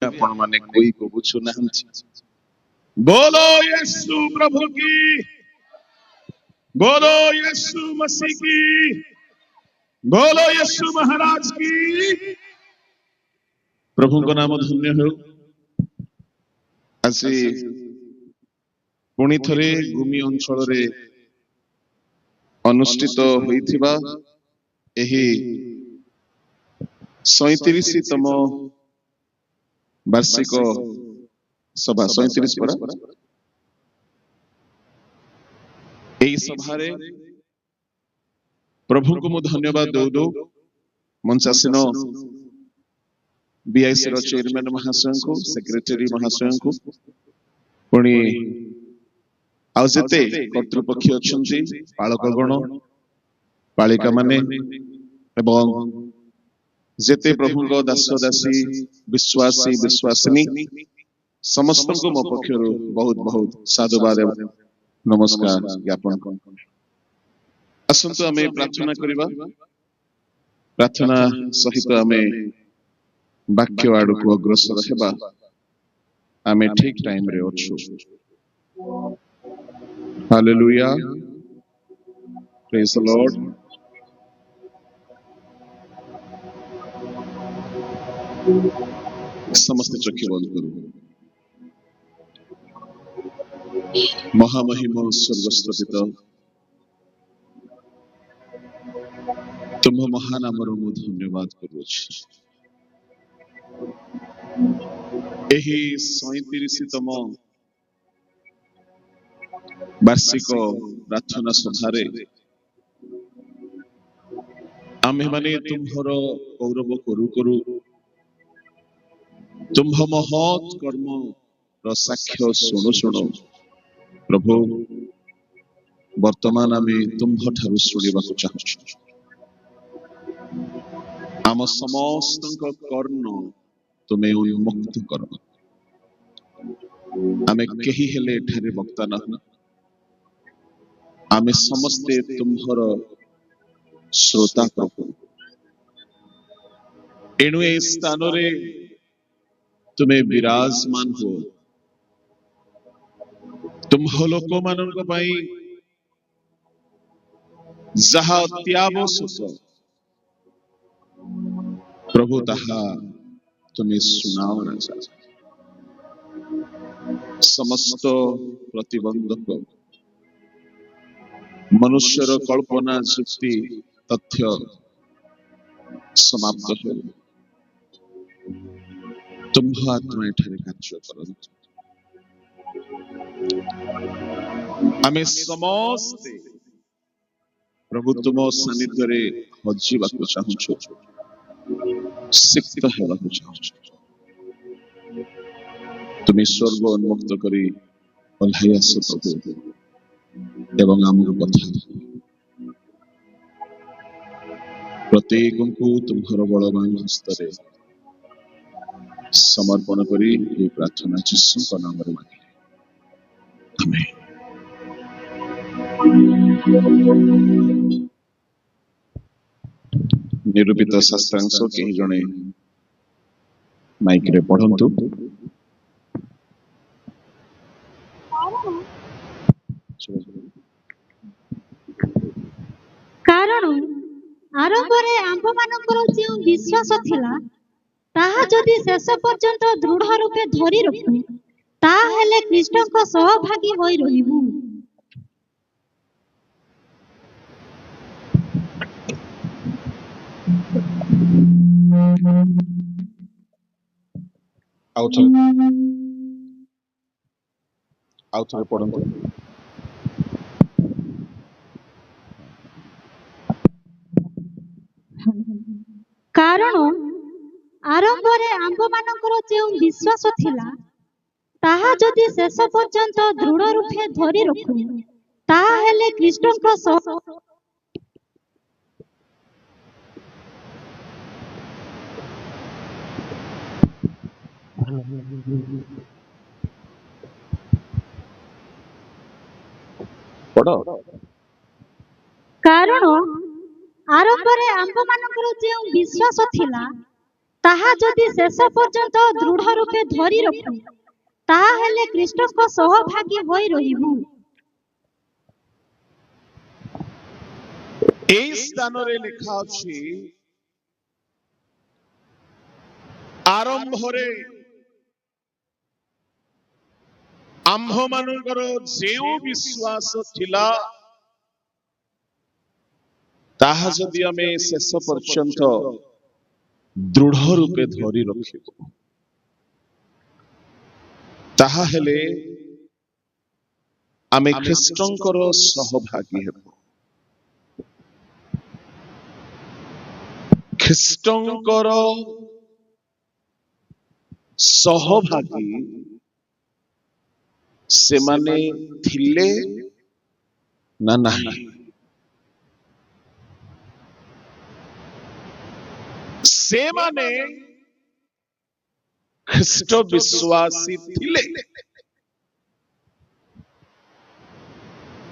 आपण माने कोई को बुझु नाहंती। बोलो यीशु प्रभु की, बोलो यीशु मसीह की, बोलो यीशु महाराज की। प्रभु को नाम धन्य हो। आसी पुणी थरे भूमि अंचल रे अनुष्ठित होइथिबा एही 37तम वार्षिक सभा 37 परा एही सभारे प्रभु को मु धन्यवाद दौ मंचासीन बीआईसी रो चेयरमैन महाशय को, सेक्रेटरी महाशय को, पुणी आते कर्तृपक्ष अच्छी पालकगण पालिका माने एवं जेते प्रभु दास दासी विश्वासी विश्वासिनी समस्त को मो पक्षर बहुत बहुत साधुवाद नमस्कार ज्ञापन। आसंतु आमे प्रार्थना करिबा। प्रार्थना सहित आमे वाक्य आड़ को अग्रसर हेबा। आमे ठीक टाइम रे अछु। Hallelujah, praise the Lord. समस्त चक्षु बंद करू। महामहिम स्वर्गस्थ पिता, तुम महानामर मु धन्यवाद करूछि। एही 37तम वार्षिक प्रार्थना सभारे आमे माने तुम्हर गौरव करू करू तुम्ह महत् कर्म रो साक्ष्य सुनु सुनु प्रभु वर्तमान आमे तुम्ह ठारू सुनिबाकु चाहछु। आम समस्त कर्ण तुमे उन्मुक्त कर। आमे केही हेले ठारे वक्ता न, आमे समस्ते तुम्हर श्रोता प्रभु। एणु ए स्थान रे तुमे विराजमान हो। तुम्ह लोक मानक पई जहा अत्यावश्यक प्रभु ताहा तुमे सुनाओ राजा। समस्त प्रतिबंधक मनुष्यर कल्पना युक्ति तथ्य समाप्त हो। तुम्ह आत्मा एठारे कार्य करंतु। आमे समस्ते प्रभु तुम सानिध्य रे हजिबाकु चाहछु, सिक्त हेबाकु चाहछु। तुम स्वर्ग उन्मुक्त करी ओल्हाई आस प्रभु एवं आमर कथा प्रत्येक को तुम्हार बलवान हस्तरे समर्पण करी ये प्रार्थना यीशु का नाम रे मांगे, आमेन। निरूपित शास्त्रांश के जने माइक रे पढ़ंतु। कारण आरंभरे आंभ मानकर जो विश्वास थिला ताहा जदि शेष पर्यंत दृढ़ रूपे धरी रखु ताहेले कृष्ण को सहभागी होई रहिबु। आउथरे पढ़ंतु। कारण आरंभरे आंभ मानकर जो विश्वास थिला ताहा जदि शेष पर्यंत दृढ़ रूपे धरी रखु ताहेले कृष्ण को कारण आरंभरे आंभ मानकर जो विश्वास थिला ତାହା ଯଦି ଶେଷ ପର୍ଯ୍ୟନ୍ତ ଦୃଢ଼ ରୂପେ ଧରି ରଖୁ, ତାହେଲେ ଖ୍ରୀଷ୍ଟଙ୍କ ସହଭାଗୀ ହୋଇ ରହିବୁ। এই স্থাନରେ লেখা ଅଛି ଆରମ୍ଭରେ ଆମ୍ଭମାନଙ୍କର ଯେଉଁ ବିଶ୍ୱାସ ଥିଲା ତାହା ଯଦି ଆମେ ଶେଷ ପର୍ଯ୍ୟନ୍ତ ଦୃଢ଼ ରୂପେ ଧରି ରଖିବୁ, ତାହାହେଲେ ଆମେ ଖ୍ରୀଷ୍ଟଙ୍କର ସହଭାଗୀ ହେବୁ। ଖ୍ରୀଷ୍ଟଙ୍କର ସହଭାଗୀ ସେମାନେ ଥିଲେ ନା ନାହିଁ? ସେମାନେ ଖ୍ରୀଷ୍ଟ ବିଶ୍ୱାସୀ ଥିଲେ,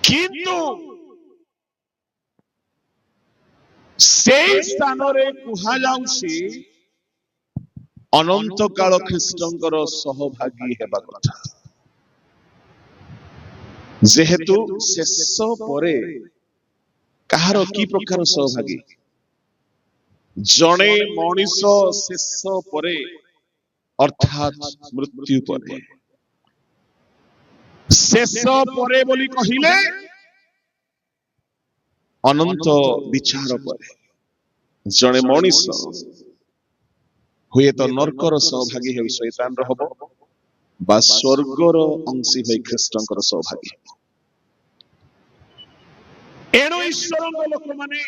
କିନ୍ତୁ ସେଇ ସ୍ଥାନରେ କୁହାଯାଉଛି ଅନନ୍ତ କାଳ ଖ୍ରୀଷ୍ଟଙ୍କର ସହଭାଗୀ ହେବା କଥା। ଯେହେତୁ ଶେଷ ପରେ କାହାର କି ପ୍ରକାର ସହଭାଗୀ? ଜଣେ ମଣିଷ ଶେଷ ପରେ ଅର୍ଥାତ୍ ମୃତ୍ୟୁ ପରେ, ଶେଷ ପରେ ବୋଲି କହିଲେ ଅନନ୍ତ ବିଚାର ପରେ ଜଣେ ମଣିଷ ହୁଏତ ନର୍କର ସହଭାଗୀ ହୋଇ ଶୈତାନର ହବ ବା ସ୍ୱର୍ଗର ଅଂଶୀ ହୋଇ ଖ୍ରୀଷ୍ଟଙ୍କର ସହଭାଗୀ ହେବ। ଏଣୁ ଈଶ୍ୱରଙ୍କ ଲୋକମାନେ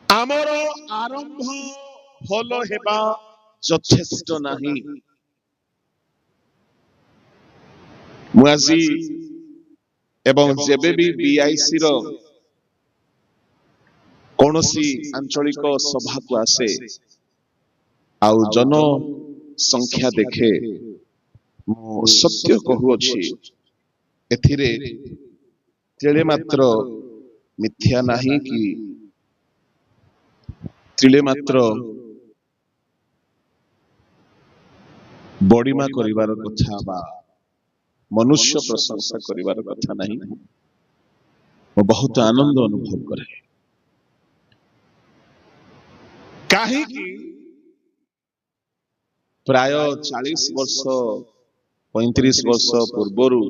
ଆମର ଆରମ୍ଭ ଭଲ ହେବା ଯଥେଷ୍ଟ ନାହିଁ। ମୁଁ ଆଜି ଏବଂ ଯେବେ ବି BIC ର କୌଣସି ଆଞ୍ଚଳିକ ସଭାକୁ ଆସେ ଆଉ ଜନସଂଖ୍ୟା ଦେଖେ, ମୁଁ ସତ୍ୟ କହୁଅଛି ଏଥିରେ ତିଳେ ମାତ୍ର ମିଥ୍ୟା ନାହିଁ କି ତିଳେ ମାତ୍ର ବଡ଼ିମା କରିବାର କଥା ବା ମନୁଷ୍ୟ ପ୍ରଶଂସା କରିବାର କଥା ନାହିଁ। ମୁଁ ବହୁତ ଆନନ୍ଦ ଅନୁଭବ କରେ। କାହିଁକି ପ୍ରାୟ 40 ବର୍ଷ 35 ବର୍ଷ ପୂର୍ବରୁ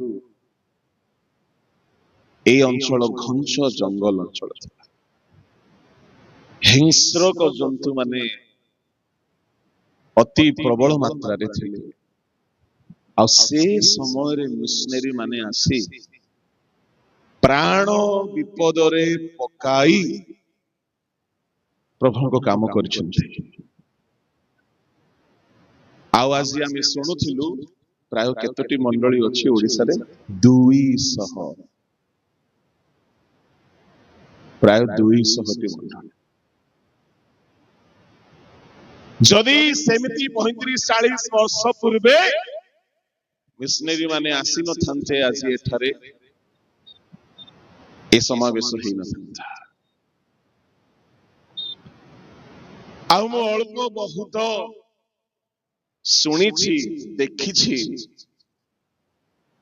এই ଅଞ୍ଚଳ ଘଞ୍ଚ ଜଙ୍ଗଲ ଅଞ୍ଚଳ ଥିଲା। ହିଂସ୍ରକ ଜନ୍ତୁ ମାନେ ଅତି ପ୍ରବଳ ମାତ୍ରାରେ ଥିଲେ। ଆଉ ସେ ସମୟରେ ମିଶନେରୀ ମାନେ ଆସି ପ୍ରାଣ ବିପଦରେ ପକାଇ ପ୍ରଭୁଙ୍କ କାମ କରିଛନ୍ତି। ଆଉ ଆଜି ଆମେ ଶୁଣୁଥିଲୁ ପ୍ରାୟ କେତୋଟି ମଣ୍ଡଳୀ ଅଛି ଓଡ଼ିଶାରେ? 200, ପ୍ରାୟ 200ଟି ମଣ୍ଡଳୀ। ଯଦି ସେମିତି 35-40 ବର୍ଷ ପୂର୍ବେ ମିଶନେରୀ ମାନେ ଆସିନଥାନ୍ତେ, ଆଜି ଏଠାରେ ଏ ସମାବେଶ ହେଇନଥାନ୍ତା। ଆଉ ମୁଁ ଅଳ୍ପ ବହୁତ ଶୁଣିଛି, ଦେଖିଛି,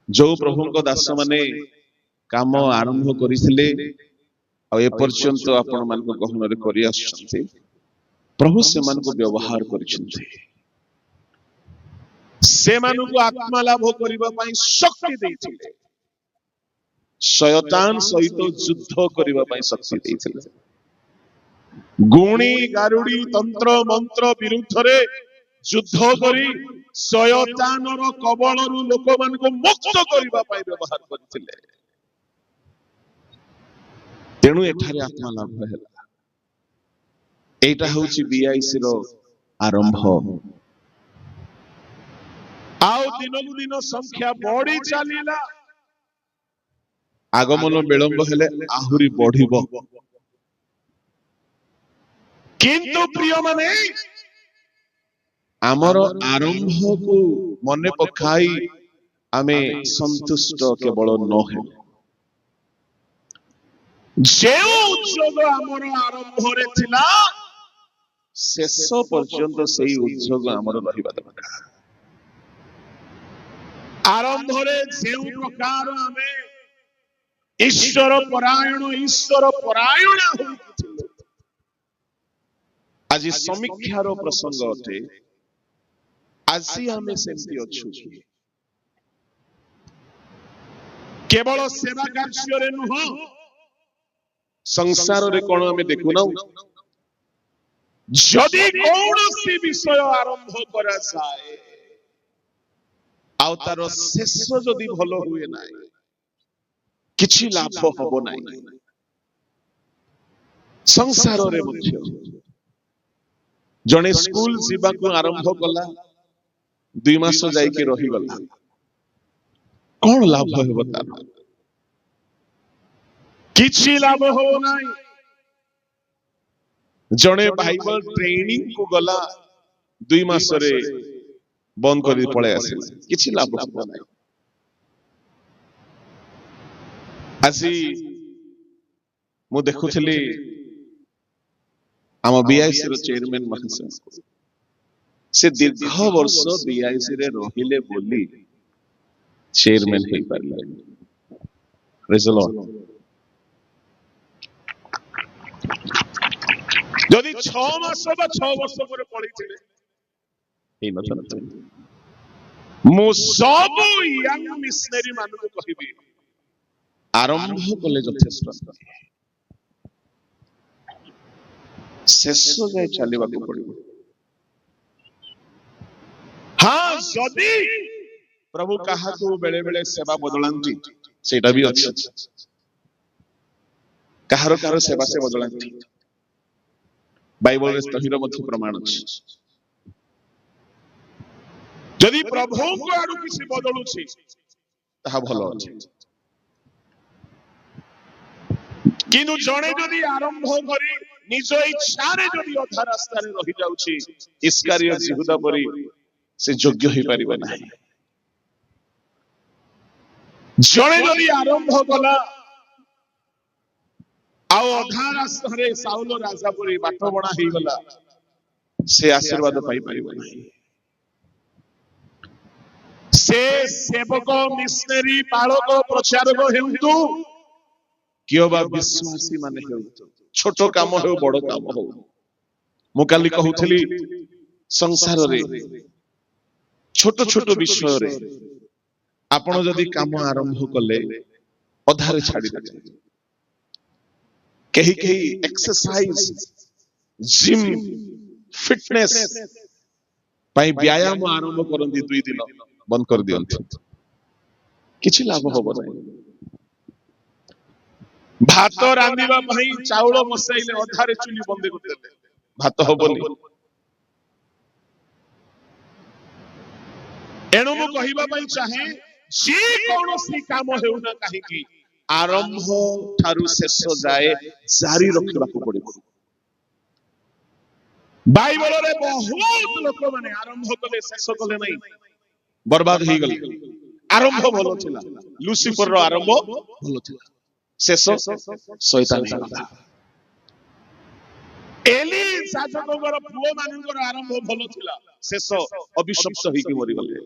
ଯୋଉ ପ୍ରଭୁଙ୍କ ଦାସ ମାନେ କାମ ଆରମ୍ଭ କରିଥିଲେ ଆଉ ଏପର୍ଯ୍ୟନ୍ତ ଆପଣ ମାନଙ୍କ ଗହଣରେ କରି ଆସୁଛନ୍ତି, ପ୍ରଭୁ ସେମାନଙ୍କୁ ବ୍ୟବହାର କରିଛନ୍ତି। ସେମାନଙ୍କୁ ଆତ୍ମା ଲାଭ କରିବା ପାଇଁ ଶକ୍ତି ଦେଇଥିଲେ, ଶୟତାନ ସହିତ ଯୁଦ୍ଧ କରିବା ପାଇଁ ଶକ୍ତି ଦେଇଥିଲେ। ଗୁଣି ଗାରୁଡି ତନ୍ତ୍ର ମନ୍ତ୍ର ବିରୁଦ୍ଧରେ ଯୁଦ୍ଧ କରି ଶୟତାନର କବଳରୁ ଲୋକମାନଙ୍କୁ ମୁକ୍ତ କରିବା ପାଇଁ ବ୍ୟବହାର କରିଥିଲେ। ତେଣୁ ଏଠାରେ ଆତ୍ମା ଲାଭ ହେଲା। ଏଇଟା ହଉଛି BIC ର ଆରମ୍ଭ। ଆଉ ଦିନକୁ ଦିନ ସଂଖ୍ୟା ବଢି ଚାଲିଲା। ଆଗମନ ବିଳମ୍ବ ହେଲେ ଆହୁରି ବଢିବ। କିନ୍ତୁ ପ୍ରିୟମାନେ, ଆମର ଆରମ୍ଭକୁ ମନେ ପକାଇ ଆମେ ସନ୍ତୁଷ୍ଟ କେବଳ ନହେଉ। ଯେଉଁ ଉଦ୍ୟୋଗ ଆମର ଆରମ୍ଭରେ ଥିଲା ଶେଷ ପର୍ଯ୍ୟନ୍ତ ସେଇ ଉଦ୍ଯୋଗ ଆମର ରହିବା ଦରକାର। ଆରମ୍ଭରେ ଯେଉଁ ପ୍ରକାର ଆମେ ଈଶ୍ୱର ପରାୟଣ ହୋଇଥିଲୁ, ଆଜି ସମୀକ୍ଷାର ପ୍ରସଙ୍ଗ ଅଟେ। ଆଜି ଆମେ ସେମିତି ଅଛୁ। କେବଳ ସେବା କାର୍ଯ୍ୟରେ ନୁହଁ, ସଂସାରରେ କଣ ଆମେ ଦେଖୁନାହୁଁ? ଯଦି କୌଣସି ବିଷୟ ଆରମ୍ଭ କରାଯାଏ ଆଉ ତାର ଶେଷ ଯଦି ଭଲ ହୁଏ ନାହିଁ, କିଛି ଲାଭ ହବ ନାହିଁ। ସଂସାରରେ ମଧ୍ୟ ଜଣେ ସ୍କୁଲ ଯିବାକୁ ଆରମ୍ଭ କଲା, 2 ମାସ ଯାଇକି ରହିଗଲା, କଣ ଲାଭ ହେବ ତାର? କିଛି ଲାଭ ହବ ନାହିଁ। ଜଣେ ବାଇବଲ ଟ୍ରେନିଂ କୁ ଗଲା, 2 ମାସରେ ବନ୍ଦ କରି ପଳେଇ ଆସିଲା, କିଛି ଲାଭ ହବ ନାହିଁ। ଆଜି ମୁଁ ଦେଖୁଥିଲି ଆମ ବିଆଇସି ର ଚେୟାରମ୍ୟାନ ମହାଶୟ, ସେ ଦୀର୍ଘ ବର୍ଷ ବିଆଇସି ରେ ରହିଲେ ବୋଲି ଚେୟାରମ୍ୟାନ ହେଇପାରିଲେ। ପ୍ରେଜ୍ ଦ ଲର୍ଡ। ଯଦି 6 ମାସ ବା 6 ବର୍ଷ ପରେ ପଳେଇଥିଲେ ହେଇନଥାନ୍ତା। ମୁଁ ସବୁ ୟଙ୍ଗ ମିଶନାରୀ ମାନଙ୍କୁ କହିବି, ଆରମ୍ଭ କଲେ ଯଥେଷ୍ଟ, ଶେଷ ଯାଏ ଚାଲିବାକୁ ପଡିବ। ହଁ, ଯଦି ପ୍ରଭୁ କାହାକୁ ବେଳେ ବେଳେ ସେବା ବଦଳାନ୍ତି, ସେଇଟା ବି ଅଛି। କାହାର ସେବା ସେ ବଦଳାନ୍ତି, ବାଇବଲରେ ତହିଁର ମଧ୍ୟ ପ୍ରମାଣ ଅଛି। ଯଦି ପ୍ରଭୁଙ୍କ ଆଡୁ କିଛି ବଦଳୁଛି ତାହା ଭଲ ଅଛି। କିନ୍ତୁ ଜଣେ ଯଦି ଆରମ୍ଭ କରି ନିଜ ଇଚ୍ଛାରେ ଯଦି ଅଧା ରାସ୍ତାରେ ରହିଯାଉଛି, ଇସ୍କାରିୟତ ଯିହୁଦା ପରି, ସେ ଯୋଗ୍ୟ ହେଇପାରିବ ନାହିଁ। ଜଣେ ଯଦି ଆରମ୍ଭ କଲା ଆଉ ଅଧା ରାସ୍ତାରେ ସାଉଲ ରାଜା ପରି ବାଟ ବଣା ହେଇଗଲା, ସେ ଆଶୀର୍ବାଦ ପାଇପାରିବ ନାହିଁ। ସେ ସେବକ, ମିଶନାରୀ, ପାଳକ, ପ୍ରଚାରକ ହେଉନ୍ତୁ, କିଏ ବା ବିଶ୍ୱାସୀ ମାନେ ହେଉନ୍ତୁ, ଛୋଟ କାମ ହେଉ ବଡ କାମ ହଉ। ମୁଁ କାଲି କହୁଥିଲି, ସଂସାରରେ ଛୋଟ ଛୋଟ ବିଷୟରେ ଆପଣ ଯଦି କାମ ଆରମ୍ଭ କଲେ ଅଧାରେ ଛାଡ଼ିଦେବେ। କେହି କେହି ଏକ୍ସରସାଇଜ, ଜିମ୍, ଫିଟନେସ ପାଇଁ ବ୍ୟାୟାମ ଆରମ୍ଭ କରନ୍ତି, 2 ଦିନ ବନ୍ଦ କରିଦିଅନ୍ତି, କିଛି ଲାଭ ହବ ନାହିଁ। ଭାତ ରାନ୍ଧିବା ପାଇଁ ଚାଉଳ ବସାଇଲେ ଅଧାରେ ଚୁଲି ବନ୍ଦ କରିଦେଲେ, ଭାତ ହବନି। ଏଣୁ ମୁଁ କହିବା ପାଇଁ ଚାହେଁ, ଯେ କୌଣସି କାମ ହେଉନା କାହିଁକି, ଆରମ୍ଭ ଠାରୁ ଶେଷ ଯାଏ ଜାରି ରଖିବାକୁ ପଡିବ। ବାଇବଲରେ ବହୁତ ଲୋକମାନେ ଆରମ୍ଭ କଲେ, ଶେଷ କଲେ ନାହିଁ, ବର୍ବାଦ ହେଇଗଲେ। ଆରମ୍ଭ ଭଲ ଥିଲା, ଲୁସିଫରର ଆରମ୍ଭ ଭଲ ଥିଲା, ଶେଷ ଶୈତାନ ହେଇଗଲା। ଏଲି ଯାଜକଙ୍କର ପୁଅ ମାନଙ୍କର ଆରମ୍ଭ ଭଲ ଥିଲା, ଶେଷ ଅଭିଶପ୍ତ ହେଇକି ମରିଗଲେ।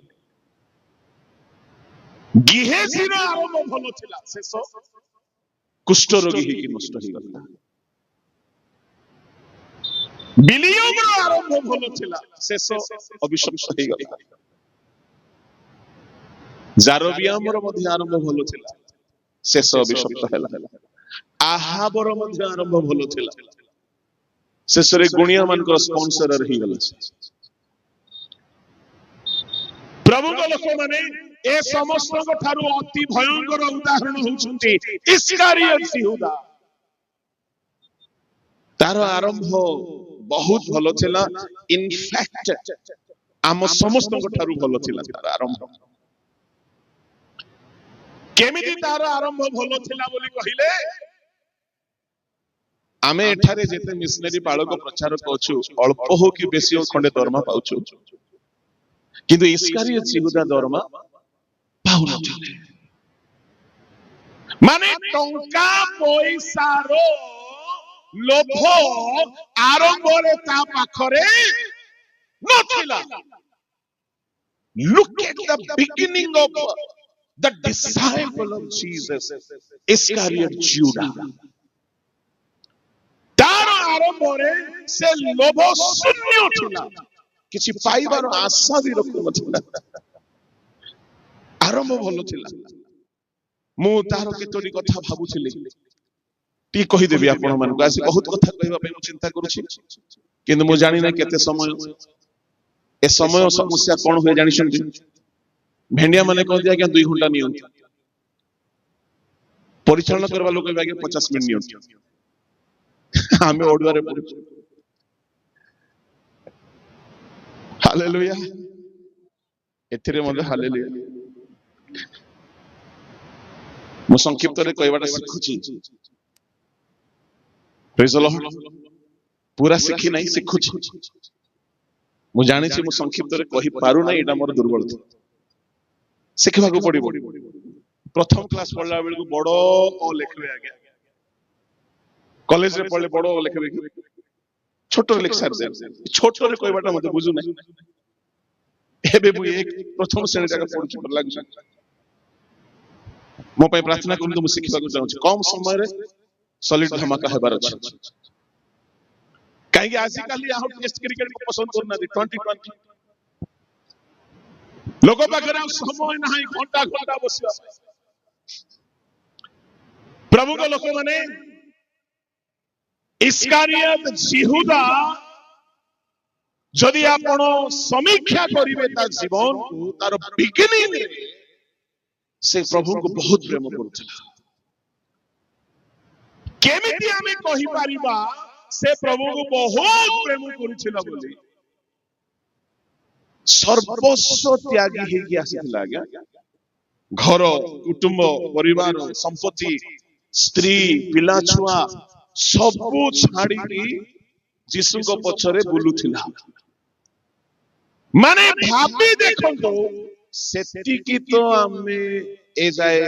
ଗିହେଜୀର ଆରମ୍ଭ ଭଲ ଥିଲା, ଶେଷ କୁଷ୍ଠ ରୋଗୀ ହେଇକି ନଷ୍ଟ ହେଇଗଲା। ବିଲିୟମର ଆରମ୍ଭ ଭଲ ଥିଲା, ଶେଷ ଅଭିଶପ୍ତ ହେଇଗଲା। ଜାରବିୟାମର ମଧ୍ୟ ଆରମ୍ଭ ଭଲ ଥିଲା, ଶେଷ ଅଭିଶପ୍ତ ହେଲା। ଆହାବର ମଧ୍ୟ ଆରମ୍ଭ ଭଲ ଥିଲା, ଶେଷରେ ଗୁଣିଆ ମାନଙ୍କର ସ୍ପନ୍ସର ହେଇଗଲା। ପ୍ରଭୁଙ୍କ ଲୋକମାନେ ଏ ସମସ୍ତଙ୍କ ଠାରୁ ଅତି ଭୟଙ୍କର ଉଦାହରଣ ହେଉଛନ୍ତି ଇସ୍କାରିୟତ ଯିହୁଦା। ତାର ଆରମ୍ଭ ବହୁତ ଭଲ ଥିଲା, ଇନଫ୍ୟାକ୍ଟ ଆମ ସମସ୍ତଙ୍କ ଠାରୁ ଭଲ ଥିଲା ତାର ଆରମ୍ଭ। କେମିତି ତାର ଆରମ୍ଭ ଭଲ ଥିଲା ବୋଲି କହିଲେ, ଆମେ ଏଠାରେ ଯେତେ ମିଶନାରୀ, ପାଳକ, ପ୍ରଚାରକ ଅଛୁ, ଅଳ୍ପ ହଉ କି ବେଶୀ ହଉ ଖଣ୍ଡେ ଦରମା ପାଉଛୁ, କିନ୍ତୁ ଇସ୍କାରିୟତ ଯିହୁଦା ଦରମା ପାଉନଥିଲେ। ମାନେ ଟଙ୍କା ପଇସାର ଲୋଭ ଆରମ୍ଭରେ ତା ପାଖରେ ନଥିଲା। Look at the beginning of the disciple of Jesus, Iscariot Judah. ତାର ଆରମ୍ଭରେ ସେ ଲୋଭ ଶୂନ୍ୟ ଥିଲା, କିଛି ପାଇବାର ଆଶା ବି ରଖୁନଥିଲା। ଆରମ୍ଭ ଭଲ ଥିଲା। ମୁଁ ତାର କେତୋଟି କଥା ଭାବୁଥିଲି, ଟିକେ କହିଦେବି ଆପଣ ମାନଙ୍କୁ। ଆଜି ବହୁତ କଥା କହିବା ପାଇଁ ମୁଁ ଚିନ୍ତା କରୁଛି, କିନ୍ତୁ ମୁଁ ଜାଣି ନାହିଁ କେତେ ସମୟ। ଏ ସମୟ ସମସ୍ୟା କଣ ହୁଏ ଜାଣିଛନ୍ତି? ଭେଣ୍ଡିଆ ମାନେ କହନ୍ତି ଆଜ୍ଞା 2 ଘଣ୍ଟା ନିଅନ୍ତି, ପରିଚାଳନା କରିବା ଲୋକ ଆଜ୍ଞା 50 ମିନିଟ୍ ନିଅନ୍ତି। ଆମେ ଓଡିଆରେ ପଢୁଛୁ। ହାଲେଲୁୟା, ଏଥିରେ ମଧ୍ୟ ହାଲେଲୁୟା। ମୁଁ ସଂକ୍ଷିପ୍ତରେ କହିବାଟା ଶିଖୁଛି। Praise the Lord। ପୁରା ଶିଖି ନାହିଁ, ଶିଖୁଛି। ମୁଁ ଜାଣିଛି ମୁଁ ସଂକ୍ଷିପ୍ତରେ କହିପାରୁନାହିଁ, ଏଇଟା ମୋର ଦୁର୍ବଳତା। ଶିଖିବାକୁ ପଡିବ। ପ୍ରଥମ କ୍ଲାସ ପଢିଲା ବେଳକୁ ବଡ ଅ ଲେଖିବେ ଆଜ୍ଞା, କଲେଜରେ ପଢିଲେ ବଡ ଅ ଲେଖିବେ କି ଛୋଟରେ ଲେଖି ସାରିದೆ। ଛୋଟରେ କହିବାଟା ମତେ ବୁଝୁନାହିଁ। ଏବେ ମୁଁ ପ୍ରଥମ ଶ୍ରେଣୀ ଯାକ ପଢୁଛି, ଭଲ ଲାଗୁଛି। ମୋ ପାଇଁ ପ୍ରାର୍ଥନା କରନ୍ତୁ, ମୁଁ ଶିଖିବାକୁ ଚାହୁଁଛି। କମ ସମୟରେ ସଲିଡ ଧମାକା ହେବାର ଅଛି। କାହିଁକି ଆଜିକାଲି ଆଉ ଟେଷ୍ଟ କ୍ରିକେଟ ପସନ୍ଦ କରୁନାହାନ୍ତି। 2020 ଲୋକ ପାଖରେ ଆଉ ସମୟ ନାହିଁ ଘଣ୍ଟା ଘଣ୍ଟା ବସିବା ପାଇଁ। ପ୍ରଭୁଙ୍କ ଲୋକମାନେ ଇସ୍କାରିୟତ ଯିହୁଦା, ଯଦି ଆପଣ ସମୀକ୍ଷା କରିବେ ତା ଜୀବନକୁ, ତାର ବିଗିନିଂ ରେ ସେ ପ୍ରଭୁଙ୍କୁ ବହୁତ ପ୍ରେମ କରୁଥିଲା। କେମିତି ଆମେ କହିପାରିବା ସେ ପ୍ରଭୁଙ୍କୁ ବହୁତ ପ୍ରେମ କରୁଥିଲା ବୋଲି? ସର୍ବସ୍ୱ ତ୍ୟାଗୀ ହେଇକି ଆସିଥିଲା ଆଜ୍ଞା। ଘର, କୁଟୁମ୍ବ, ପରିବାର, ସମ୍ପତ୍ତି, ସ୍ତ୍ରୀ, ପିଲା ଛୁଆ ସବୁ ଛାଡିକି ଯୀଶୁଙ୍କ ପଛରେ ବୁଲୁଥିଲା। ମାନେ ଭାବି ଦେଖନ୍ତୁ, ସେତିକି ତ ଆମେ ଏ ଯାଏ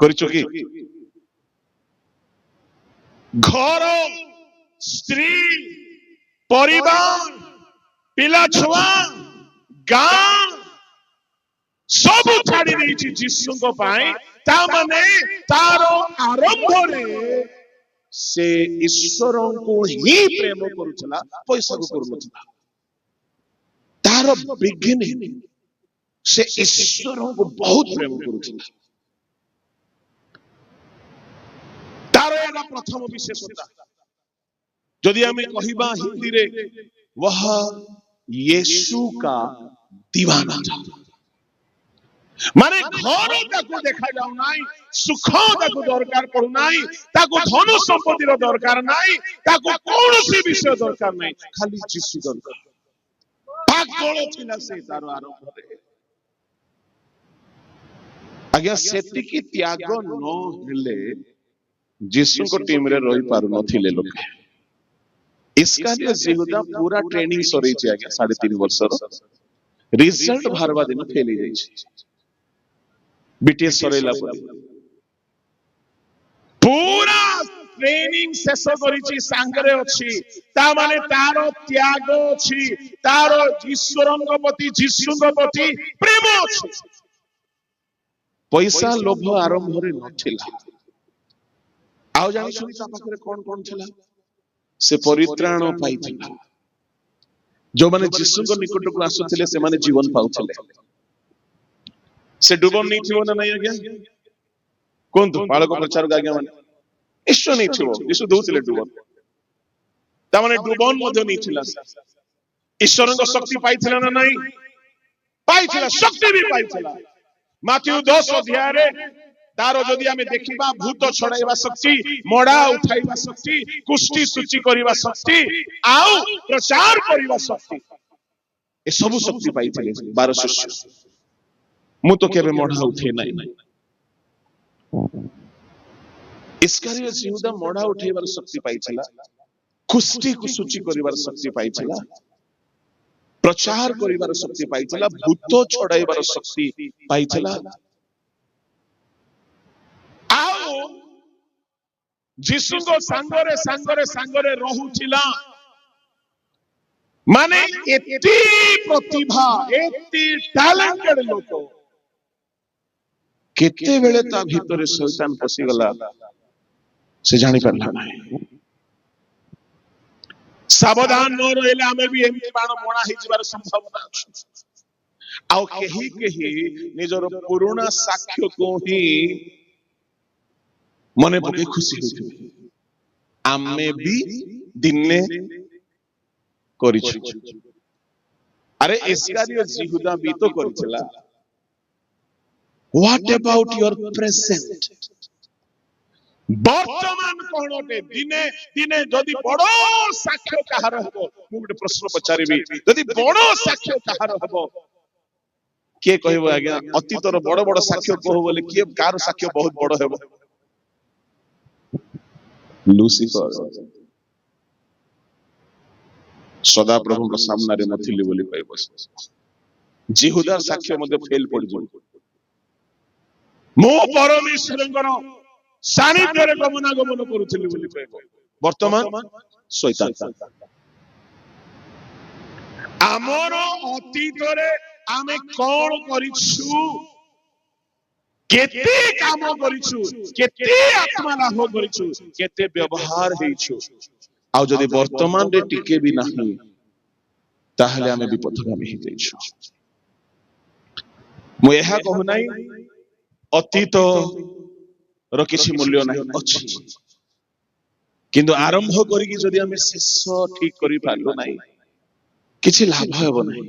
କରିଛୁ କି? ଘର, ସ୍ତ୍ରୀ, ପରିବାର, ପିଲା ଛୁଆ, ଗାଁ ସବୁ ଛାଡି ଦେଇଛି ଯୀଶୁଙ୍କ ପାଇଁ। ତା ମାନେ ତାର ଆରମ୍ଭରେ ସେ ଈଶ୍ୱରଙ୍କୁ ହିଁ ପ୍ରେମ କରୁଥିଲା, ପଇସାକୁ କରୁନଥିଲା। ତାର ବିଗିନିଂ ସେ ଈଶ୍ୱରଙ୍କୁ ବହୁତ ପ୍ରେମ କରୁଥିଲା। ତାର ଏହା ପ୍ରଥମ ବିଶେଷତା। ଯଦି ଆମେ କହିବା ହିନ୍ଦୀରେ, वह यीशु का दीवाना था। ମାନେ ଘର ତାକୁ ଦେଖାଯାଉ ନାହିଁ, ସୁଖ ତାକୁ ଦରକାର ପଡୁନାହିଁ, ତାକୁ ଧନ ସମ୍ପତ୍ତିର ଦରକାର ନାହିଁ, ତାକୁ କୌଣସି ବିଷୟ ଦରକାର ନାହିଁ, ଖାଲି ଯୀଶୁ ଦରକାର। ପାଗଳ ଥିଲା ସେ ତାର ଆରମ୍ଭରେ। ଆଜ୍ଞା ସେତିକି ତ୍ୟାଗ ନ ହେଲେ ଯୀଶୁଙ୍କ ଟିମରେ ରହି ପାରୁନଥିଲେ ଲୋକେ। ଇସ୍କାରିୟତ ଯିହୁଦା ପୁରା ଟ୍ରେନିଂ ସରେଇଛି ଆଜ୍ଞା 3.5 ବର୍ଷର। ରିଜଲ୍ଟ ବାହାରବା ଦିନ ଫେଲ ହେଇଯାଇଛି। ବିଟିଏସ୍ ସରେଇଲା ପରେ ପୁରା ଟ୍ରେନିଂ ଶେଷ କରିଛି, ସାଙ୍ଗରେ ଅଛି। ତା ମାନେ ତାର ତ୍ୟାଗ ଅଛି, ତାର ଈଶ୍ୱରଙ୍କ ପ୍ରତି, ଯୀଶୁଙ୍କ ପ୍ରତି ପ୍ରେମ ଅଛି। ପଇସା ଲୋଭ ଆରମ୍ଭରେ ନଥିଲା। ଆଉ ଜାଣିଛନ୍ତି ତା ପାଖରେ କଣ କଣ ଥିଲା? ସେ ପରିତ୍ରାଣ ପାଇଥିଲା। ଯୋଉମାନେ ଯୀଶୁଙ୍କ ନିକଟକୁ ଆସୁଥିଲେ ସେମାନେ ଜୀବନ ପାଉଥିଲେ। ସେ ଡୁବନ ନେଇଥିବ ନା ନାଇଁ ଆଜ୍ଞା? କୁହନ୍ତୁ, ବାଳକ ପ୍ରଚାରକ ଆଜ୍ଞା ମାନେ ନିଶ୍ଚୟ ନେଇଥିବ। ଯୀଶୁ ଦଉଥିଲେ ଡୁବନ। ତାମାନେ ଡୁବନ ମଧ୍ୟ ନେଇଥିଲା। ଈଶ୍ୱରଙ୍କ ଶକ୍ତି ପାଇଥିଲା ନା ନାଇଁ? ପାଇଥିଲା, ଶକ୍ତି ବି ପାଇଥିଲା। ମାଥ୍ୟୁ 10 ଅଧ୍ୟାୟରେ ତାର ଯଦି ଆମେ ଦେଖିବା, ଭୂତ ଛଡାଇବା ଶକ୍ତି, ମଡା ଉଠାଇବା ଶକ୍ତି, କୁଷ୍ଟି ସୂଚି କରିବା ଶକ୍ତି, ଆଉ ପ୍ରଚାର କରିବା ଶକ୍ତି, ଏସବୁ ଶକ୍ତି ପାଇଥିଲେ 12 ଶିଷ୍ୟ। ମୁଁ ତ କେବେ ମଢା ଉଠେଇ ନାହିଁ। ଇସ୍କାରିୟତ ଯିହୁଦା ମଢା ଉଠେଇବାର ଶକ୍ତି ପାଇଥିଲା, କୁଷ୍ଟିକୁ ସୂଚି କରିବାର ଶକ୍ତି ପାଇଥିଲା, ପ୍ରଚାର କରିବାର ଶକ୍ତି ପାଇଥିଲା, ଭୂତ ଛଡାଇବାର ଶକ୍ତି ପାଇଥିଲା। ଆଉ ଯୀଶୁଙ୍କ ସାଙ୍ଗରେ ସାଙ୍ଗରେ ସାଙ୍ଗରେ ରହୁଥିଲା। ମାନେ ଏତେ ପ୍ରତିଭା, ଏତେ ଟ୍ୟାଲେଣ୍ଟେଡ ଲୋକ, କେତେବେଳେ ତା ଭିତରେ ଶୈତାନ ପଶିଗଲା ସେ ଜାଣିପାରିଲା ନାହିଁ। ସାବଧାନ ନ ରହିଲେ ଆମେ ବି ଏମିତି ବାଣ ବଣା ହେଇଯିବାର ସମ୍ଭାବନା ଅଛି। ଆଉ କେହି କେହି ନିଜର ପୁରୁଣା ସାକ୍ଷ୍ୟକୁ ହିଁ ମନେ ପକେଇ ଖୁସି ହେଉଥିବେ। ଆମେ ବି ଦିନେ କରିଛୁ। ଆରେ ଇସ୍କାରିୟତ ଯିହୁଦା ବି ତ କରିଥିଲା। What about your present? ବର୍ତ୍ତମାନ କଣ ଅଟେ? ଦିନେ ଦିନେ ଯଦି ବଡ ସାକ୍ଷ୍ୟ କାହାର ହେବ, ମୁଁ ଗୋଟେ ପ୍ରଶ୍ନ ପଚାରିବି, ଯଦି ବଡ ସାକ୍ଷ୍ୟ କାହାର ହେବ, କିଏ କହିବ ଆଜ୍ଞା ଅତୀତର ବଡ ବଡ ସାକ୍ଷ୍ୟ କହୁ ବୋଲି, କିଏ କାହାର ସାକ୍ଷ୍ୟ ବହୁତ ବଡ ହେବ? ଲୁସିଫର ସଦାପ୍ରଭୁଙ୍କ ସାମ୍ନାରେ ନଥିଲି ବୋଲି କହିବ। ଯିହୁଦାର ସାକ୍ଷ୍ୟ ମଧ୍ୟ ଫେଲ ପଡିଯିବ। ମୁଁ ପରମେଶ୍ୱରଙ୍କର ସାନ୍ନିଧ୍ୟରେ ଗମନାଗମନ କରୁଥିଲି ବୋଲି କହିବ। ବର୍ତ୍ତମାନ ଶୈତାନ। ଆମର ଅତୀତରେ ଆମେ କଣ କରିଛୁ, କେତେ କାମ କରିଛୁ, କେତେ ଆତ୍ମା ଲାଭ କରିଛୁ, କେତେ ବ୍ୟବହାର ହେଇଛୁ, ଆଉ ଯଦି ବର୍ତ୍ତମାନରେ ଟିକେ ବି ନାହିଁ, ତାହେଲେ ଆମେ ବିପଥଗାମୀ ହେଇଯାଇଛୁ। ମୁଁ ଏହା କହୁନାହିଁ ଅତୀତ ର କିଛି ମୂଲ୍ୟ ନାହିଁ, ଅଛି, କିନ୍ତୁ ଆରମ୍ଭ କରିକି ଯଦି ଆମେ ଶେଷ ଠିକ କରିପାରିଲୁ ନାହିଁ, କିଛି ଲାଭ ହେବ ନାହିଁ।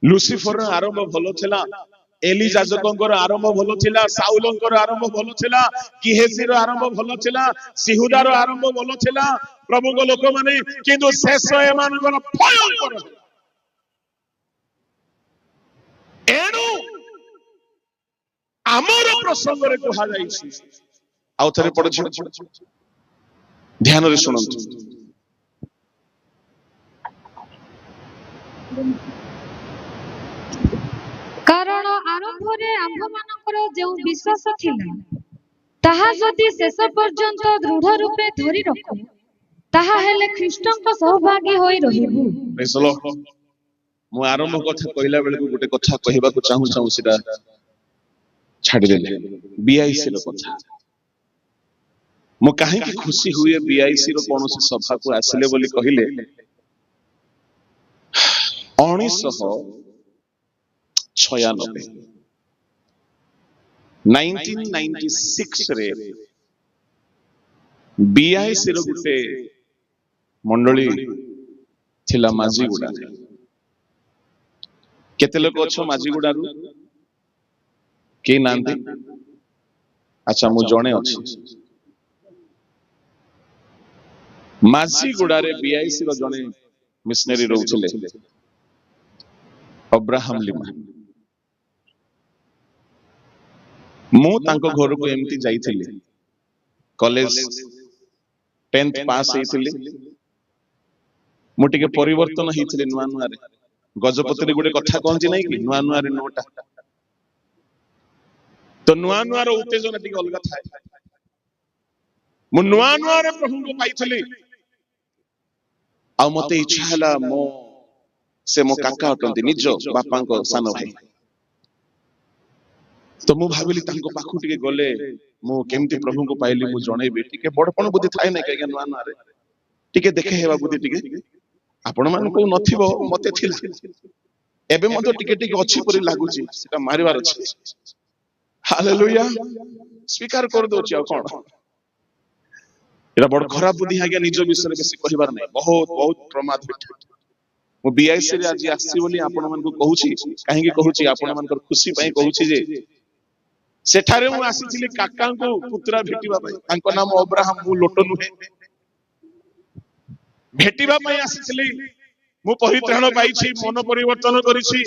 ଲୁସିଫରର ଆରମ୍ଭ ଭଲ ଥିଲା, ଏଲି ଯାଜକଙ୍କର ଆରମ୍ଭ ଭଲ ଥିଲା, ସାଉଲଙ୍କର ଆରମ୍ଭ ଭଲ ଥିଲା, ଗିହେଜୀର ଆରମ୍ଭ ଭଲ ଥିଲା, ସିହୁଦାର ଆରମ୍ଭ ଭଲ ଥିଲା, ପ୍ରଭୁଙ୍କ ଲୋକମାନେ, କିନ୍ତୁ ଶେଷ ଏମାନଙ୍କର ଭୟଙ୍କର ହେଲା। ଏଣୁ ଆମର ପ୍ରସଙ୍ଗରେ କୁହାଯାଇଛି, ଆଉ ଥରେ ପଢୁଛି, ଧ୍ୟାନରେ ଶୁଣନ୍ତୁ। କାରଣ ଆରମ୍ଭରେ ଆମ୍ଭମାନଙ୍କର ଯେଉଁ ବିଶ୍ୱାସ ଥିଲା, ତାହା ଯଦି ଶେଷ ପର୍ଯ୍ୟନ୍ତ ଦୃଢ ରୂପେ ଧରି ରଖୁ, ତାହା ହେଲେ ଖ୍ରୀଷ୍ଟଙ୍କ ସହଭାଗୀ ହୋଇ ରହିବୁ। Praise the Lord। ମୁଁ ଆରମ୍ଭ କଥା କହିଲା ବେଳକୁ ଗୋଟେ କଥା କହିବାକୁ ଚାହୁଁ ସେଟା ଛାଡିଦେଲେ, ବିଆଇସି ର କଥା। ମୁଁ କାହିଁକି ଖୁସି ହୁଏ ବିଆଇସି ର କୌଣସି ସଭାକୁ ଆସିଲେ ବୋଲି କହିଲେ, 1996 ରେ ବିଆଇସି ର ଗୋଟେ ମଣ୍ଡଳୀ ଥିଲା ମାଝିଗୁଡାରେ। କେତେ ଲୋକ ଅଛ ମାଝିଗୁଡାରୁ? କେହି ନାହାନ୍ତି? ଆଚ୍ଛା, ମୁଁ ଜଣେ ଅଛି। ମାଝିଗୁଡାରେ ବିଆଇସି ର ଜଣେ ମିଶନାରୀ ରହୁଥିଲେ, ଅବ୍ରାହମ ଲିମା। ମୁଁ ତାଙ୍କ ଘରକୁ ଏମିତି ଯାଇଥିଲି, କଲେଜ 10th ପାସ୍ ହେଇଥିଲି। ମୁଁ ଟିକେ ପରିବର୍ତ୍ତନ ହେଇଥିଲି ନୂଆ ନୂଆରେ। ଗଜପତିରେ ଗୋଟେ କଥା କହନ୍ତି ନାଇଁ କି, ନୂଆ ନୂଆରେ ନୋଟା। ତ ନୂଆ ନୂଆର ଉତ୍ତେଜନା ଟିକେ ଅଲଗା ଥାଏ। ମୁଁ ନୂଆ ନୂଆରେ ପ୍ରଭୁଙ୍କୁ ପାଇଥିଲି, ଆଉ ମତେ ଇଚ୍ଛା ହେଲା ସେ ମୋ କାକା ଅଟନ୍ତି, ନିଜ ବାପାଙ୍କ ସାନ ଭାଇ। ତ ମୁଁ ଭାବିଲି ତାଙ୍କ ପାଖକୁ ଟିକେ ଗଲେ ମୁଁ କେମିତି ପ୍ରଭୁଙ୍କୁ ପାଇଲି ମୁଁ ଜଣେଇବି। ଟିକେ ବଡପଣ ବୁଦ୍ଧି ଥାଏ ନାଇଁ ଆଜ୍ଞା, ନୂଆ ନୂଆରେ ଟିକେ ଦେଖେ ହେବା ବୁଦ୍ଧି ଟିକେ ଆପଣ ମାନଙ୍କୁ ନଥିବ, ମତେ ଥିଲା। ଏବେ ମଧ୍ୟ ଟିକେ ଟିକେ ଅଛି ପରି ଲାଗୁଛି, ସେଟା ମାରିବାର ଅଛି। ହାଲେଲୁୟା, ସ୍ୱୀକାର କରିଦଉଛି। ଆଉ କଣ, ଏଟା ବଡ ଖରାପ ବୁଦ୍ଧି ଆଜ୍ଞା, ନିଜ ବିଷୟରେ ବେଶୀ କହିବାର ନାହିଁ। ବହୁତ ବହୁତ ପ୍ରମାଦ। ମୁଁ ବିଆଇସି ରେ ଆଜି ଆସିଛି ବୋଲି ଆପଣ ମାନଙ୍କୁ କହୁଛି। କାହିଁକି କହୁଛି? ଆପଣ ମାନଙ୍କର ଖୁସି ପାଇଁ କହୁଛି ଯେ ସେଠାରେ ମୁଁ ଆସିଥିଲି କାକାଙ୍କୁ ପୁତ୍ରା ଭେଟିବା ପାଇଁ। ତାଙ୍କ ନାମ ଅବ୍ରାହମ, ମୁଁ ଲୋଟ ନୁହେଁ। ଭେଟିବା ପାଇଁ ଆସିଥିଲି। ମୁଁ ପରିତ୍ରାଣ ପାଇଛି, ମନ ପରିବର୍ତ୍ତନ କରିଛି,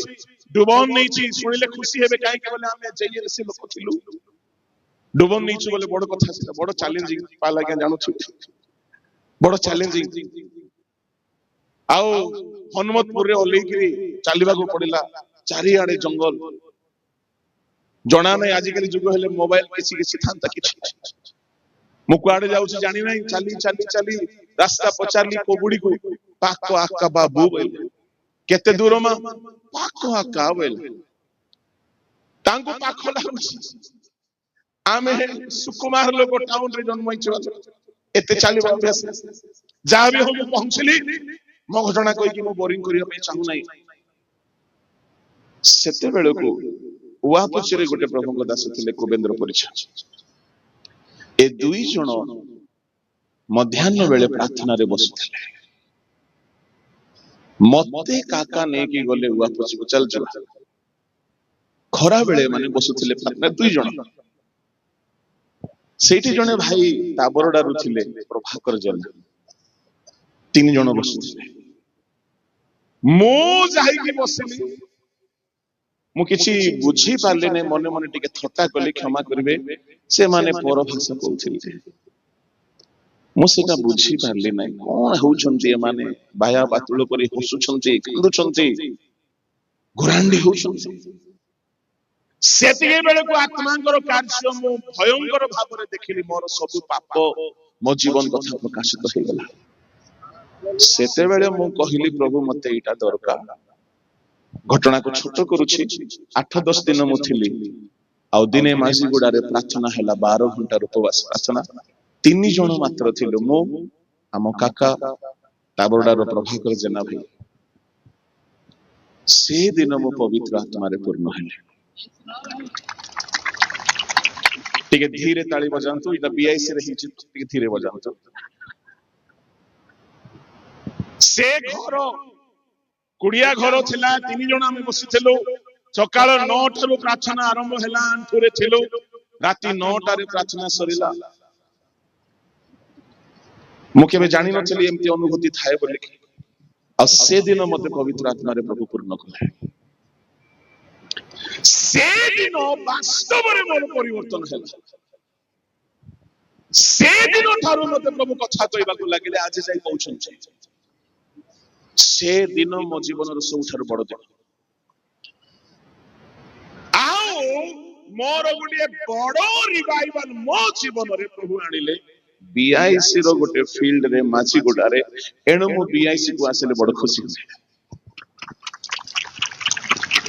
ଡୁବନ ନେଇଛି। ଶୁଣିଲେ ଖୁସି ହେବେ, କାହିଁକି ବୋଲେ ଆମେ ଜେଏଲସି ଲୋକ ଥିଲୁ। ଡୁବନ ନେଇଛୁ ବୋଲେ ବଡ କଥା, ସେଟା ବଡ ଚ୍ୟାଲେଞ୍ଜିଂ ପାଲ ଆଜ୍ଞା, ଜାଣୁଛୁ, ବଡ ଚ୍ୟାଲେଞ୍ଜିଂ। ଆଉ ହନୁମତପୁରରେ ଓହ୍ଲେଇକିରି ଚାଲିବାକୁ ପଡିଲା, ଚାରିଆଡେ ଜଙ୍ଗଲ। ଜଣା ନାହିଁ ଆଜିକାଲି ଯୁଗ ହେଲେ ମୋବାଇଲ କିଛି କିଛି ଥାନ୍ତା, କିଛି ମୁଁ କୁଆଡେ ଯାଉଛି ଜାଣି ନାହିଁ, ଚାଲି ଚାଲି ଚାଲି ରାସ୍ତା ପଚାରିଲି କୋବୁଡିକୁ, ପାଖ ଆକା ବାବୁ ବୋଇଲେ। କେତେ ଦୂର ମା? ପାଖ ଆକା ବୋଇଲେ। ତାଙ୍କୁ ପାଖ ଲାଗୁଛି, ଆମେ ସୁକୁମାର ଲୋକ, ଟାଉନରେ ଜନ୍ମ ହେଇଛୁ, ଏତେ ଚାଲିବା ଅଭ୍ୟାସ। ଯାହା ବି ହଉ ମୁଁ ପହଞ୍ଚିଲି, ମୋ ଘଟଣା କହିକି ମୁଁ ବୋରିଂ କରିବା ପାଇଁ ଚାହୁଁନାହିଁ। ସେତେବେଳକୁ ଉଆପଚିରେ ଗୋଟେ ପ୍ରଭୁଙ୍କ ଦାସ ଥିଲେ, କୁବେନ୍ଦ୍ର ପରିଛା। ଏ ଦୁଇ ଜଣ ମଧ୍ୟାହ୍ନ ବେଳେ ପ୍ରାର୍ଥନାରେ ବସୁଥିଲେ। ମତେ କାକା ନେଇକି ଗଲେ ଉଆପଚିକୁ, ଚାଲ ଯିବା। ଖରା ବେଳେ ମାନେ ବସୁଥିଲେ ପ୍ରାର୍ଥନା, ଦୁଇ ଜଣ। ସେଇଠି ଜଣେ ଭାଇ ତାବରଡାରୁ ଥିଲେ, ପ୍ରଭାକର ଜେନା, ତିନି ଜଣ ବସୁଥିଲେ। ମୁଁ ଯାଇକି ବସିଲି। ମୁଁ କିଛି ବୁଝି ପାରିଲି ନାହିଁ, ମନେ ମନେ ଟିକେ ଥଟ୍ଟା କଲି, କ୍ଷମା କରିବେ, ସେମାନେ ପରଭାଷା କହୁଥିଲେ। ମୁଁ ସେଟା ବୁଝି ପାରିଲି ନାହିଁ, କଣ ହେଉଛନ୍ତି ଏମାନେ? ବାୟା ବାତୁଳ ପରି ହସୁଛନ୍ତି, କାନ୍ଦୁଛନ୍ତି, ଘୋରାଣ୍ଡି ହଉଛନ୍ତି। ସେତିକି ବେଳକୁ ଆତ୍ମାଙ୍କର କାର୍ଯ୍ୟ ମୁଁ ଭୟଙ୍କର ଭାବରେ ଦେଖିଲି। ମୋର ସବୁ ପାପ ମୋ ଜୀବନ କଥା ପ୍ରକାଶିତ ହେଇଗଲା। ସେତେବେଳେ ମୁଁ କହିଲି, ପ୍ରଭୁ ମତେ ଏଇଟା ଦରକାର। ଘଟଣାକୁ ଛୋଟ କରୁଛି, 8-10 ଦିନ ମୁଁ ଥିଲି। ଆଉ ଦିନେ ମାଝିଗୁଡାରେ ପ୍ରାର୍ଥନା ହେଲା, 12 ଘଣ୍ଟାର ଉପବାସ ପ୍ରାର୍ଥନା। 3 ଜଣ ମାତ୍ର ଥିଲୁ, ମୁଁ, ଆମ କାକା, ତାବରଡାର ପ୍ରଭାକର ଜେନା ଭାଇ। ସେ ଦିନ ମୁଁ ପବିତ୍ର ଆତ୍ମାରେ ପୂର୍ଣ୍ଣ ହେଲି। ଟିକେ ଧୀରେ ତାଳି ବଜାନ୍ତୁ, ଏଇଟା BIC ରେ ହେଇଛି, ଟିକେ ଧୀରେ ବଜାନ୍ତୁ। ସେ ଘର କୁଡିଆ ଘର ଥିଲା, 3 ଜଣ ଆମେ ବସିଥିଲୁ। ସକାଳ 9 ଠାରୁ ପ୍ରାର୍ଥନା ଆରମ୍ଭ ହେଲା, ଆଣ୍ଠୁରେ ଥିଲୁ। ରାତି 9ଟାରେ ପ୍ରାର୍ଥନା ସରିଲା। ମୁଁ କେବେ ଜାଣିନଥିଲି ଏମିତି ଅନୁଭୂତି ଥାଏ ବୋଲି। ଆଉ ସେଦିନ ମତେ ପବିତ୍ର ଆତ୍ମାରେ ପ୍ରଭୁ ପୂର୍ଣ୍ଣ କଲେ। ସେଦିନ ବାସ୍ତବରେ ମୋର ପରିବର୍ତ୍ତନ ହେଲା। ସେଦିନ ଠାରୁ ମତେ ପ୍ରଭୁ କଥା କହିବାକୁ ଲାଗିଲେ, ଆଜି ଯାଇ କହୁଛନ୍ତି। ସେଦିନ ମୋ ଜୀବନର ସବୁଠାରୁ ବଡ ଦିନ। ଆଉ ମୋର ଗୋଟିଏ ବଡ ରିଭାଇଭାଲ ମୋ ଜୀବନରେ ପ୍ରଭୁ ଆଣିଲେ, BIC ର ଗୋଟେ ଫିଲ୍ଡରେ, ମାଝିଗୁଡାରେ। ଏଣୁ ମୁଁ BIC କୁ ଆସିଲେ ବଡ ଖୁସି ହୁଏ।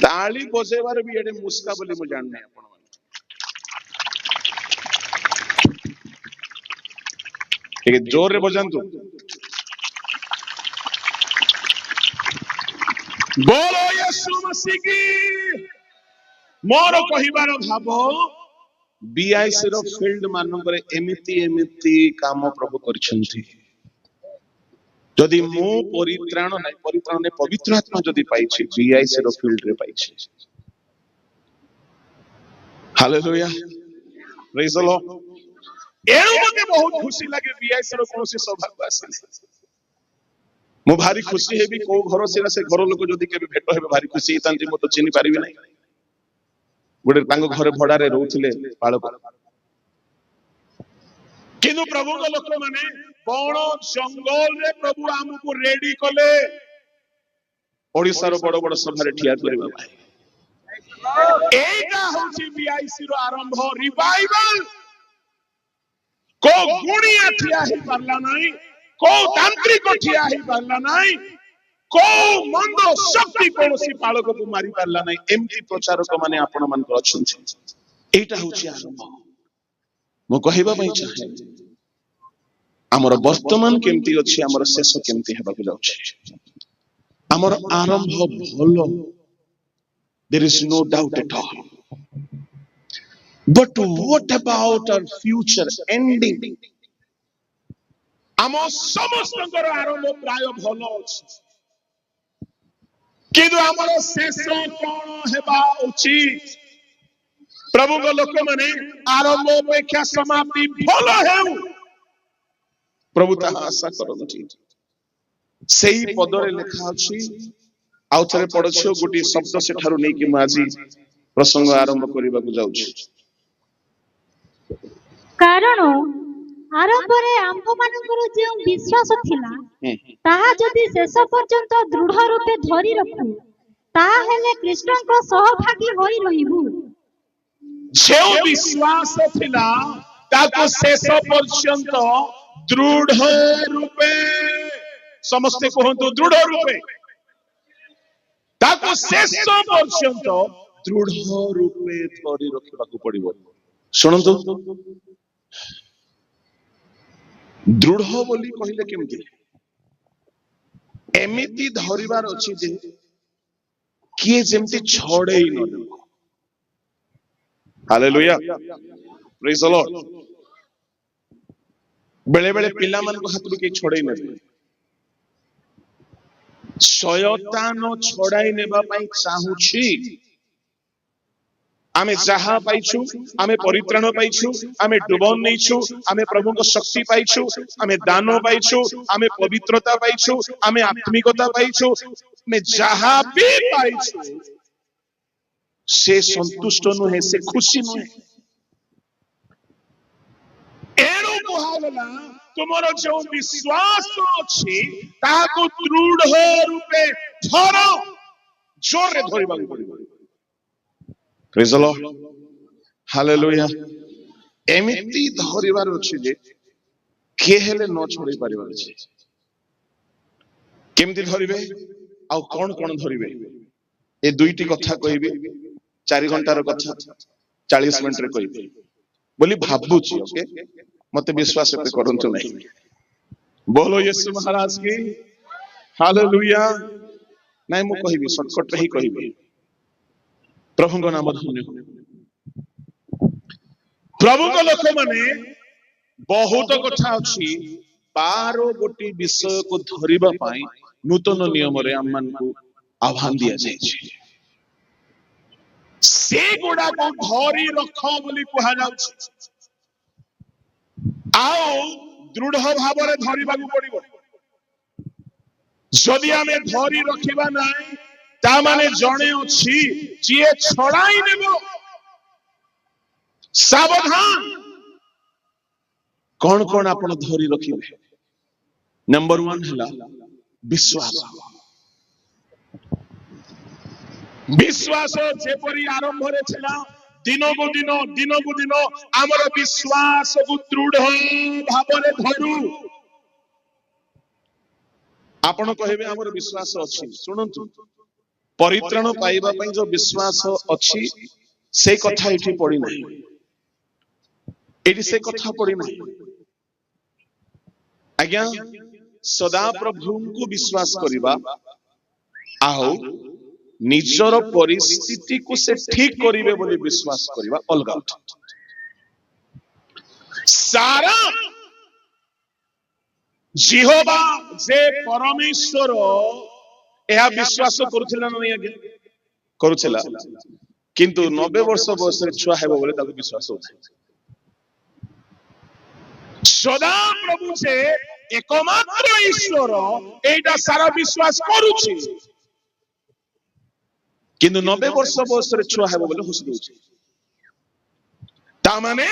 ତାଳି ବଜେଇବାର ବି ଏଡେ ମୁସ୍କା ବୋଲି ମୁଁ ଜାଣିନାହିଁ। ଆପଣ ଟିକେ ଜୋରରେ ବଜାନ୍ତୁ। ବୋଲୋ ୟୀଶୁ ମसीह କି। ମୋର କହିବାର ଭାବ, BIC ର ଫିଲ୍ଡ ମାନଙ୍କରେ ଏମିତି ଏମିତି କାମ ପ୍ରଭୁ କରିଛନ୍ତି। ଯଦି ମୁଁ ପରିତ୍ରାଣ ନାହିଁ, ପରିତ୍ରାଣ ନାହିଁ, ପବିତ୍ର ଆତ୍ମା ଯଦି ପାଇଛି, BIC ର ଫିଲ୍ଡରେ ପାଇଛି। ହାଲେଲୁୟା, ପ୍ରେଜ୍ ଦ ଲର୍ଡ। ଏଣୁ ମୋତେ ବହୁତ ଖୁସି ଲାଗେ BIC ର କୌଣସି ସଭାକୁ ଆସିଲେ। ମୁଁ ଭାରି ଖୁସି ହେବି, କୋଉ ଘର ସିନା, ସେ ଘର ଲୋକ ଯଦି କେବେ ଭେଟ ହେବେ ଭାରି ଖୁସି ହେଇଥାନ୍ତି। ମୁଁ ତ ଚିହ୍ନି ପାରିବି ନାହିଁ। ଗୋଟେ ତାଙ୍କ ଘରେ ଭଡାରେ ରହୁଥିଲେ ପାଳକ। କିନ୍ତୁ ପ୍ରଭୁଙ୍କ ଲୋକମାନେ ବଣ ଜଙ୍ଗଲରେ ପ୍ରଭୁ ଆମକୁ ରେଡି କଲେ ଓଡିଶାର ବଡ ବଡ ସଭାରେ ଠିଆ କରିବା ପାଇଁ। ଏଇଟା ହଉଛି BIC ର ଆରମ୍ଭ, ରିଭାଇଭାଲ। କୋଉ ଗୁଣିଆ ଠିଆ ହେଇ ପାରିଲା ନାହିଁ, କୋଉ ତାନ୍ତ୍ରିକ ଠିଆ ହେଇ ପାରିଲା ନାହିଁ, କୋଉ ମନ୍ଦ ଶକ୍ତି କୌଣସି ପାଳକକୁ ମାରି ପାରିଲା ନାହିଁ। ଏମିତି ପ୍ରଚାରକ ମାନେ ଆପଣ ମାନଙ୍କର ଅଛନ୍ତି। ଏଇଟା ହଉଛି ଆରମ୍ଭ। ମୁଁ କହିବା ପାଇଁ ଚାହେଁ, ଆମର ବର୍ତ୍ତମାନ କେମିତି ଅଛି, ଆମର ଶେଷ କେମିତି ହେବାକୁ ଯାଉଛି। ଆମର ଆରମ୍ଭ ଭଲ, there is no doubt at all. But what about our future ending? ଆମ ସମସ୍ତଙ୍କର ଆରମ୍ଭ ପ୍ରାୟ ଭଲ ଅଛି, କିନ୍ତୁ ଆମର ଶେଷ କଣ ହେବା ଉଚିତ? ପ୍ରଭୁଙ୍କ ଲୋକମାନେ ଆରମ୍ଭ ଅପେକ୍ଷା ସମାପ୍ତି ଭଲ ହେଉ, ପ୍ରଭୁ ତାହା ଆଶା କରନ୍ତି। ସେଇ ପଦରେ ଲେଖା ଅଛି। ଆଉ ଥରେ ପଢୁଛୁ, ଗୋଟିଏ ଶବ୍ଦ ସେଠାରୁ ନେଇକି ମୁଁ ଆଜି ପ୍ରସଙ୍ଗ ଆରମ୍ଭ କରିବାକୁ ଯାଉଛି। କାରଣ ଆରମ୍ଭରେ ଆମ୍ଭମାନଙ୍କର ଯେଉଁ ବିଶ୍ୱାସ ଥିଲା, ତାହା ଯଦି ଶେଷ ପର୍ଯ୍ୟନ୍ତ ଦୃଢ ରୂପେ ଧରି ରଖୁ, ତାହେଲେ କୃଷ୍ଣଙ୍କ ସହଭାଗୀ ହୋଇ ରହିବୁ। ଯେଉଁ ବିଶ୍ୱାସ ଥିଲା ताको शेष पर्यंत दृढ़ रूपे समस्ते कहतु दृढ़ रूपे ताको शेष पर्यंत दृढ़ रूपे धरी रखा पड़ो। शुणु दृढ़ बोली कहले केमती एमिति धरिबार अछि जे किए जेमती छड़ेई न देबो। Hallelujah praise the Lord. बेले बेले पिला मन को हाथ के छड़ेई न दे शयतान छड़ाई नेबा पई चाहूछि। आमे जहा पाइछु आमे परित्राण पाइछु आमे डुबन नैछु आमे प्रभु को शक्ति पाइछु आमे दान पाइछु आमे पवित्रता पाइछु आमे आत्मिकता पाइछु आमे जहा भी पाइछु से संतुष्ट नुहे से खुशी नुहे। एणु कुहागला तुमर जो विश्वास अछि ताको दृढ़ रूपे धर जोर रे धरिबा पड़िबो। Praise the Lord hallelujah. एमिति धरिबार अछि जे के हेले न छोड़े परिबार अछि। केमति धरिबे आ कोन कोन धरिबे ए दुईटी कथा कहबे 4 घंटार कथा 40 मिनिट रे कहबे बोली भाबुची। ओके मते विश्वास पे करंतु नहीं। बोलो यीशु महाराज की हालेलुया। नहीं मु कहबी शॉर्टकट रे ही कहबी प्रभु को नाम धन्य हो। प्रभु को लोक माने बहुत कथा अछि 12 गोटी विषय को धरिबा पाई नूतन नियम रे हम मन को आह्वान दिया जाय छै। से गुडा को धरी रख बोली कहा जाउछि। आओ दृढ़ भाव रे धरिबा को पड़िबो। जदि आमे धरी रखिबा नाही ता माने जणे अछि जे छड़ाई नेबो। सावधान कौन कौन आपण धरी रखिबे। नंबर 1 हला विश्वास। विश्वास जेपरी आरंभ रे छिला दिनो को दिन हमर विश्वास को दृढ़ भाव रे धरू। आपण कहबे हमर विश्वास अछि। सुनंतु परित्राण पाइबा पई जो विश्वास अछि से कथा एठी पड़ी नाही। एठी से कथा पड़ी नाही आज्ञा। सदा प्रभु को विश्वास करिबा आओ निजर परिस्थिति को से ठीक करिवे बोली विश्वास करिबा अलगा। सारा जिहोबा जे परमेश्वर यह विश्वास करुथिला नहीं आगे करुथिला किंतु 90 वर्ष बयस छुआ हेबो बोले ताको विश्वास होता। सदा प्रभु से एकमात्र ईश्वर एटा सारा विश्वास करूछि किंतु 90 वर्ष बयस छुआ हेबो बोले हुस दउछि। ता माने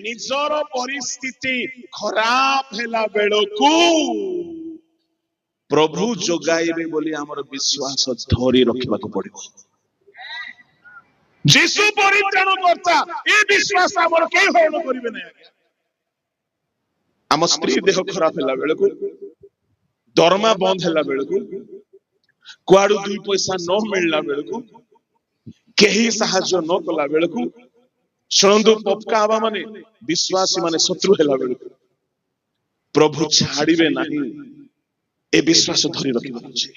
निजर परिस्थिति खराब हेला बेलकू प्रभु जोगाइबे बोली हमर विश्वास धरी रखिबा को पड़िबो। जीसु परित्राण करता ए विश्वास हमर के होन करिवे नै। हम स्त्री देह खराब हेला बेलकू दरमा बंद हेला बेलकू कुआडू 2 पैसा न मिलला बेलकू केही सहाय्य न कला बेलकू शुणु पपका आवा माने विश्वासी माने शत्रु हेला बेलकू प्रभु छाड़िबे नाही। ए विश्वास धरी रखिबा अछि।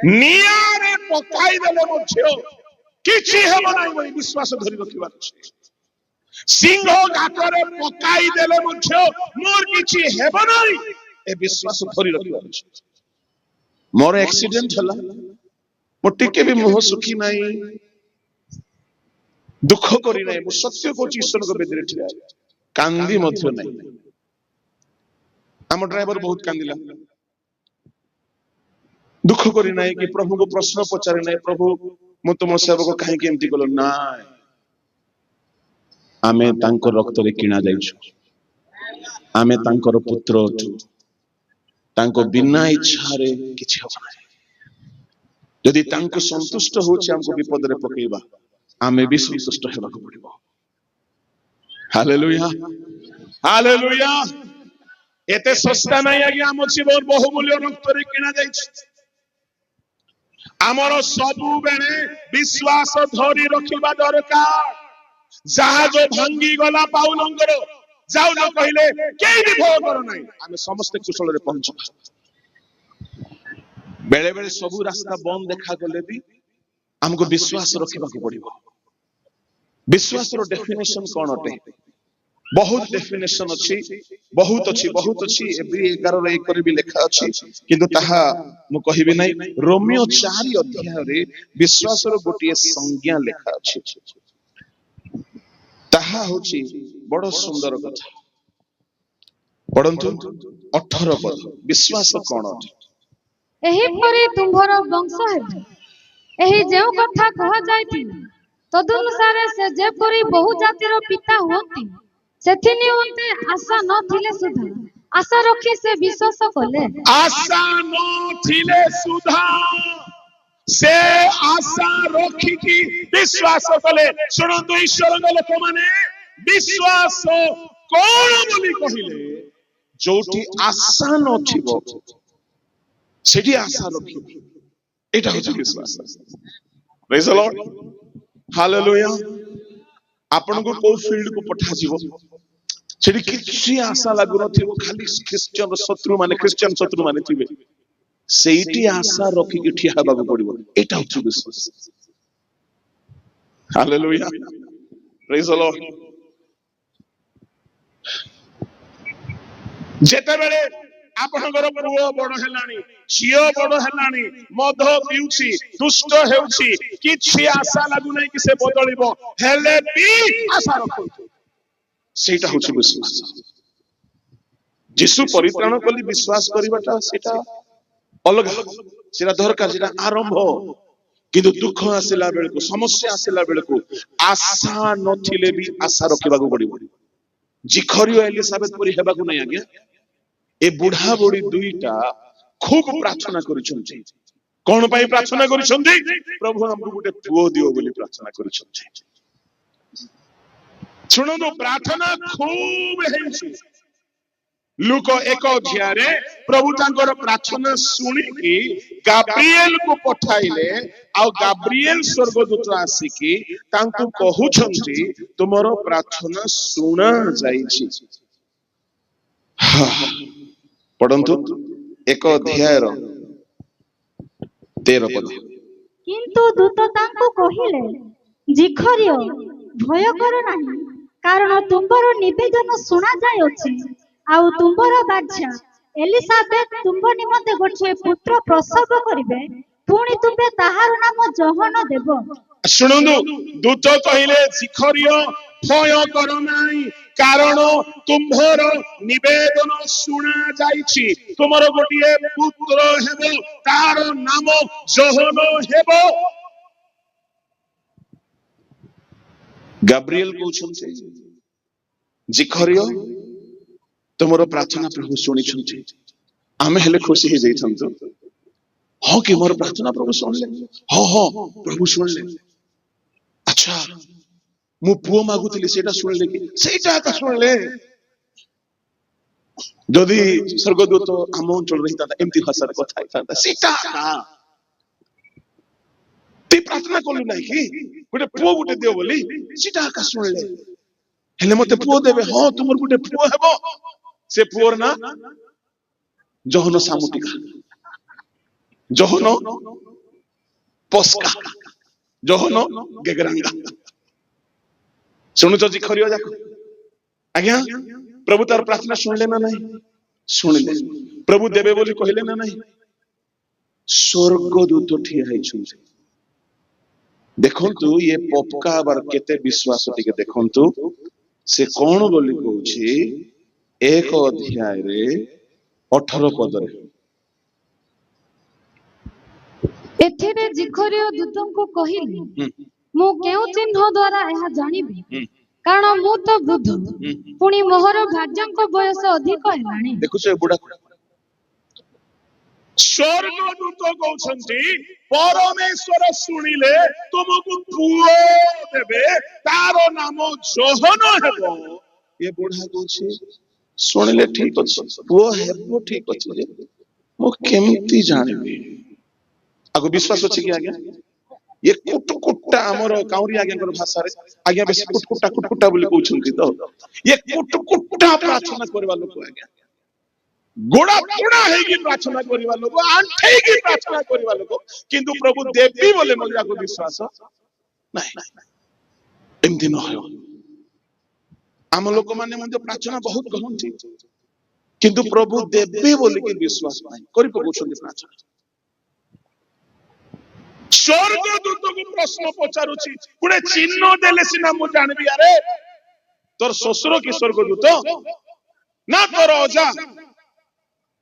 नियारे पकाई देले मछियो किछि हेबो नाही बोली विश्वास धरी रखिबा अछि। सिंह घाटरे पकाई देले मछियो मोर किछि हेबो नाही ए विश्वास धरी रखिबा अछि। मोर एक्सीडेंट हला मो टिके भी मुह सुखी नाही दुख करी नाही मो सत्य को ईश्वर को बेदरे ठिया कांदी मध्य नाही। हम ड्राइवर बहुत कांदिला दुख करी नाही कि प्रभु को प्रश्न पचारे नाही प्रभु मु तुम सेवक काहे के एमती कलो ना आमे तांको रक्त रे किना जाइछु। आमे तांकर पुत्र अछु। तांको बिना इच्छा रे किछि हो नाही। यदि तांको संतुष्ट होछि हमको विपद रे पकेइबा आमे भी संतुष्ट हेबा को पड़िबो। Hallelujah hallelujah. ଏତେ ଶସ୍ତା ନାହିଁ ଆଜ୍ଞା, ଆମ ଜୀବନ ବହୁମୂଲ୍ୟ ରକ୍ତରେ କିଣା ଯାଇଛି। ଆମର ସବୁବେଳେ ବିଶ୍ୱାସ ଧରି ରଖିବା ଦରକାର। ଜାହାଜ ଭାଙ୍ଗି ଗଲା ପାଉଲଙ୍କର, ଯାଉ ଯାଉ କହିଲେ କେହି ବି ଭୟ କର ନାହିଁ, ଆମେ ସମସ୍ତେ କୁଶଳରେ ପହଞ୍ଚିବା। ବେଳେ ବେଳେ ସବୁ ରାସ୍ତା ବନ୍ଦ ଦେଖାଗଲେ ବି ଆମକୁ ବିଶ୍ୱାସ ରଖିବାକୁ ପଡିବ। ବିଶ୍ୱାସର ଡେଫିନେସନ କଣ ଅଟେ? ବହୁତ ଡେଫିନେସନ ଅଛି, ବହୁତ ଅଛି। ଏବେ 11:1 ବି ଲେଖା ଅଛି, କିନ୍ତୁ ତାହା ମୁଁ କହିବି ନାହିଁ। ରୋମିଓ 4 ଅଧ୍ୟାୟରେ ବିଶ୍ୱାସର ଗୋଟିଏ ସଂଜ୍ଞା ଲେଖା ଅଛି। ତାହା ହଉଛି ବଡ ସୁନ୍ଦର କଥା। ପଢନ୍ତୁ 18 ପଦ। ବିଶ୍ୱାସ କଣ ଅଟେ? ଏହିପରି ତୁମ୍ଭର ବଂଶ ହେବ। ଏହି ଯେଉଁ କଥା କୁହାଯାଇଥିଲା, ତଦନୁସାରେ ସେ ଯେପରି ବହୁ ଜାତିର ପିତା ହୁଅନ୍ତି, ସେଥି ନିମନ୍ତେ ଆଶା ନଥିଲେ ସୁଦ୍ଧା ଆଶା ରଖି ସେ ବିଶ୍ୱାସ କଲେ। ଆଶା ନଥିଲେ ସୁଦ୍ଧା ସେ ଆଶା ରଖିକି ବିଶ୍ୱାସ କଲେ। ଶୁଣନ୍ତୁ ଈଶ୍ୱରଙ୍କ ଲୋକମାନେ, ବିଶ୍ୱାସ କଣ ବୋଲି କହିଲେ? ଯୋଉଠି ଆଶା ନଥିବ ସେଠି ଆଶା ରଖିବ, ଏଇଟା ହଉଛି ବିଶ୍ୱାସ। ପ୍ରେଜ୍ ଦ ଲର୍ଡ, ହାଲେଲୁୟା। ଆପଣଙ୍କୁ କୋଉ ଫିଲ୍ଡକୁ ପଠାଯିବ, ସେଠି କିଛି ଆଶା ଲାଗୁନଥିବ, ଖାଲି ଖ୍ରୀଷ୍ଟିଆନ ଶତ୍ରୁ ମାନେ ଥିବେ, ସେଇଠି ଆଶା ରଖିକି ଠିଆ ହେବାକୁ ପଡିବ। ଏଇଟା ହଉଛି ବିଶ୍ୱାସ। ହାଲେଲୁୟା, ପ୍ରେଜ୍ ଦ ଲର୍ଡ। ଯେତେବେଳେ ଆପଣଙ୍କର ପୁଅ ବଡ ହେଲାଣି, ଝିଅ ବଡ ହେଲାଣି, ମଦ ପିଉଛି, ଦୁଷ୍ଟ ହେଉଛି, କିଛି ଆଶା ଲାଗୁନାହିଁ କି ସେ ବଦଳିବ, ହେଲେ ବି ଆଶା ରଖନ୍ତୁ, ସେଇଟା ହଉଛି ବିଶ୍ୱାସ। ଯୀଶୁ ପରିତ୍ରାଣ କଲି ବିଶ୍ୱାସ କରିବାଟା ସେଇଟା ଅଲଗା, ସେଇଟା ଦରକାର, ସେଇଟା ଆରମ୍ଭ। କିନ୍ତୁ ଦୁଃଖ ଆସିଲା ବେଳକୁ, ସମସ୍ୟା ଆସିଲା ବେଳକୁ ଆଶା ନଥିଲେ ବି ଆଶା ରଖିବାକୁ ପଡିବ। ଜିଖରିଓ ଏଲିସାବେଥ ପରି ହେବାକୁ ନାହିଁ ଆଜ୍ଞା। ଏ ବୁଢା ବୁଢୀ ଦୁଇଟା ଖୁବ ପ୍ରାର୍ଥନା କରିଛନ୍ତି। କଣ ପାଇଁ ପ୍ରାର୍ଥନା କରିଛନ୍ତି? ପ୍ରଭୁ ଆମକୁ ଗୋଟେ ପୁଅ ଦିଅ ବୋଲି ପ୍ରାର୍ଥନା କରିଛନ୍ତି। ଶୁଣନ୍ତୁ, ପ୍ରାର୍ଥନା ଖୁବ ହେଇଛି। ଲୁକ 1 ଅଧ୍ୟାୟରେ ପ୍ରଭୁ ତାଙ୍କର ପ୍ରାର୍ଥନା ଶୁଣିକି ଗାବ୍ରିଏଲକୁ ପଠାଇଲେ, ଆଉ ଗାବ୍ରିଏଲ ସ୍ୱର୍ଗଦୂତ ଆସିକି ତାଙ୍କୁ କହୁଛନ୍ତି ତୁମର ପ୍ରାର୍ଥନା ଶୁଣା ଯାଇଛି। ପଢନ୍ତୁ 1 ଅଧ୍ୟାୟର 13 ପଦ। କିନ୍ତୁ ଦୂତ ତାଙ୍କୁ କହିଲେ, ଜିଖରିଓ, ଭୟ କର ନାହିଁ, କାରଣ ତୁମ୍ଭର ନିବେଦନ ଶୁଣା ଯାଇଅଛି, ଆଉ ତୁମ୍ଭର ବାଝା ଏଲିସାବେଥ ତୁମ୍ଭ ନିମନ୍ତେ ଗୋଟିଏ ପୁତ୍ର ପ୍ରସବ କରିବେ, ପୁଣି ତୁମ୍ଭେ ତାହାର ନାମ ଯୋହନ ଦେବ। ଶୁଣନ୍ତୁ, ଦୂତ କହିଲେ ଜିଖରିଓ, ଭୟ କର ନାହିଁ, କାରଣ ତୁମ୍ଭର ନିବେଦନ ଶୁଣା ଯାଇଛି, ତୁମର ଗୋଟିଏ ପୁତ୍ର ହେବ, ତାର ନାମ ଯୋହନ ହେବ। ଗାବ୍ରିଏଲ କହୁଛନ୍ତି, ଜିଖରିଓ, ତୁମର ପ୍ରାର୍ଥନା ପ୍ରଭୁ ଶୁଣିଛନ୍ତି। ଆମେ ହେଲେ ଖୁସି ହେଇଯାଇଥାନ୍ତୁ। ହଁ କି ମୋର ପ୍ରାର୍ଥନା ପ୍ରଭୁ ଶୁଣିଲେ? ହଁ ପ୍ରଭୁ ଶୁଣିଲେ। ଆଚ୍ଛା, ମୁଁ ପୁଅ ମାଗୁଥିଲି, ସେଇଟା ଶୁଣିଲେ କି? ସେଇଟା ଏକା ଶୁଣିଲେ। ଯଦି ସ୍ୱର୍ଗଦୂତ ଆମ ଅଞ୍ଚଳରେ ହେଇଥାନ୍ତା, ଏମିତି ଭାଷାରେ କଥା ହେଇଥାନ୍ତା, ସେଇଟା ପ୍ରାର୍ଥନା କଲୁ ନାହିଁ କି ଗୋଟେ ପୁଅ ଗୋଟେ ଦିଅ ବୋଲି, ସେଇଟା ଏକା ଶୁଣିଲେ। ହେଲେ ମତେ ପୁଅ ଦେବେ? ହଁ, ତୁମର ଗୋଟେ ପୁଅ ହେବ। ସେ ପୁଅର ନା ଯୋହନ ସାମୁଟିକା, ଯୋହନ ପସ୍କା, ଯୋହନ ଗେଗରାଙ୍ଗା। ଶୁଣୁଛ ଜିଖରିଓ ଯାକ? ଆଜ୍ଞା, ପ୍ରଭୁ ତାର ପ୍ରାର୍ଥନା ଶୁଣିଲେ ନା ନାହିଁ? ଶୁଣିଲେ। ପ୍ରଭୁ ଦେବେ ବୋଲି କହିଲେ ନା ନାହିଁ? ସ୍ୱର୍ଗଦୂତ ଠିଆ ହେଇଛନ୍ତି। ଦେଖନ୍ତୁ ଇଏ ପପକା ଆବାର କେତେ ବିଶ୍ୱାସ, ଟିକେ ଦେଖନ୍ତୁ ସେ କଣ ବୋଲି କହୁଛି 1 ଅଧ୍ୟାୟରେ 18 ପଦରେ। ଏଥିରେ ଜିଖରିଓ ଦୂତଙ୍କୁ କହିଲେ, ମୁଁ କେଉଁ ଚିହ୍ନ ଦ୍ୱାରା ଏହା ଜାଣିବି? କାରଣ ମୁଁ ତ ବୃଦ୍ଧ, ପୁଣି ମୋହର ଭାର୍ଯ୍ୟଙ୍କ ବୟସ ଅଧିକ ହେଲାଣି। ଦେଖୁଛ ଏ ବୁଢା, ସ୍ୱର୍ଗଦୂତ କହୁଛନ୍ତି ପରମେଶ୍ୱର ଶୁଣିଲେ ତୁମକୁ ପୁଅ ଦେବେ, ତାର ନାମ ଯୋହନ ହେବ। ये बुढ़ा कौचे शुणिले ठीक अच्छे पुओ हेबो ठीक अच्छे जे मो केमती जानिबी आगो विश्वास अछि कि आज्ञा ये कुटकुटा हमर काउरी आज्ञाकर भाषा रे आज्ञा बेसी कुटकुटा बोली कहउछंती तो ये कुटकुटा प्रार्थना करबा लोक आज्ञा गोड़ा पुड़ा हेगी प्रार्थना करबा लोक आंठेगी प्रार्थना करबा लोक किंतु प्रभु देवी बोले मोरा को विश्वास नाही एमती न हो आम लोक माने मध्य प्रार्थना बहुत कहंती किंतु प्रभु देवी बोले कि विश्वास नाही करि पकउछंती प्रार्थना स्वर्गदूत को प्रश्न पचारुछि गुडे चिन्ह देले सिना मु जानबी अरे तोर ससुर की स्वर्गदूत ना तोर अजा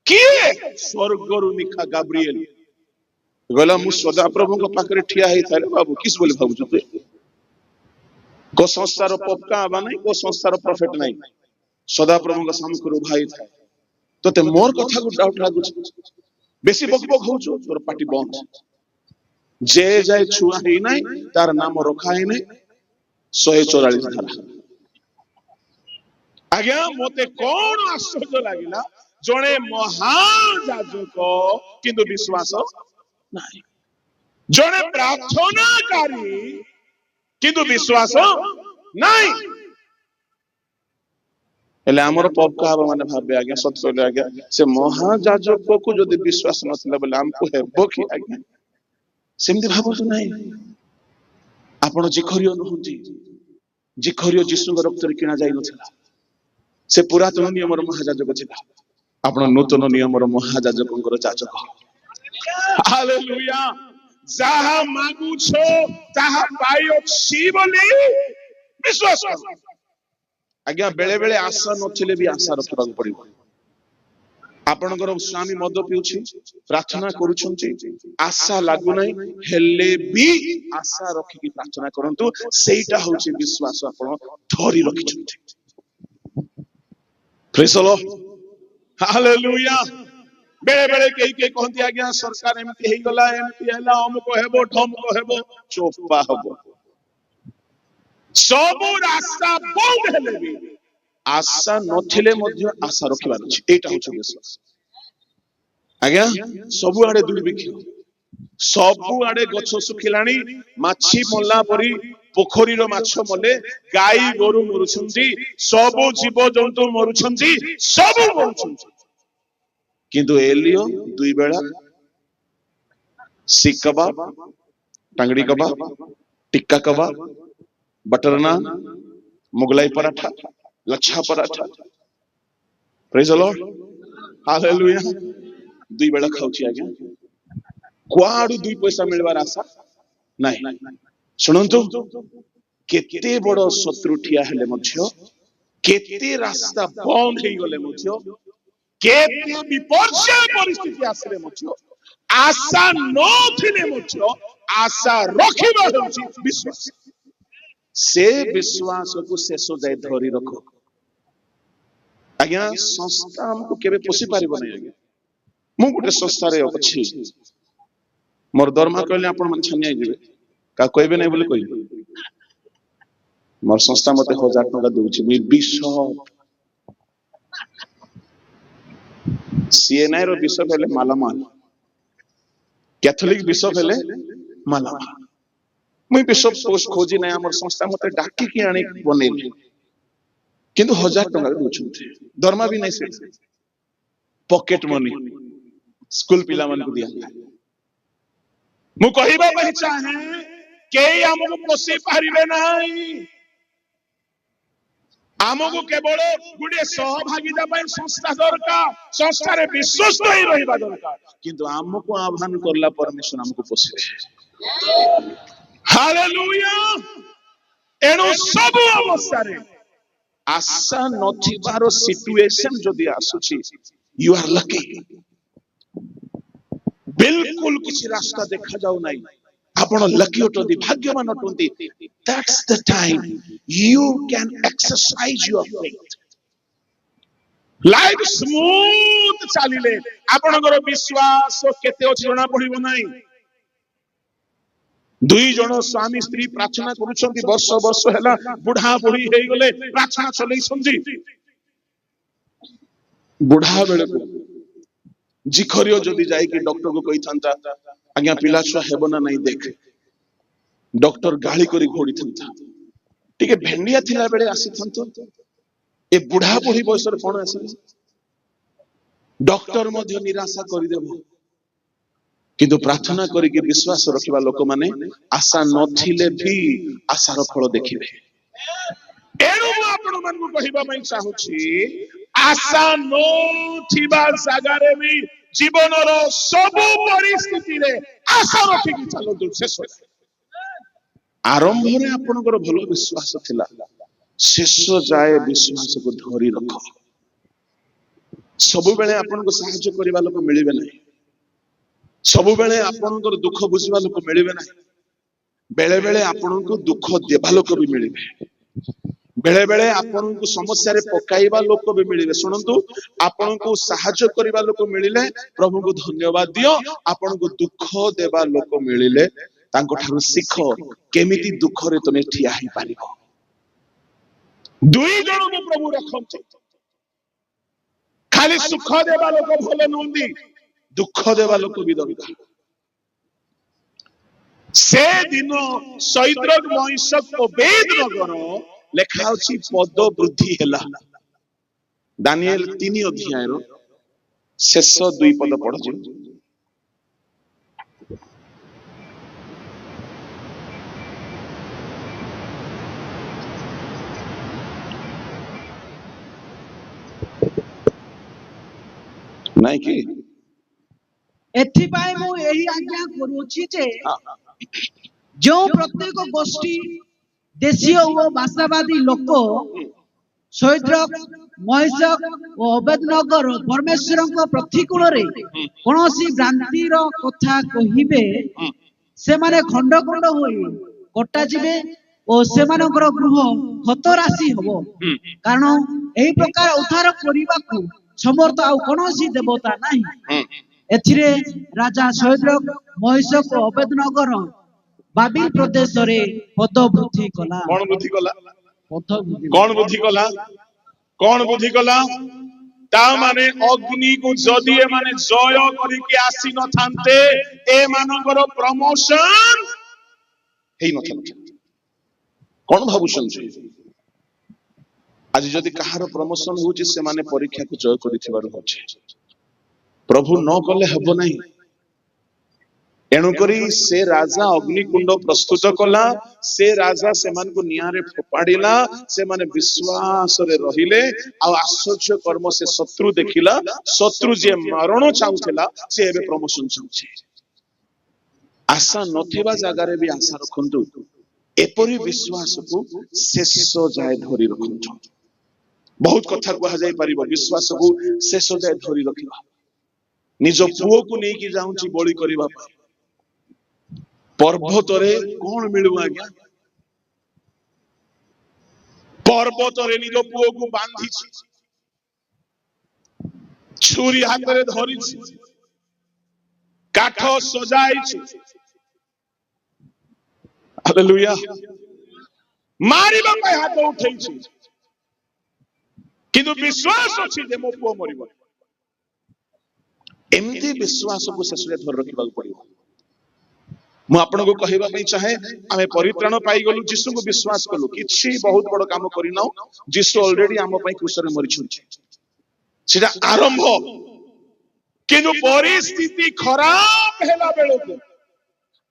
किए स्वर्गरु निखा गाब्रिएल गला मु सदा प्रभु को पाखरे ठिया हेई थारे बाबू किस बोले भाबु जते को संस्कार पक्का आबा नहीं को संस्कार प्रॉफिट नहीं सदा प्रभु को सामने करू भाई थाए तोते मोर कथा को डाउट लागु बेसी बकबक होउछो तोर पार्टी बंद जे जाय छुआ ही नहीं तार नाम रखा ही नहीं 144 धारा आज्ञा मोते कौन आश्चर्य लागिला जणे महायाजक किंतु विश्वास नहीं जणे प्रार्थनाकारी किंतु विश्वास नहीं हेले हमर पक्का हबा माने भाबे आज्ञा सत्य कहले आज्ञा से महायाजक को जदी विश्वास नथिला बोले हमको हेबो कि आज्ञा सेमती भाबतु नहीं आपण जिखरियो नहुंती जिखरियो जिसुଙ୍କ रक्तरे किना जाई नथिला से पुरातन नियमर महायाजक थिला आपण नूतन नियमर महायाजकଙ୍କର ଯାଜକ हालेलुया जाहा मागुछो ताहा पाइछि बोली विश्वास कर आज्ञा बेले बेले आशा नथिले भी आशा रखबाक पड़िबो आपनकर स्वामी मद पिउछि प्रार्थना करूछंती आशा लागु नै हेले भी आशा रखि की प्रार्थना करंतु सेइटा होछि विश्वास आपण धरि रखिछंती प्रेज द लॉर्ड हालेलुया बेले बेले के कहंती आज्ञा सरकार एमती हेई गला एमती हैला हमको हेबो ठमको हेबो चोपा हबो सब रास्ता बंद हेले भी आशा नथिले मध्य आशा रखिबार अछि एटा होछि विश्वास आज्ञा सबु आडे दुर्भिक्ष सबु आडे गछ सुखिलाणी माछी मल्ला परी पोखरीर माछ मले गाई गोरु मरुछंती सबु जीव जंतु मरुछंती सबु मरुछंती किंतु एलियो दुई बेला seekh kebab tangri kebab tikka kebab butter naan Mughlai paratha lachha paratha praise the Lord hallelujah दुई बेला खाउची आज्ञा कुआडू दुई पैसा मिलबार आशा नाही सुनंतु केते बड़ शत्रु ठिया हेले मध्य केते रास्ता बंद हेई गले मध्य केते विपर्जय परिस्थिति आसले मध्य आशा नथिले मध्य आशा रखिबा होछि विश्वास से विश्वास को शेष जाय धरि रखो आज्ञा संस्था हमको केबे पोसी पारिबो नै आज्ञा मु गोटे संस्था रे अछि मोर दरमा कहले आपण मन छनिया जिवे का कहबे नै बोले कहबे मोर संस्था मते 1000 टका देउछि मु बिशप सीएनआई रो बिशप हेले मालामाल कैथोलिक बिशप हेले मालामाल मु बिशप पोस्ट खोजी नै हमर संस्था मते डाकी की आनी बनेली किंतु 1000 टका देउछंती दरमा भी नै से पॉकेट मनी स्कूल पिला मन को दिया मु कहिबा पहि चाहे केई हमको पोसी पारिबे नाही आमको केवल गुडे सहभागिता पय संस्था दरकार संस्था रे विश्वस्त होई रहिबा दरकार किंतु आमको आह्वान करला परमेश्वर हमको पोसिबे हालेलुया एनो सब अवस्था रे आशा नथिबार सिचुएशन जदी आसुची यू आर लकी बिल्कुल किसी रास्ता देखा जाऊ नहीं आपण लकी होतोंती भाग्यवान होतोंती that's the time you can exercise your faith life smooth चलिले आपणकर विश्वास केते अछि जणा पड़िबो नाही ଦୁଇ ଜଣ ସ୍ୱାମୀ ସ୍ତ୍ରୀ ପ୍ରାର୍ଥନା କରୁଛନ୍ତି, ବର୍ଷ ବର୍ଷ ହେଲା ବୁଢା ବୁଢୀ ହେଇଗଲେ, ପ୍ରାର୍ଥନା ଚଲେଇଛନ୍ତି। ବୁଢା ବେଳକୁ ଜିଖରିଓ ଯଦି ଯାଇକି ଡକ୍ଟରକୁ କହିଥାନ୍ତା, ଆଜ୍ଞା ପିଲା ଛୁଆ ହେବ ନା ନାଇଁ ଦେଖ, ଡକ୍ଟର ଗାଳି କରି ଘୋଡ଼ିଥାନ୍ତା। ଟିକେ ଭେଣ୍ଡିଆ ଥିଲା ବେଳେ ଆସିଥାନ୍ତ, ଏ ବୁଢା ବୁଢୀ ବୟସରେ କଣ ଆସିଲେ? ଡକ୍ଟର ମଧ୍ୟ ନିରାଶା କରିଦେବ। କିନ୍ତୁ ପ୍ରାର୍ଥନା କରିକି ବିଶ୍ୱାସ ରଖିବା ଲୋକମାନେ ଆଶା ନଥିଲେ ବି ଆଶାର ଫଳ ଦେଖିବେ। ଏଣୁ ମୁଁ ଆପଣମାନଙ୍କୁ କହିବା ପାଇଁ ଚାହୁଁଛି, ଆଶା ନଥିବା ଜାଗାରେ ବି ଜୀବନର ସବୁ ପରିସ୍ଥିତିରେ ଆଶା ରଖିକି ଚାଲନ୍ତୁ। ଶେଷ ଆରମ୍ଭରେ ଆପଣଙ୍କର ଭଲ ବିଶ୍ୱାସ ଥିଲା, ଶେଷ ଯାଏ ବିଶ୍ୱାସକୁ ଧରି ରଖ। ସବୁବେଳେ ଆପଣଙ୍କୁ ସାହାଯ୍ୟ କରିବା ଲୋକ ମିଳିବେ ନାହିଁ, ସବୁବେଳେ ଆପଣଙ୍କର ଦୁଃଖ ବୁଝିବା ଲୋକ ମିଳିବେ ନାହିଁ। ବେଳେ ବେଳେ ଆପଣଙ୍କୁ ଦୁଃଖ ଦେବା ଲୋକ ବି ମିଳିବେ, ବେଳେ ବେଳେ ଆପଣଙ୍କୁ ସମସ୍ୟାରେ ପକାଇବା ଲୋକ ବି ମିଳିବେ। ଶୁଣନ୍ତୁ, ଆପଣଙ୍କୁ ସାହାଯ୍ୟ କରିବା ଲୋକ ମିଳିଲେ ପ୍ରଭୁଙ୍କୁ ଧନ୍ୟବାଦ ଦିଅ। ଆପଣଙ୍କୁ ଦୁଃଖ ଦେବା ଲୋକ ମିଳିଲେ ତାଙ୍କ ଠାରୁ ଶିଖ କେମିତି ଦୁଃଖରେ ତମେ ଠିଆ ହେଇପାରିବ। ଦୁଇ ଜଣଙ୍କୁ ପ୍ରଭୁ ରଖନ୍ତୁ। ଖାଲି ସୁଖ ଦେବା ଲୋକ ଭଲ ନୁହନ୍ତି, ଦୁଃଖ ଦେବା ଲୋକ ବି ଦରକାର। ସେ ଦିନ ଶୈଦ୍ରକ ମଇଶକ ଓ ଅବେଦନଗର ଲେଖା ଅଛି ପଦ ବୃଦ୍ଧି ହେଲା। ଦାନିଏଲ 3 ଅଧ୍ୟାୟର ଶେଷ 2 ପଦ ପଢୁଛି। ନାଇଁ କି? ଏଥିପାଇଁ ମୁଁ ଏହି ଆଜ୍ଞା କରୁଅଛି ଯେ ଯେଉଁ ପ୍ରତ୍ୟେକ ଗୋଷ୍ଠୀ ଦେଶୀୟ ଓ ଭାଷାବାଦୀ ଲୋକ ଶୈଦ୍ରକ ମହିଷକ ଓ ଅବେଦନଗର ପରମେଶ୍ୱରଙ୍କ ପ୍ରତିକୂଳରେ କୌଣସି ଭ୍ରାନ୍ତିର କଥା କହିବେ, ସେମାନେ ଖଣ୍ଡ ଖଣ୍ଡ ହୋଇ କଟାଯିବେ ଓ ସେମାନଙ୍କର ଗୃହ କ୍ଷତରାଶି ହବ। କାରଣ ଏହି ପ୍ରକାର ଉଦ୍ଧାର କରିବାକୁ ସମର୍ଥ ଆଉ କୌଣସି ଦେବତା ନାହିଁ। ଏଥିରେ ରାଜା ଶୈଦ୍ରକ ମହିଷକ ଓ ଅବେଦନଗର ବାବିଲ ପ୍ରଦେଶରେ ପଦ ବୃଦ୍ଧି କଲା। କଣ ବୃଦ୍ଧି କଲା? ପଦ କଣ ବୃଦ୍ଧି କଲା? କଣ ବୃଦ୍ଧି କଲା? ତା ମାନେ ଅଗ୍ନିକୁ ଯଦି ଏମାନେ ଜୟ କରିକି ଆସି ନଥାନ୍ତେ, ଏମାନଙ୍କର ପ୍ରମୋଶନ ହେଇନଥାନ୍ତା। କଣ ଭାବୁଛନ୍ତି? ଆଜି ଯଦି କାହାର ପ୍ରମୋଶନ ହଉଛି, ସେମାନେ ପରୀକ୍ଷାକୁ ଜୟ କରିଥିବାରୁ ହଉଛି। ପ୍ରଭୁ ନ କଲେ ହେବ ନାହିଁ। ଏଣୁକରି ସେ ରାଜା ଅଗ୍ନିକୁଣ୍ଡ ପ୍ରସ୍ତୁତ କଲା, ସେ ରାଜା ସେମାନଙ୍କୁ ନିଆଁରେ ଫୋପାଡ଼ିଲା, ସେମାନେ ବିଶ୍ୱାସରେ ରହିଲେ। ଆଉ ଆଶ୍ଚର୍ଯ୍ୟ କର୍ମ, ସେ ଶତ୍ରୁ ଦେଖିଲା, ଶତ୍ରୁ ଯିଏ ମରଣ ଚାହୁଁଥିଲା ସେ ଏବେ ପ୍ରମୋଶନ ଚାହୁଁଛି। ଆଶା ନଥିବା ଜାଗାରେ ବି ଆଶା ରଖନ୍ତୁ। ଏପରି ବିଶ୍ୱାସକୁ ଶେଷ ଯାଏ ଧରି ରଖନ୍ତୁ। ବହୁତ କଥା କୁହାଯାଇ ପାରିବ, ବିଶ୍ୱାସକୁ ଶେଷ ଯାଏ ଧରି ରଖିବା। ନିଜ ପୁଅକୁ ନେଇକି ଯାଉଛି ବଳି କରିବା ପାଇଁ, ପର୍ବତରେ କଣ ମିଳିବ ଆଜ୍ଞା? ପର୍ବତରେ ନିଜ ପୁଅକୁ ବାନ୍ଧିଛି, ଛୁରୀ ହାତରେ ଧରିଛି, କାଠ ସଜାଇଛି, ହାଲେଲୁୟା, ମାରିବା ପାଇଁ ହାତ ଉଠେଇଛି, କିନ୍ତୁ ବିଶ୍ୱାସ ଅଛି ଯେ ମୋ ପୁଅ ମରିବ। ଏମିତି ବିଶ୍ୱାସକୁ ଶେଷରେ ଧରି ରଖିବାକୁ ପଡିବ। ମୁଁ ଆପଣଙ୍କୁ କହିବା ପାଇଁ ଚାହେଁ, ଆମେ ପରିତ୍ରାଣ ପାଇଗଲୁ, ଯୀଶୁଙ୍କୁ ବିଶ୍ୱାସ କଲୁ, କିଛି ବହୁତ ବଡ କାମ କରିନାଉ। ଯୀଶୁ ଅଲରେଡି ଆମ ପାଇଁ କ୍ରୁଶରେ ମରିଛନ୍ତି, ସେଟା ଆରମ୍ଭ। କିନ୍ତୁ ପରିସ୍ଥିତି ଖରାପ ହେଲା ବେଳକୁ,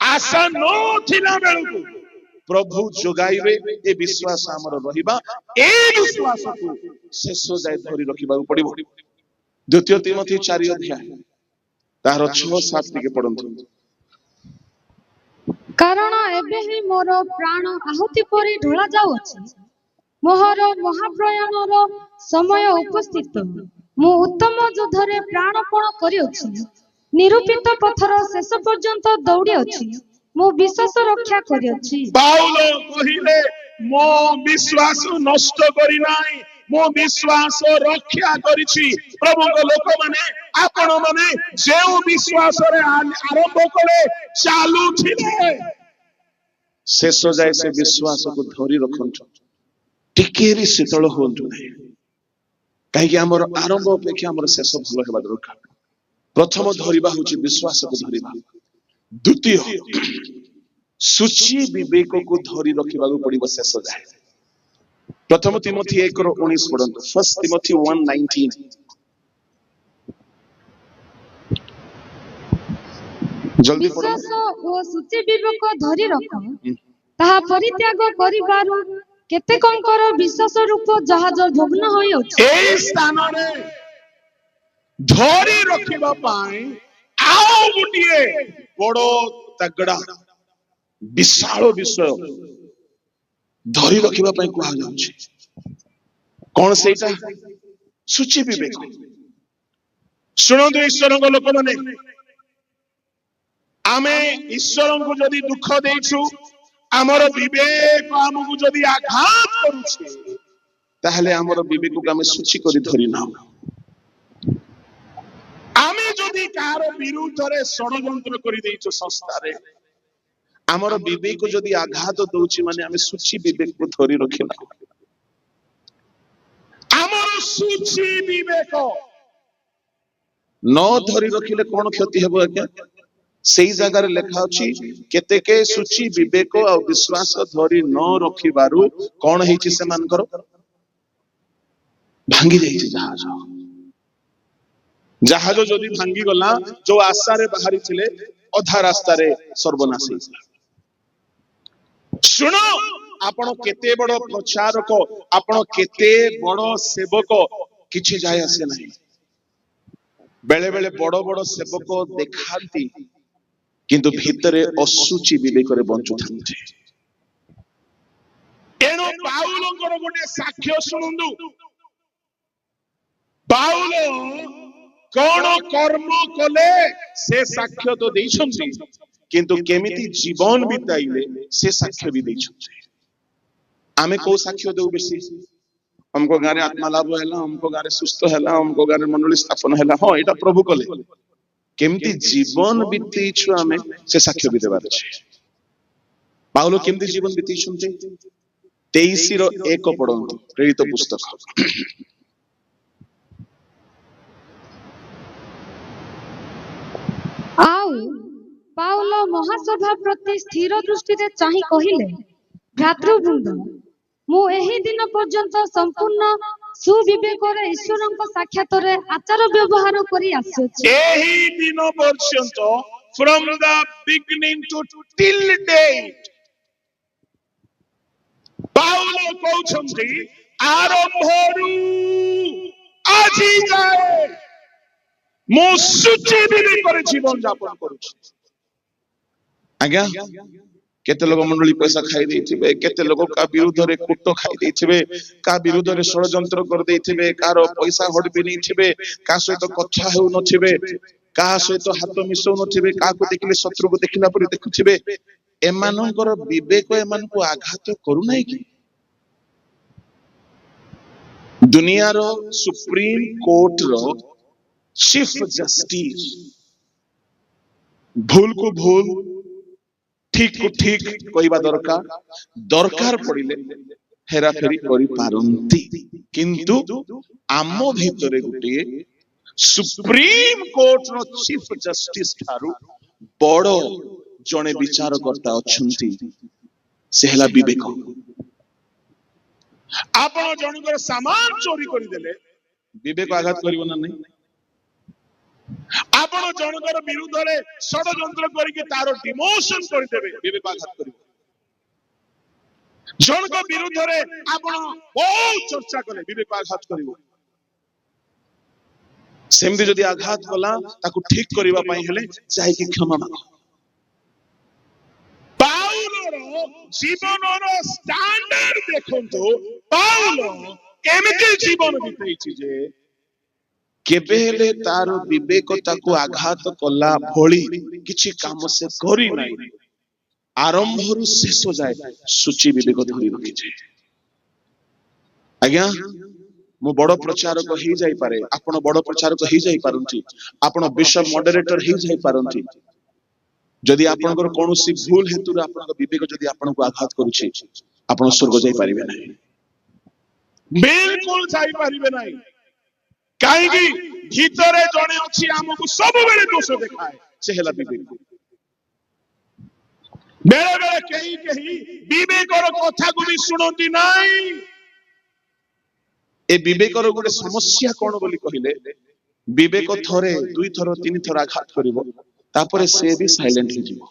ଆଶା ନଥିଲା ବେଳକୁ ପ୍ରଭୁ ଯୋଗାଇବେ। ଏ ବିଶ୍ୱାସ ଆମର ରହିବା, ଏ ବିଶ୍ୱାସକୁ ଶେଷ ଯାଏ ଧରି ରଖିବାକୁ ପଡିବ। ଦ୍ୱିତୀୟ ତିମୋଥୀ 4 ଅଧ୍ୟାୟ ତାହାର 6-7 ଟିକେ ପଢନ୍ତୁ। କାରଣ ଏବେ ହିଁ ମୋର ପ୍ରାଣ ଆହୁତି ପରି ଢଳା ଯାଉଅଛି, ମୋହର ମହାପ୍ରୟାଣର ସମୟ ଉପସ୍ଥିତ। ମୁଁ ଉତ୍ତମ ଯୁଦ୍ଧରେ ପ୍ରାଣପଣ କରିଅଛି, ନିରୂପିତ ପଥର ଶେଷ ପର୍ଯ୍ୟନ୍ତ ଦୌଡ଼ିଅଛି, ମୁଁ ବିଶ୍ୱାସ ରକ୍ଷା କରିଅଛି। ପାଉଲ କହିଲେ, ମୋ ବିଶ୍ୱାସ ନଷ୍ଟ କରି ନାହିଁ, ମୋ ବିଶ୍ୱାସ ରକ୍ଷା କରିଛି। ପ୍ରଭୁଙ୍କ ଲୋକମାନେ, ଆପଣ ମାନେ ଯେଉଁ ବିଶ୍ୱାସରେ ଆରମ୍ଭ କଲେ ଚାଲୁଥିଲେ, शेष जाए से विश्वास को धरी रखु टिके भी शीतल हूँ कहीं आमर आरंभ अपेक्षा आमर शेष भल होगा दरकार प्रथम धरिबा हूँ विश्वास को धरिबा द्वितीय सूची विवेक को धरी रखा पड़ो शेष जाए प्रथम तिमोथी 1:19 पढ़ंतु फर्स्ट तिमोथी 1:19 जल्दी पढ़ो विश्वास ओ सूची विवेक धरि रख ताहा परित्याग करिबारु केतेकंकर विश्वास रूप जहाज भग्न होई अछि ए स्थान रे धरी रखिबा पाई आओ गुटिए बड़ो तगड़ा विशाल विषय धरी रखिबा पाई कुहा जाउछि कौन सेटा सूची विवेक सुनंदु ईश्वर लोक माने आमे ईश्वर को जदि दुख देछु आमर विवेक आमको जदि आघात करूछे ताहले आमर विवेक को आमे सूची करी धरि ना आमे जदि कार विरुद्ध रे षडयंत्र करी देछु संस्था रे आमर विवेक को जदि आघात दउछि माने आमे सूची विवेक को धरि रखिना आमर सूची विवेक न धरि रखिले कोन क्षति हेबो आज्ञा सेई जगह रे लेखा अछि केतेके सूची विवेक और विश्वास धरि न रखिबारु कोन हेछि से मानकर भांगी जाइछि जहाज जहाज जदि भांगी गला जो आशा रे बाहरी थिले अधा रास्ता रे सर्वनाश हेछि सुनो आपण केते बड़ प्रचारक आपण केते बड़ सेवक किछि जाय आसे नाही बेले बेले बड़ बड़ सेवक देखांती किंतु भितरे असूची विवेक रे बंचु थांते एनो पाउलंकर गोटे साक्ष्य सुनंदु पाउल कोन कर्म कले से साक्ष्य तो देइछंती किंतु केमिति जीवन बिताइले से साक्ष्य भी देइछंती आमे को साक्ष्य देउ बेसी हमको गारे आत्मा लाभ हैला हमको गारे सुस्थ हैला हमको गारे मंडली स्थापन हैला हां एटा प्रभु कले केमती जीवन बीतीछु आमे से साक्ष्य भी देबार छै पाउलो केमती जीवन बीतीछुंते 23:1 पढंतु प्रेरित पुस्तक आउ पाउल महासभा प्रति स्थिर दृष्टि रे चाहि कहिले भ्रातृवृंद मु एही दिन पर्यंत संपूर्ण सुविवेक रे ईश्वरଙ୍କ साक्षात रे आचार व्यवहार करी आछे एही दिन पर्यंत from the beginning to till date Paul कहउछंती आरंभरू आजि जाए मु सूची विवेक रे जीवन यापन करूछि आज्ञा केते लोग मंडली पैसा खाई देथिबे केते लोग का विरुद्ध रे कुट्ट खाई देथिबे का विरुद्ध रे षडयंत्र कर देथिबे कार पैसा हडबे नै थिबे का सहित कथा हेउ नथिबे का सहित हाथ मिसौ नथिबे का को देखिले शत्रु को देखिला परि देखुथिबे एमानकर विवेक एमान को आघात करू नै कि दुनिया रो सुप्रीम कोर्ट रो चीफ जस्टिस भूल को भूल ठीक को ठीक कहवा दरकार दरकार पड़िले हेरा फेरी करि पारंती किंतु आम भितरे गुटे सुप्रीम कोर्ट रो चीफ जस्टिस थारु बड़ जने विचारकर्ता अछंती से हला विवेक आपण जनकर सामान चोरी करि देले विवेक आघात करिवो ना नहीं आपण जनकर विरुद्ध रे षडयंत्र करिके तारो डिमोशन करि देबे विवेक आघात करिवो जनक विरुद्ध रे आपण बहुत चर्चा करे विवेक आघात करिवो सेमति जदि आघात कला ताकू ठीक करिवा पई हेले चाहे कि क्षमा मांगो पाउलर जीवनर स्टैंडर्ड देखंतो पाउल केमिति जीवन बितैछि जे केबे हेले तार विवेक ताकू आघात कला भोली किछि काम से करी नाही आरंभरु शेष जाए सूची विवेक धरि रखि छै आज्ञा मु बड़ प्रचारक ही जाई पारे आपण बड़ प्रचारक ही जाई पारंती आपण विश्व मॉडरेटर ही जाई पारंती जदि आपनकर कोनोसी भूल हेतु आपनकर विवेक जदि आपनको आघात करूछि आपण स्वर्ग जाई परिबे नाही, बिल्कुल जाई परिबे नाही। काहे कि भीतरे जणे अछि हमकु सब बेले दोष देखाए, से हेला विवेक। बेले बेले केही केही विवेकर कथा को भी सुनती नाही। ए विवेकर गोटे समस्या कोन बोली कहिले, विवेक थरे दुई थर तीन थर आघात करिवो तापरे से भी साइलेंट हो जिवो,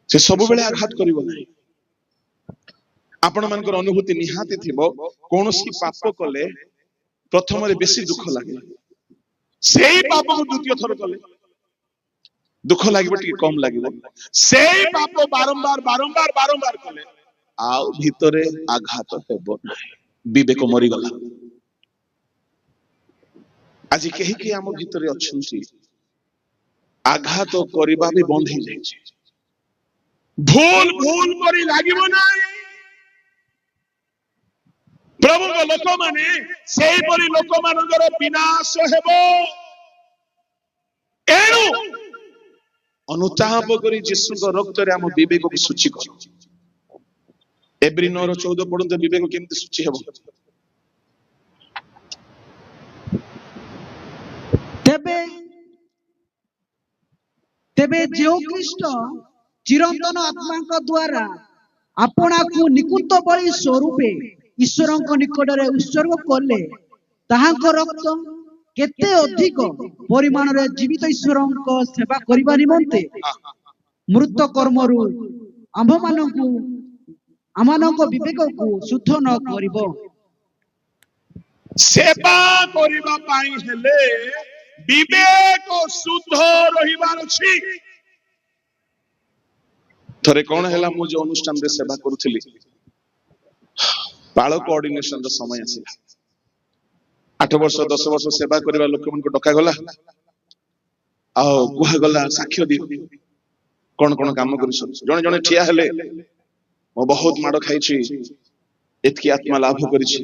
से सब बेले आघात करिवो नाही। आपण मानकर अनुभूति निहाती थिबो, कोनोसी पाप कले प्रथम रे बेसी दुख लागे, सेही पाप को द्वितीय थर कले दुख लागिबो टी कम लागिबो, सेही पाप बारंबार बारंबार बारंबार कले आउ भीतरे आघात हेबो नाही, विवेक मरि गला। आज केही के हम भीतरे अछंती आघात करिबा भी बंद हो जाय छै, भूल भूल करी लागिबो नाही। प्रभु को लोक माने सेही परि लोक मानकर विनाश हेबो। एनु अनुताप करी यीशु को रक्त रे हम विवेक को सूची करो। एब्री 9:14 पढंत विवेक केमति सूची हेबो। तेबे तेबे जो ख्रीष्ट चिरंतन आत्मा द्वारा अपना को निकुंत बलि स्वरूपे ईश्वर निकट में उत्सर्ग कले, ताहांको रक्त केते अधिक परिमाण रे जीवित ईश्वर सेवा करबा निमंते मृत कर्मरु आममानक विवेक को शुद्ध न करिवो। सेवा करिबा पाई हेले विवेक शुद्ध रहिबार अछि। थरे कोन हैला मु जो अनुष्ठान रे सेवा करूथिली, बालक ऑर्डिनेशन रो समय आसिला। 8 वर्ष 10 वर्ष सेवा करबा लोक मन को डका गला आ कुहा गला साक्ष्य दियो कोन कोन काम करू। जने जने ठिया हेले मो बहुत माड खाइछि, एतकी आत्मा लाभ करिछि।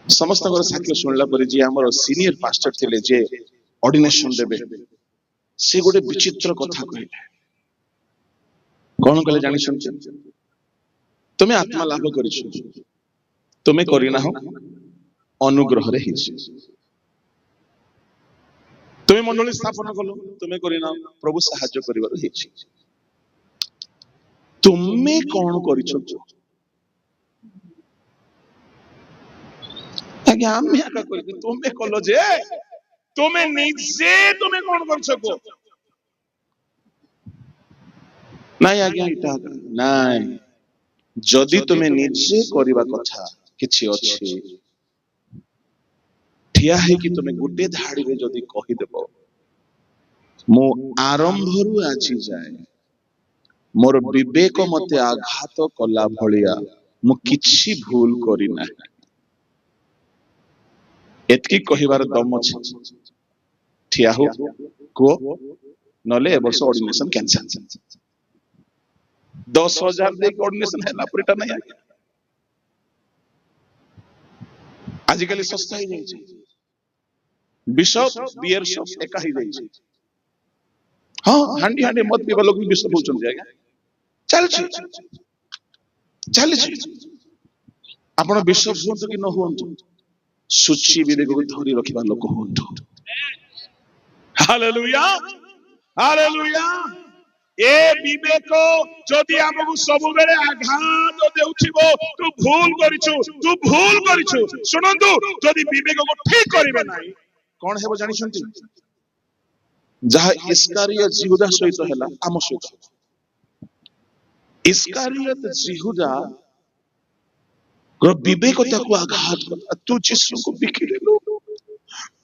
समस्त को साक्ष्य सुनला पर जे हमर सीनियर पास्टर थिले जे ऑर्डिनेशन देबे, से गोटे विचित्र कथा कहले। कोन कहले जानि सुनछ, तुम्हें आत्मा लाभ करिछु, तुम्हें करिना हो अनुग्रह रे हिछ। तुम्हें मंडली स्थापन कलो, तुम्हें करिना प्रभु सहाय्य करिवार हिछ। तुम्हें कोन करिछु आगे हम आका कहि, तुम्हें कलो जे तुम्हें निजे तुम्हें कोन करछो को नाही। आगे इटा नाही, जदि तुम्हें निजे करिबा कथा किछि अछि ठिया है कि तुम्हें गुटे धाड़ी रे जदि कहि देबो, मो आरंभरु आछि जाय मोर विवेक मते आघात कला भलिया मु किछि भूल करि ना, एतकी कहिबार दम अछि। ठिया हो को नले ए वर्ष ऑर्डिनेशन कैंसल। 10,000 दे ऑर्डिनेशन हैला परटा नहीं आगे। आजिकल सस्ता ही जाय छै, बिशप बियरशप एका ही जाय छै। हां हांडी हांडी मत पीबा लोग भी बिशप होचन जायगा। चल छी आपण बिशप होंतु कि न होंतु, सुची विवेक को धरि रखिबा लोक होंतु। Hallelujah hallelujah. ए विवेक जदि हमकु सब बेले आघात देउथिबो, तू भूल करिछु तू भूल करिछु। सुनंतु जदि विवेक को ठीक करिवे नाही कोन हेबो जानि सुनति, जहा इस्कारियत यहूदा सहित हैला आम सहित। इस्कारियत यहूदा विवेकता को आघात कर, तू यीशु को बिकी देलु,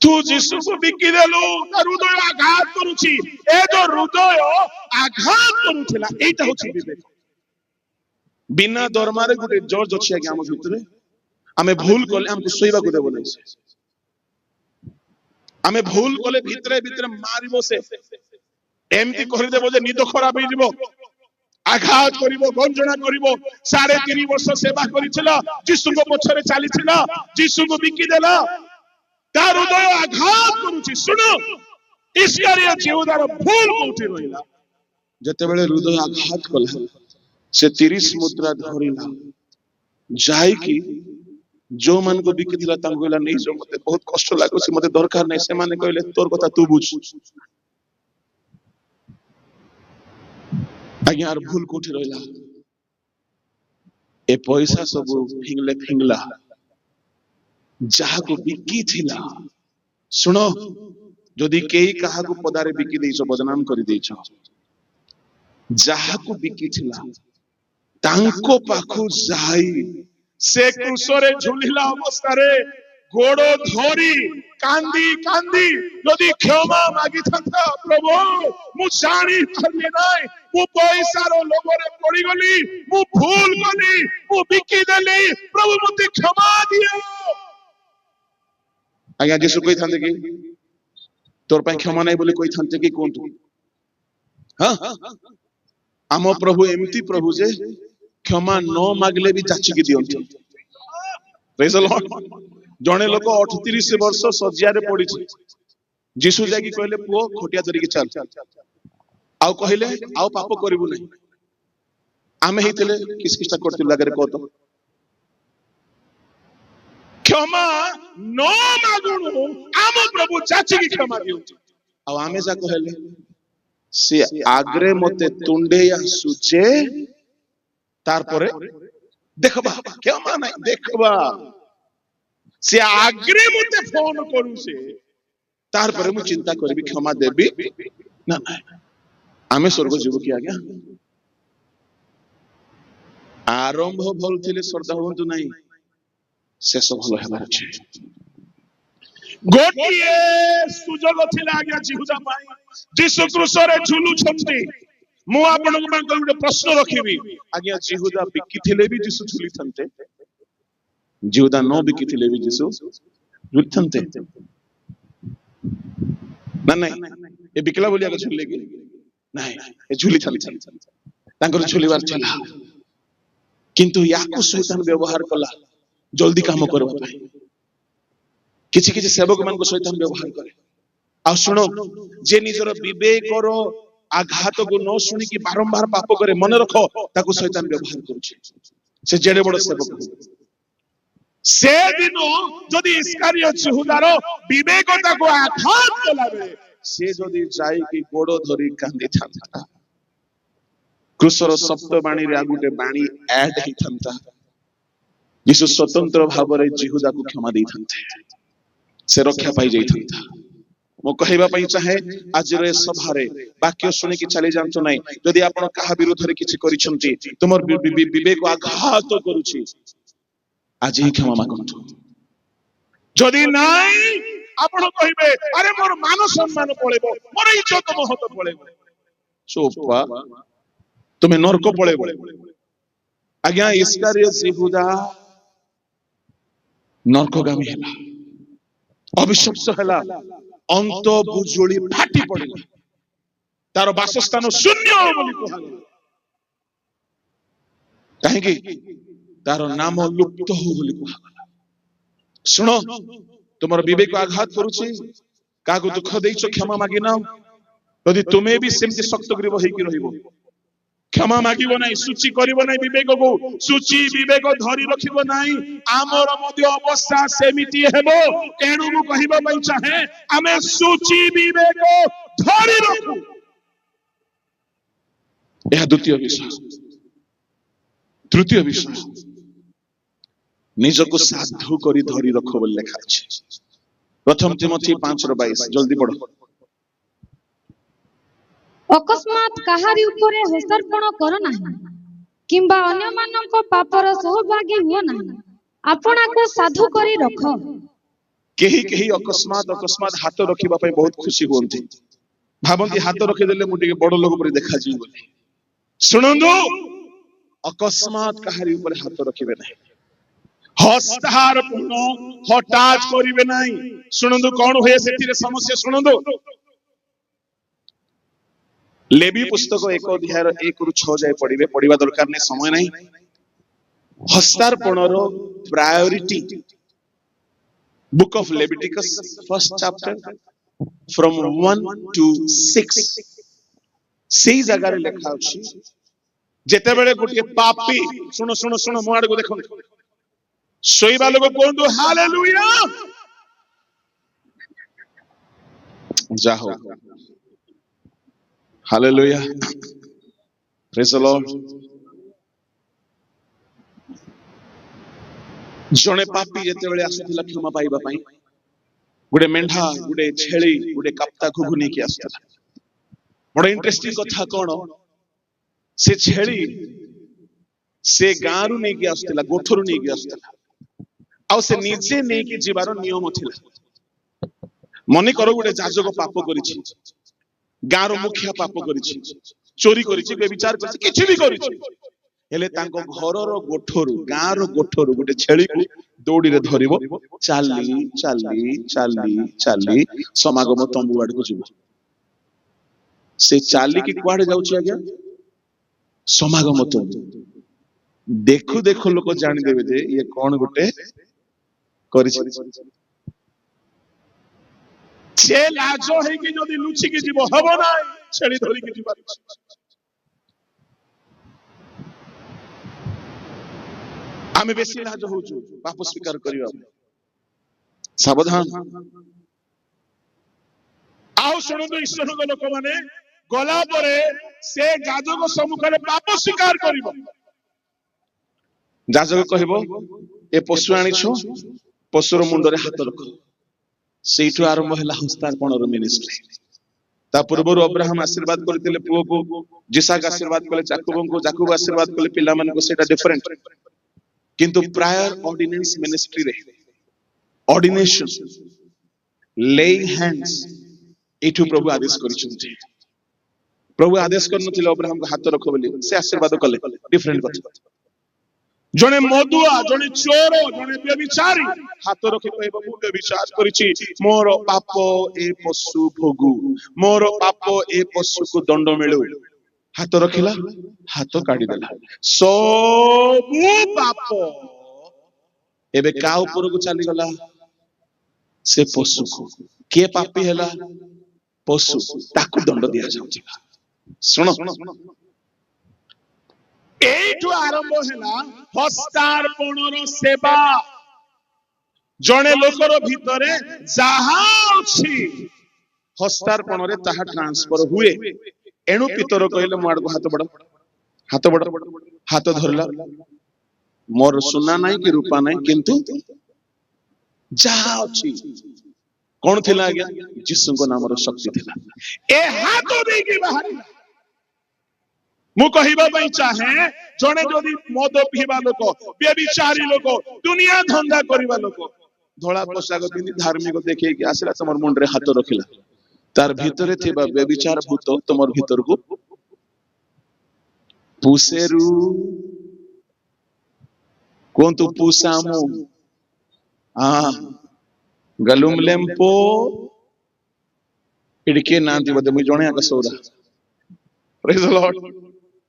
तू यीशु को बिकी देलु, हृदय आघात करूची। ए जो हृदय आघात करूथिला एटा होची विवेक। बिना दरमारे गुटे जज अछि आगे हम भितरे, आमे भूल कले हमको सोइबा को देबो नै। आमे भूल कले भितरे भितरे मारिबो, से एमती करि देबो जे निद खराब होई जिवो, आघात करिवो, गंजना करिवो। 3.5 वर्ष सेवा करिथिला, यीशु को पछरे चलीथिला, यीशु को बिकी देला, तार हृदय आघात करूची। सुनो ଇସ୍କାରିୟତ ଜିହୁଦାର ଭୁଲ କୋଉଠି ରହିଲା? ଯେତେବେଳେ ହୃଦୟ ଆଘାତ କଲା, ସେ 30 ମୁଦ୍ରା ଧରିଲା, ଯାଇକି ଯୋଉମାନଙ୍କୁ ବିକିଥିଲା ତାଙ୍କୁ କହିଲା ନେଇଯାଅ, ମତେ ବହୁତ କଷ୍ଟ ଲାଗୁଛି, ମତେ ଦରକାର ନାହିଁ। ସେମାନେ କହିଲେ ତୋର କଥା ତୁ ବୁଝ। ଆଜ୍ଞା, ଆର ଭୁଲ କୋଉଠି ରହିଲା? ଏ ପଇସା ସବୁ ଫିଙ୍ଗଲା ଯାହାକୁ ବିକିଥିଲା। ଶୁଣ, ଯଦି କେହି କାହାକୁ ପଦାରେ ବିକି ଦେଇଛ, ବଦନାମ କରିଦେଇଛ, ଯାହାକୁ ବିକିଥିଲା ତାଙ୍କ ପାଖକୁ ଯାଇ ସେ କ୍ରୁଶରେ ଝୁଲିଲା ଅବସ୍ଥାରେ ଗୋଡ ଧରି କାନ୍ଦି କାନ୍ଦି ଯଦି କ୍ଷମା ମାଗିଥାନ୍ତା, ପ୍ରଭୁ ମୁଁ ଜାଣି ପାରିଲି ନାହିଁ, ମୁଁ ପଇସାର ଲୋଭରେ ପଡିଗଲି, ମୁଁ ଭୁଲ କଲି, ମୁଁ ବିକିଦେଲି, ପ୍ରଭୁ ମତେ କ୍ଷମା ଦିଅ। ଆଜ୍ଞା, ଯୀଶୁ କହିଥାନ୍ତେ କି ତୋର ପାଇଁ କ୍ଷମା ନାହିଁ ବୋଲି କହିଥାନ୍ତେ କି? କୁହନ୍ତୁ। ହଁ, ଆମ ପ୍ରଭୁ ଏମିତି ପ୍ରଭୁ ଯେ କ୍ଷମା ନ ମାଗିଲେ ବି ଯାଚିକି ଦିଅନ୍ତି। Praise the Lord। ଜଣେ ଲୋକ 38 ବର୍ଷ ଶଯ୍ୟାରେ ପଡିଛି, ଯୀଶୁ ଯାଇକି କହିଲେ ପୁଅ ଖଟିଆ ଧରିକି ଚାଲ, ଆଉ କହିଲେ ଆଉ ପାପ କରିବୁ ନାହିଁ। ଆମେ ହେଇଥିଲେ କିସ କିସଟା କରିଥିଲୁ ଆଗରେ କହ ତ? କ୍ଷମା ନ ମାଗୁଣୁ ଆମ ପ୍ରଭୁ ଯାଚିକି କ୍ଷମା ଦିଅନ୍ତି। ଆଉ ଆମେ ଯା କହିଲେ ସେ ଆଗରେ ମତେ ତୁଣ୍ଡେଇ ଆସୁଛେ, ତାରପରେ ଦେଖବା କ୍ଷମା ନାହିଁ, ଦେଖବା ସେ ଆଗରେ ମତେ ଫୋନ କରୁଛେ, ତାରପରେ ମୁଁ ଚିନ୍ତା କରିବି କ୍ଷମା ଦେବି ନା ନାହିଁ। ଆମେ ସ୍वर्ଗ ଯିବୁ କି ଆଜ୍ଞା? ଆରମ୍ଭ ଭଲ ଥିଲେ ଶ୍ରଦ୍ଧା ହୁଅନ୍ତୁ ନାହିଁ, ଶେଷ ଭଲ ହେବାର ଅଛି। ଗୋଟିଏ ସୁଯୋଗ ଥିଲା ଆଜ୍ଞା ଜିହୁଦା ପାଇଁ। ଯୀଶୁ କ୍ରୁଶରେ ଝୁଲୁଛନ୍ତି। ମୁଁ ଆପଣଙ୍କ ପାଇଁ ଗୋଟେ ପ୍ରଶ୍ନ ରଖିବି, ଆଜ୍ଞା ଜିହୁଦା ବିକିଥିଲେ ବି ଯୀଶୁ ଝୁଲିଥାନ୍ତେ, ଜିହୁଦା ନ ବିକିଥିଲେ ବି ଯୀଶୁ ଝୁଲିଥାନ୍ତେ ନା ନାଇଁ? ଏ ବିକିଲା ବୋଲି ଆଗ ଝୁଲିଲେ କି ନାଇଁ? ଏ ଝୁଲିଥାନ୍ତେ, ତାଙ୍କର ଝୁଲିବାର ଥିଲା। କିନ୍ତୁ ୟାକୁ ଶୈତାନ ବ୍ୟବହାର କଲା ଜଲ୍ଦି କାମ କରିବା ପାଇଁ। କିଛି କିଛି ସେବକ ମାନଙ୍କୁ ଶୈତାନ ବ୍ୟବହାର କରେ। ଆଉ ଶୁଣ, ଯେ ନିଜର ବିବେକର ଆଘାତକୁ ନ ଶୁଣିକି ବାରମ୍ବାର ପାପ କରେ, ମନେ ରଖ ତାକୁ ଶୈତାନ ବ୍ୟବହାର କରୁଛି। ସେ ଯେଡେ ବଡ ସେବକ। ସେଦିନ ଯଦି ଇସ୍କାରିୟତ ଜିହୁଦାର ବିବେକ ତାକୁ ଆଘାତ କଲାବେଳେ ସେ ଯଦି ଯାଇକି ଗୋଡ ଧରି କାନ୍ଦିଥାନ୍ତା, କ୍ରୁଶର ସପ୍ତବାଣୀରେ ଆଉ ଗୋଟେ ବାଣୀ ଆଡ ହେଇଥାନ୍ତା, ଯୀଶୁ ସ୍ୱତନ୍ତ୍ର ଭାବରେ ଜିହୁଦାକୁ କ୍ଷମା ଦେଇଥାନ୍ତେ, ସେ ରକ୍ଷା ପାଇ ଯାଇଥାନ୍ତା। ମୁଁ କହିବା ପାଇଁ ଚାହେଁ, ଆଜିର ଏ ସଭାରେ ବାକ୍ୟ ଶୁଣିକି ଚାଲି ଯାଆନ୍ତୁ ନାହିଁ। ଯଦି ଆପଣ କାହା ବିରୁଦ୍ଧରେ କିଛି କରିଛନ୍ତି, ତୁମର ବିବେକ ଆଘାତ କରୁଛି, ଆଜି ହିଁ କ୍ଷମା ମାଗନ୍ତୁ। ଯଦି ନାଇଁ ଆପଣ କହିବେ ଆରେ ମୋର ମାନ ସମ୍ମାନ ପଳେଇବ, ମୋର ଇଜ୍ଜତ ମହତ ପଳେଇବ, ଚୋପା ତୁମେ ନରକ ପଳେଇବ। ଆଜ୍ଞା, ଇସ୍କାରିୟତ ଜିହୁଦା ନରକଗାମୀ ହେଲା, ଅବିଶ୍ୱାସ ହେଲା, ଅନ୍ତ ବୁଜୁଳି ଫାଟି ପଡିଲା, ତାର ବାସସ୍ଥାନ ଶୂନ୍ୟ ବୋଲି କୁହାଗଲା। କାହିଁକି? ତାର ନାମ ଲୁପ୍ତ ହଉ ବୋଲି କୁହାଗଲା। ଶୁଣ, ତୁମର ବିବେକ ଆଘାତ କରୁଛି, କାହାକୁ ଦୁଃଖ ଦେଇଛ, କ୍ଷମା ମାଗିନାଅ। ଯଦି ତୁମେ ବି ସେମିତି ଶକ୍ତ ଗ୍ରୀବ ହେଇକି ରହିବ, କ୍ଷମା ମାଗିବ ନାହିଁ, ସୂଚି କରିବ ନାହିଁ ବିବେକକୁ, ସୂଚି ବିବେକ ଧରି ରଖିବ ନାହିଁ, ଆମର ମଧ୍ୟ ଅବସ୍ଥା ସେମିତି ହେବ। ତେଣୁ ମୁଁ କହିବା ପାଇଁ ଚାହେଁ, ଆମେ ସୂଚି ବିବେକ ଧରି ରଖୁ। ଏହା ଦ୍ୱିତୀୟ ବିଷୟ। ତୃତୀୟ ବିଷୟ, ନିଜକୁ ସାଧୁ କରି ଧରି ରଖ ବୋଲି ଲେଖା ଅଛି। ପ୍ରଥମ ତିମୋଥୀ 5:22, ଜଲ୍ଦି ପଢ। ଅକସ୍ମାତ୍ କାହାରି ଉପରେ ହସ୍ତାର୍ପଣ କର ନାହିଁ, କିମ୍ବା ଅନ୍ୟମାନଙ୍କ ପାପର ସହଭାଗୀ ହୁଅ ନାହିଁ, ଆପଣାକୁ ସାଧୁ କରି ରଖ। କେହି କେହି ଅକସ୍ମାତ୍ ହାତ ରଖିବା ପାଇଁ ବହୁତ ଖୁସି ହୁଅନ୍ତି, ଭାବନ୍ତି ହାତ ରଖିଦେଲେ ମୁଁ ଟିକେ ବଡ ଲୋକ ପରି ଦେଖାଯିବି ବୋଲି। ଶୁଣନ୍ତୁ, ଅକସ୍ମାତ୍ କାହାରି ଉପରେ ହାତ ରଖିବେ ନାହିଁ, ହସ୍ତାର୍ପଣ ହଠାତ୍ କରିବେ ନାହିଁ। ଶୁଣନ୍ତୁ କଣ ହୁଏ ସେଥିରେ ସମସ୍ୟା। ଶୁଣନ୍ତୁ, ଲେବୀ ପୁସ୍ତକ 1 ଅଧ୍ୟାୟର 1ରୁ 6 ଯାଏ ପଢିବେ, ପଢିବା ଦରକାର ନାହିଁ, ସମୟ ନାହିଁ। ହସ୍ତାର୍ପଣର priority, book of Leviticus 1st chapter from 1 to 6 ସେଇ ଜାଗାରେ ଲେଖା ଅଛି ଯେତେବେଳେ ଗୋଟିଏ ପାପୀ ଶୁଣ ଶୁଣ ଶୁଣ ମୋ ଆଡକୁ ଦେଖନ୍ତୁ ଶୋଇବା ଲୋକ କୁହନ୍ତୁ ହାଲେଲୁୟା ଯା ହଉ ହାଲେଲୁୟା ପ୍ରେଜ୍ ଦ ଲର୍ଡ ଜଣେ ପାପୀ ଯେତେବେଳେ ଆସୁଥିଲା କ୍ଷମା ପାଇବା ପାଇଁ ଗୋଟେ ମେଣ୍ଢା ଗୋଟେ ଛେଳି ଗୋଟେ କାପ୍ତାକୁ ନେଇକି ଆସୁଥିଲା ବଡ ଇଣ୍ଟରେଷ୍ଟିଂ କଥା କଣ ସେ ଛେଳି ସେ ଗାଁରୁ ନେଇକି ଆସୁଥିଲା ଗୋଠରୁ ନେଇକି ଆସୁଥିଲା ଆଉ ସେ ନିଜେ ନେଇକି ଯିବାର ନିୟମ ଥିଲା ମନେ କର ଗୋଟେ ଯାଜକ ପାପ କରିଛି ଗାଁର ମୁଖିଆ ପାପ କରିଛି ଚୋରି କରିଛି ବ୍ୟଭିଚାର କରିଛି କିଛି ବି କରିଛି ହେଲେ ତାଙ୍କ ଘରର ଗୋଠରୁ ଗାଁର ଗୋଠରୁ ଗୋଟେ ଛେଳିକୁ ଦୌଡ଼ିରେ ଧରିବ ଚାଲି ଚାଲି ଚାଲି ଚାଲି ସମାଗମ ତମ୍ବୁ ଆଡକୁ ଯିବ ସେ ଚାଲିକି କୁଆଡେ ଯାଉଛି ଆଜ୍ଞା ସମାଗମ ତମ୍ବୁ ଦେଖୁ ଦେଖୁ ଲୋକ ଜାଣିଦେବେ ଯେ ଇଏ କଣ ଗୋଟେ କରିଛି ସେ ଲାଜ ହେଇକି ଯଦି ଲୁଚିକି ଯିବ ହବ ନାହିଁ ଛେଳି ଧରିକି ଯିବାର ଆମେ ବେଶୀ ଲାଜ ହଉଛୁ ପାପ ସ୍ୱୀକାର କରିବା ସାବଧାନ ଆଉ ଶୁଣନ୍ତୁ ଈଶ୍ୱରଙ୍କ ଲୋକମାନେ ଗଲା ପରେ ସେ ଯାଜକ ସମ୍ମୁଖରେ ପାପ ସ୍ୱୀକାର କରିବ ଯାଜକ କହିବ ଏ ପଶୁ ଆଣିଛ ପଶୁର ମୁଣ୍ଡରେ ହାତ ରଖ ସେଇଠୁ ଆରମ୍ଭ ହେଲା ହସ୍ତାର୍ପଣର ମିନିଷ୍ଟ୍ରି ତା ପୂର୍ବରୁ ଅବ୍ରାହମ ଆଶୀର୍ବାଦ କରିଥିଲେ ପୁଅକୁ ଯିସାକ ଆଶୀର୍ବାଦ କଲେ ଯାକୁବଙ୍କୁ ଯାକୁବ ଆଶୀର୍ବାଦ କଲେ ପିଲାମାନଙ୍କୁ ସେଇଟା ଡିଫରେଣ୍ଟ କିନ୍ତୁ ପ୍ରାୟର ଅର୍ଡିନାନ୍ସ ମିନିଷ୍ଟ୍ରିରେ ଅର୍ଡିନେସନ ଲେଇଂ ହ୍ୟାଣ୍ଡସ ଏଇଠୁ ପ୍ରଭୁ ଆଦେଶ କରିଛନ୍ତି ପ୍ରଭୁ ଆଦେଶ କରିନଥିଲେ ଅବ୍ରାହମକୁ ହାତ ରଖ ବୋଲି ସେ ଆଶୀର୍ବାଦ କଲେ ଡିଫରେଣ୍ଟ କଥା ଜଣେ ମଦୁଆ ଜଣେ ଚୋର ଜଣେ ବ୍ୟଭିଚାରୀ ହାତ ରଖି କହିବ ମୁଁ ବ୍ୟଭିଚାର କରିଛି ମୋର ପାପ ଏ ପଶୁ ଭୋଗୁ ମୋର ପାପ ଏ ପଶୁକୁ ଦଣ୍ଡ ମିଳୁ ହାତ ରଖିଲା ହାତ କାଢିଦେଲା ସବୁ ପାପ ଏବେ କା ଉପରକୁ ଚାଲିଗଲା ସେ ପଶୁକୁ କିଏ ପାପୀ ହେଲା ପଶୁ ତାକୁ ଦଣ୍ଡ ଦିଆଯାଉଛି ଶୁଣ ଏଇଠୁ ଆରମ୍ଭ ହେଲା ହସ୍ତାର୍ପଣର ସେବା ଜଣେ ଲୋକର ଭିତରେ ଯାହା ଅଛି ହସ୍ତାର୍ପଣରେ ତାହା ଟ୍ରାନ୍ସଫର ହୁଏ ଏଣୁ ପିତର କହିଲେ ମୋ ଆଡକୁ ହାତ ବଡ ହାତ ଧରିଲା ମୋର ସୁନା ନାହିଁ କି ରୂପା ନାହିଁ କିନ୍ତୁ ଯାହା ଅଛି କଣ ଥିଲା ଆଜ୍ଞା ଯୀଶୁଙ୍କ ନାମର ଶକ୍ତି ଥିଲା ଏ ହାତ ଦେଇକି ବାହାରିଲା ମୁଁ କହିବା ପାଇଁ ଚାହେଁ ଜଣେ ଯଦି ମଦ ପିଇବା ଲୋକ ବ୍ୟଭିଚାରୀ ଲୋକ ଦୁନିଆ ଧନ୍ଦା କରିବା ଲୋକ ଧଳା ପୋଷାକ ପିନ୍ଧି ଧାର୍ମିକ ଦେଖେଇକି ଆସିଲା ତମର ମୁଣ୍ଡରେ ହାତ ରଖିଲା ତାର ଭିତରେ ଥିବା ବ୍ୟଭିଚାର ଭୂତ ତମର ଭିତରକୁ ପୁସେରୁ କୁହନ୍ତୁ ପୁସାମୁ ଗଲୁମ ଲେମ୍ପୋ ଏଠି କିଏ ନାହାନ୍ତି ବୋଧେ ମୁଁ ଜଣେ ଆଗ ସୌରା ପ୍ରେଜ୍ ଦ ଲର୍ଡ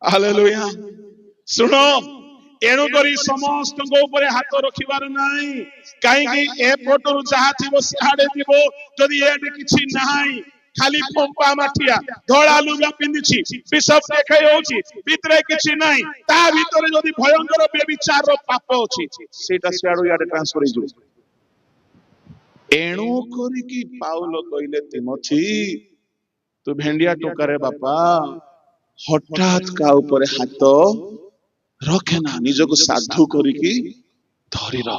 ହାଲେଲୁୟା ଶୁଣ ଏଣୁ କରି ସମସ୍ତଙ୍କ ଉପରେ ହାତ ରଖିବାର ନାହିଁ କାହିଁକି ଏପଟରୁ ଯାହା ଥିବ ସିଆଡେ ଥିବ ଯଦି ଏଠି କିଛି ନାହିଁ ଖାଲି ଫମ୍ପା ମାଠିଆ ଧଳା ଲୁଗା ପିନ୍ଧିଛି ବିଶପ ଦେଖେଇ ହଉଛି ଭିତରେ କିଛି ନାହିଁ ତା ଭିତରେ ଯଦି ଭୟଙ୍କର ବ୍ୟଭିଚାରର ପାପ ଅଛି ସେଇଟା ସିଆଡୁ ଇଆଡେ ଟ୍ରାନ୍ସଫର ହେଇଯିବ ଏଣୁ କରିକି ପାଉଲ କହିଲେ ତିମୋଥୀ ତୁ ଭେଣ୍ଡିଆ ଟୋକାରେ ବାପା ହଠାତ୍ କା ଉପରେ ହାତ ରଖେ ନା ନିଜକୁ ସାଧୁ କରିକି ଧରିର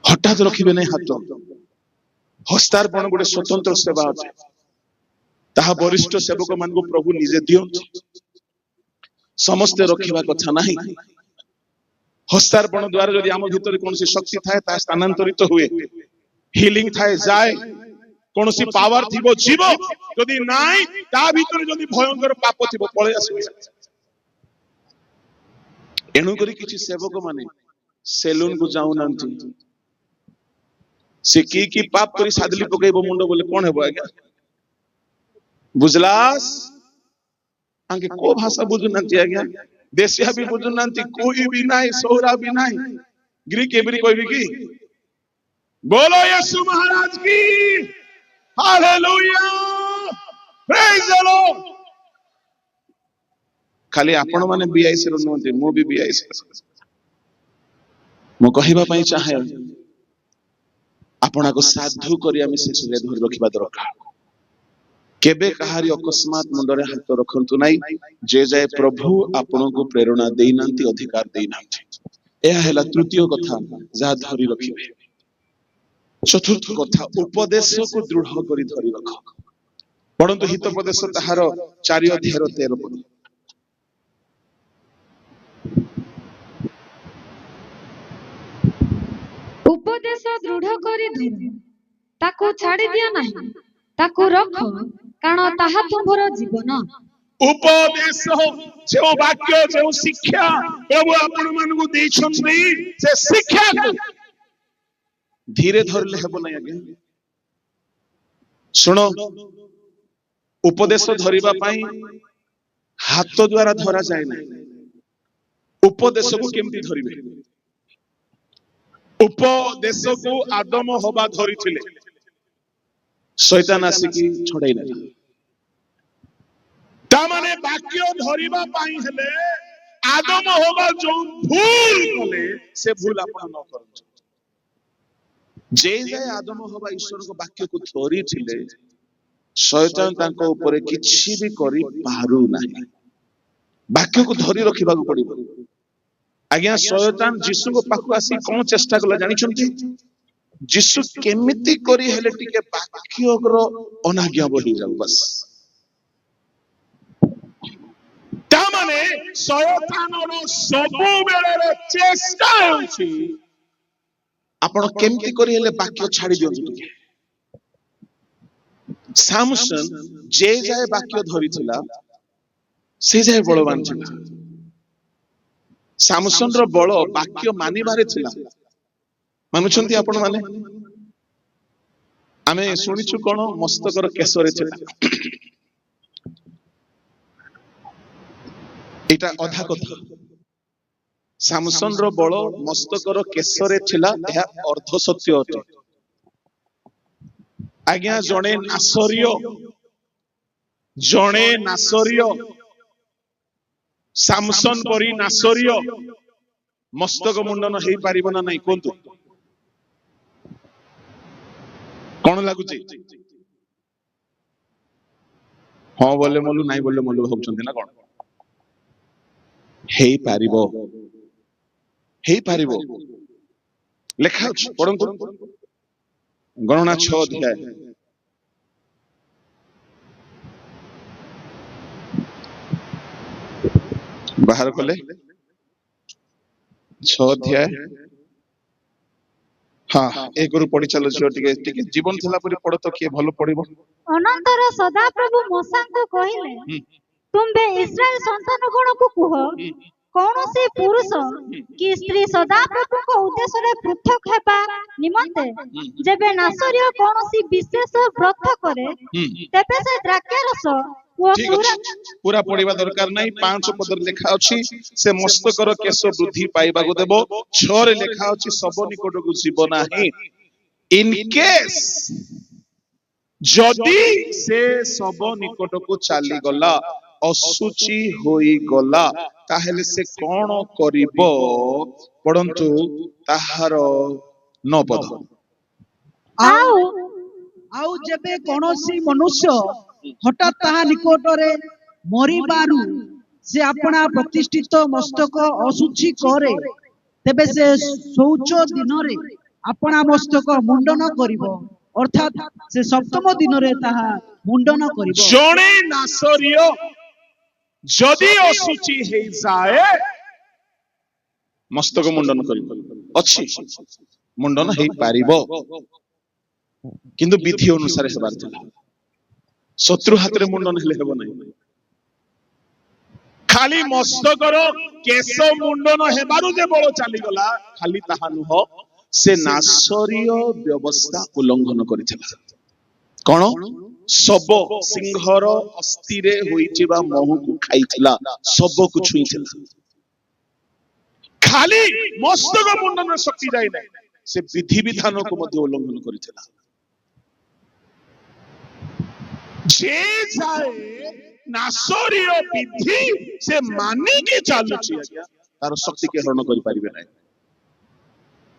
ହଠାତ୍ ରଖିବେ ନାହିଁ ହାତ ହସ୍ତାର୍ପଣ ଗୋଟେ ସ୍ୱତନ୍ତ୍ର ସେବା ଅଟେ ତାହା ବରିଷ୍ଠ ସେବକ ମାନଙ୍କୁ ପ୍ରଭୁ ନିଜେ ଦିଅନ୍ତି ସମସ୍ତେ ରଖିବା କଥା ନାହିଁ ହସ୍ତାର୍ପଣ ଦ୍ୱାରା ଯଦି ଆମ ଭିତରେ କୌଣସି ଶକ୍ତି ଥାଏ ତାହା ସ୍ଥାନାନ୍ତରିତ ହୁଏ ହିଲିଂ ଥାଏ ଯାଏ କୌଣସି ପାୱାର ଥିବ ଯିବ ଯଦି ନାହିଁ ତା ଭିତରେ ଯଦି ଭୟଙ୍କର ପାପ ଥିବ ପଳେଇ ଆସିବ ଏଣୁକରି କିଛି ସେବକ ମାନେ ସେଲୁନ କୁ ଯାଉନାହାନ୍ତି ସେ କି ପାପ କରି ସାଦଲି ପକେଇବ ମୁଣ୍ଡ ବୋଲେ କଣ ହେବ ଆଜ୍ଞା ବୁଝଲାସ୍ ଆଙ୍କେ କୋ ଭାଷା ବୁଝୁନାହାନ୍ତି ଆଜ୍ଞା ଦେଶିଆ ବି ବୁଝୁନାହାନ୍ତି କୋଇ ବି ନାହିଁ ସୌରା ବି ନାହିଁ ଗ୍ରୀକ ଏବରି କହିବି କି बोलो यीशु महाराज की ହାଲେଲୁୟା ପ୍ରେଜ୍ ଦ ଲର୍ଡ। ଖାଲି ଆପଣ ମାନେ ବିଆଇସି ର ନୁହନ୍ତି, ମୁଁ ବି ବିଆଇସି। ମୁଁ କହିବା ପାଇଁ ଚାହେଁ, ଆପଣଙ୍କୁ ସାଧୁ କରି ଆମେ ଶେଷରେ ଧରି ରଖିବା ଦରକାର। କେବେ କାହାରି ଅକସ୍ମାତ ମୁଣ୍ଡରେ ହାତ ରଖନ୍ତୁ ନାହିଁ, ଯେ ଯାଏ ପ୍ରଭୁ ଆପଣଙ୍କୁ ପ୍ରେରଣା ଦେଇନାହାନ୍ତି, ଅଧିକାର ଦେଇନାହାନ୍ତି। ଏହା ହେଲା ତୃତୀୟ କଥା ଯାହା ଧରି ରଖିବେ। ଚତୁର୍ଥ କଥା, ଉପଦେଶକୁ ଦୃଢ କରି ଧରି ରଖ। ପଢନ୍ତୁ ହିତୋପଦେଶ ତାହାର 4 ଅଧ୍ୟାୟର 13 ପଦ। ଉପଦେଶ ଦୃଢ କରି ଧର, ତାକୁ ଛାଡି ଦିଅ ନାହିଁ, ତାକୁ ରଖ, କାରଣ ତାହା ତୁମ୍ଭର ଜୀବନ। ଉପଦେଶ, ଯେଉଁ ବାକ୍ୟ, ଯେଉଁ ଶିକ୍ଷା ପ୍ରଭୁ ଆପଣ ମାନଙ୍କୁ ଦେଇଛନ୍ତି, ସେ ଶିକ୍ଷାକୁ ଧୀରେ ଧରିଲେ ହେବ ନାହିଁ। ଆଜ୍ଞା ଶୁଣ, ଉପଦେଶ ଧରିବା ପାଇଁ ହାତ ଦ୍ଵାରା ଧରା ଯାଏ ନାହିଁ। ଉପଦେଶକୁ କେମିତି ଧରିବେ? ଉପଦେଶକୁ ଆଦମ ହବା ଧରିଥିଲେ, ଶୈତାନ ଆସିକି ଛଡେଇ ନେଲା। ତାମାନେ ବାକ୍ୟ ଧରିବା ପାଇଁ ହେଲେ ଆଦମ ହବା ଯୋଉ ଭୁଲ କଲେ, ସେ ଭୁଲ ଆପଣ ନ କରନ୍ତୁ। ଯେ ଯାଏ ଆଦମ ହବା ଈଶ୍ୱରଙ୍କ ବାକ୍ୟକୁ ଧରିଥିଲେ, ଶୈତାନ ତାଙ୍କ ଉପରେ କିଛି ବି କରି ପାରୁନାହିଁ। ବାକ୍ୟକୁ ଧରି ରଖିବାକୁ ପଡିବ। ଆଜ୍ଞା, ଶୈତାନ ଯୀଶୁଙ୍କ ପାଖକୁ ଆସି କଣ ଚେଷ୍ଟା କଲା ଜାଣିଛନ୍ତି? ଯୀଶୁ କେମିତି କରି ହେଲେ ଟିକେ ବାକ୍ୟର ଅନାଜ୍ଞା ହେଇଯାଉ, ବାସ୍। ତାମାନେ ଶୈତାନର ସବୁବେଳେ ଚେଷ୍ଟା ହେଉଛି ଆପଣ କେମିତି କରି ହେଲେ ବାକ୍ୟ ଛାଡି ଦିଅନ୍ତୁ ଟିକେ। ସାମସନ ଯେ ଯାଏ ବାକ୍ୟ ଧରିଥିଲା, ସେ ଯାଏ ବଳବାନ ଥିଲା। ସାମସନର ବଳ ବାକ୍ୟ ମାନିବାରେ ଥିଲା। ମାନୁଛନ୍ତି ଆପଣ ମାନେ? ଆମେ ଶୁଣିଛୁ କଣ, ମସ୍ତକର କେଶରେ ଥିଲା। ଏଇଟା ଅଧା କଥା। ସାମସନର ବଳ ମସ୍ତକର କେଶରେ ଥିଲା, ଏହା ଅର୍ଧ ସତ୍ୟ ଅଟେ। ଆଜ୍ଞା, ଜଣେ ନାସରୀୟ ସାମସନ ପରି ନାସରୀୟ ମସ୍ତକ ମୁଣ୍ଡନ ହେଇପାରିବ ନା ନାଇଁ କୁହନ୍ତୁ? କଣ ଲାଗୁଛି? ହଁ ବୋଲେ ମଲୁ, ନାଇଁ ବୋଲେ ମଲୁ ଭାବୁଛନ୍ତି ନା କଣ? ହେଇପାରିବ, ହେଇପାରିବ। ଲେଖା ଅଛି, ପଢନ୍ତୁ ଗଣନା 6 ଅଧ୍ୟାୟ। ବାହାର କଲେ 6 ଅଧ୍ୟାୟ। ହଁ, 1ରୁ ପଢି ଚାଲ ଝିଅ। ଟିକେ ଟିକେ ଜୀବନ ଥିଲା ପରି ପଢ ତ, କିଏ ଭଲ ପଢିବ। ଅନନ୍ତର ସଦାପ୍ରଭୁ ମୋସାଙ୍କୁ କହିଲେ, ତୁମ୍ଭେ ଇସ୍ରାଏଲ ସନ୍ତାନ ଗଣକୁ କୁହ, କୌଣସି ପୁରୁଷ କି ସ୍ତ୍ରୀ ସଦାପ୍ରଭୁଙ୍କ ଉଦ୍ଦେଶ୍ୟରେ ପୃଥକ ହେବା ନିମନ୍ତେ ଯେବେ ନାସରୀୟ କୌଣସି ବିଶେଷ ବ୍ରତ କରେ, ତେବେ ସେ ଦ୍ରାକ୍ଷାରସ ଓ ଠିକ ଅଛି, ପୁରା ପଢିବା ଦରକାର ନାହିଁ। 5 ପଦରେ ଲେଖା ଅଛି, ସେ ମସ୍ତକର କେଶ ବୃଦ୍ଧି ପାଇବାକୁ ଦେବ। 6ରେ ଲେଖା ଅଛି, ଶବ ନିକଟକୁ ଯିବ ନାହିଁ। ଇନ କେସ୍ ଯଦି ସେ ଶବ ନିକଟକୁ ଚାଲିଗଲା, ଅଶୁଚି ହୋଇଗଲା, ତାହେଲେ ସେ କଣ କରିବ? ପଢନ୍ତୁ ତାହାର 9 ପଦ। ଆଉ ଯେବେ କୌଣସି ମନୁଷ୍ୟ ହଠାତ୍ ତାହା ନିକଟରେ ମରିବାରୁ ସେ ଆପଣା ପ୍ରତିଷ୍ଠିତ ମସ୍ତକ ଅଶୁଚି କରେ, ତେବେ ସେ ଶୌଚ ଦିନରେ ଆପଣା ମସ୍ତକ ମୁଣ୍ଡନ କରିବ, ଅର୍ଥାତ୍ ସେ 7ମ ଦିନରେ ତାହା ମୁଣ୍ଡନ କରିବ। ଜଣେ ନାସରୀୟ ଯଦି ଅଶୁଚି ହେଇଯାଏ, ମସ୍ତକ ମୁଣ୍ଡନ କରିବ। ଅଛି, ମୁଣ୍ଡନ ହେଇପାରିବ, କିନ୍ତୁ ବିଧି ଅନୁସାରେ ହେବାର ଥିଲା। ଶତ୍ରୁ ହାତରେ ମୁଣ୍ଡନ ହେଲେ ହେବ ନାହିଁ। ଖାଲି ମସ୍ତକର କେଶ ମୁଣ୍ଡନ ହେବାରୁ ଯେ ବଳ ଚାଲିଗଲା, ଖାଲି ତାହା ନୁହଁ, ସେ ନାସରୀୟ ବ୍ୟବସ୍ଥା ଉଲ୍ଲଂଘନ କରିଥିଲା। କଣ? ଶବ, ସିଂହର ଅସ୍ଥିରେ ହୋଇଥିବା ମହୁକୁ ଖାଇଥିଲା, ଶବକୁ ଛୁଇଁଥିଲା। ଖାଲି ମସ୍ତକ ମୁଣ୍ଡନ ଶକ୍ତି ଯାଇ ନାହିଁ, ସେ ବିଧିବିଧାନକୁ ମଧ୍ୟ ଉଲ୍ଲଂଘନ କରିଥିଲା। जे जाए नासरीय विधि से मानिकी चालुची आज्ञा तार शक्ति के हरण करि परिबे नै।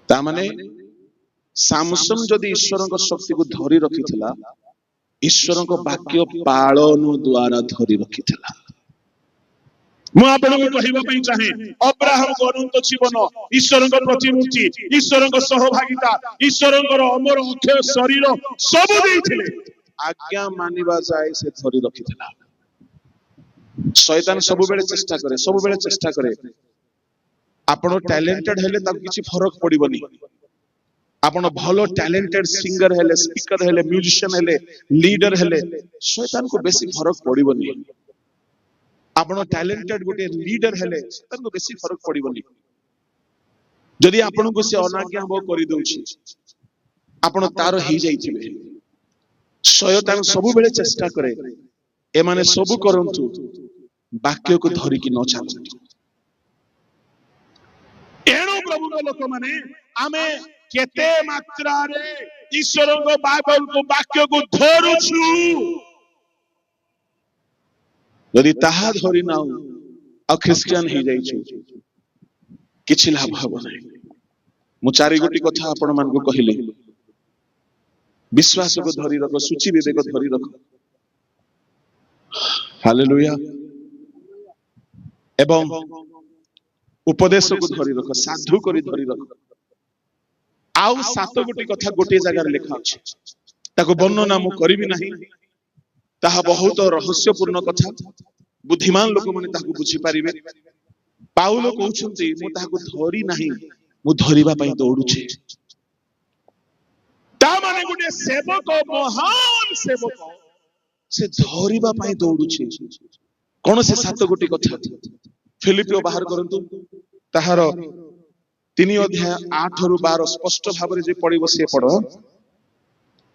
ता माने सामसन जदि ईश्वर शक्ति को धरी रखिथिला ईश्वर वाक्य पालन द्वारा धरी रखिथिला। ମୁଁ ଆପଣଙ୍କୁ କହିବା ପାଇଁ ଚାହେଁ ଅବ୍ରାହମଙ୍କ ଅନନ୍ତ ଜୀବନ ଈଶ୍ୱରଙ୍କ ପ୍ରତିମୂର୍ତ୍ତି ଈଶ୍ୱରଙ୍କ ସହଭାଗିତା ଈଶ୍ୱରଙ୍କର ଅମର ଅକ୍ଷୟ ଶରୀର ସବୁ ଦେଇଥିଲେ ଆଜ୍ଞା ମାନିବା ଯାଏ ସେ ଧରି ରଖିଥିଲା। ଶୈତାନ ସବୁବେଳେ ଚେଷ୍ଟା କରେ ଆପଣ ଟ୍ୟାଲେଣ୍ଟେଡ ହେଲେ ତାକୁ କିଛି ଫରକ ପଡିବନି। ଆପଣ ଭଲ ଟ୍ୟାଲେଣ୍ଟେଡ ସିଙ୍ଗର ହେଲେ ସ୍ପିକର ହେଲେ ମ୍ୟୁଜିशिଆନ ହେଲେ ଲିଡର ହେଲେ ଶୈତାନକୁ ବେଶୀ ଫରକ ପଡିବନି। ଆପଣ ଟ୍ୟାଲେଣ୍ଟେଡ गोटे लीडर हेले ताको बेसी फरक पड़िबनी। जदि आपनको से अनाज्ञा भोग करि दउछि आपण तार ही जाइथिबे। शयतान सब बेले चेष्टा करे ए माने सब करंतु वाक्य को धरि कि न चालंतु। एणु प्रभु लोक माने आमे केते मात्रा रे ईश्वर को बाइबल को वाक्य को धरुछु यदि ताहा धरि ना आ ख्रिस्टियन ही जाइछु किछि लाभ हबो नै। मु चारि गोटी कथा आपण मान को कहिले विश्वास को धरि रख सूची विवेक धरि रख हालेलुया एवं उपदेश को धरि रख साधु करी धरि रख। आउ सात गोटी कथा गोटे जगह लिखा अछि ताको वर्णना मु करबी नाही। ताहा बहुत रहस्यपूर्ण कथा बुद्धिमान लोक माने ताको बुझी परिबे। पाउलो कहउछंती मु ताको धरि नाही मु धरिबा पई दौडुछे। ता माने गुटे सेवक महान सेवक से धरिबा पई दौडुछे। कोन से सात गोटी कथा फिलिपियो बाहर करंतु ताहार 3 अध्याय 8 रु 12 स्पष्ट भाव रे जे पढिबो से पढ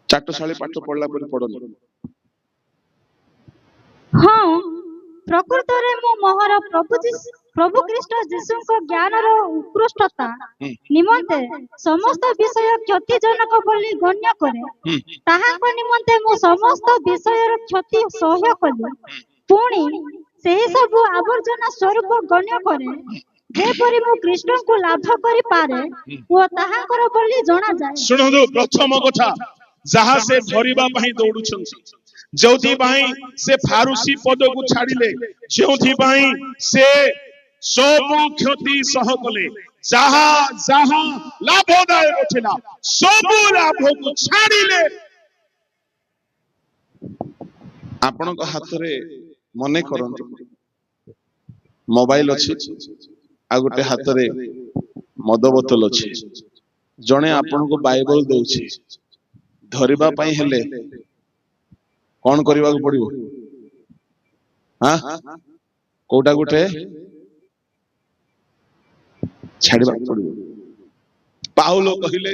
चाटशाळी पाठ पढला पर पढन। हाँ प्रकृत रे मो मोहर प्रभु ख्रीष्ट जीशुଙ୍କ ज्ञानर उत्कृष्टता निमंते समस्त विषय क्षतिजनक बोली गण्य करे। ताहाଙ୍କ निमंते मो समस्त विषयर क्षति सहय कली पुणी सेही सब आवर्जना स्वरूप गण्य करे जेपरि मो कृष्णଙ୍କୁ लाभ करि पारे ओ ताहाଙ୍କର बोली जणा जाय। सुनंदु प्रथम कथा जहां से धरिबा पई दौडुछंती जोथि पई से फारूसी पद को छाडिले जोथि पई से सब क्षति सह कले जहां जहां लाभदायक थिला सब लाभ को छाडिले। आपण को हाथ रे मने करंतु मोबाइल अछि आ गोटे हाथ रे मद बोतल अछि जणे आपण को बाइबल दउछि धरिबा पई हेले कौन करबा को पड़िबो। हां कोटा गोटे छाड़बा पड़िबो। पाउलो कहिले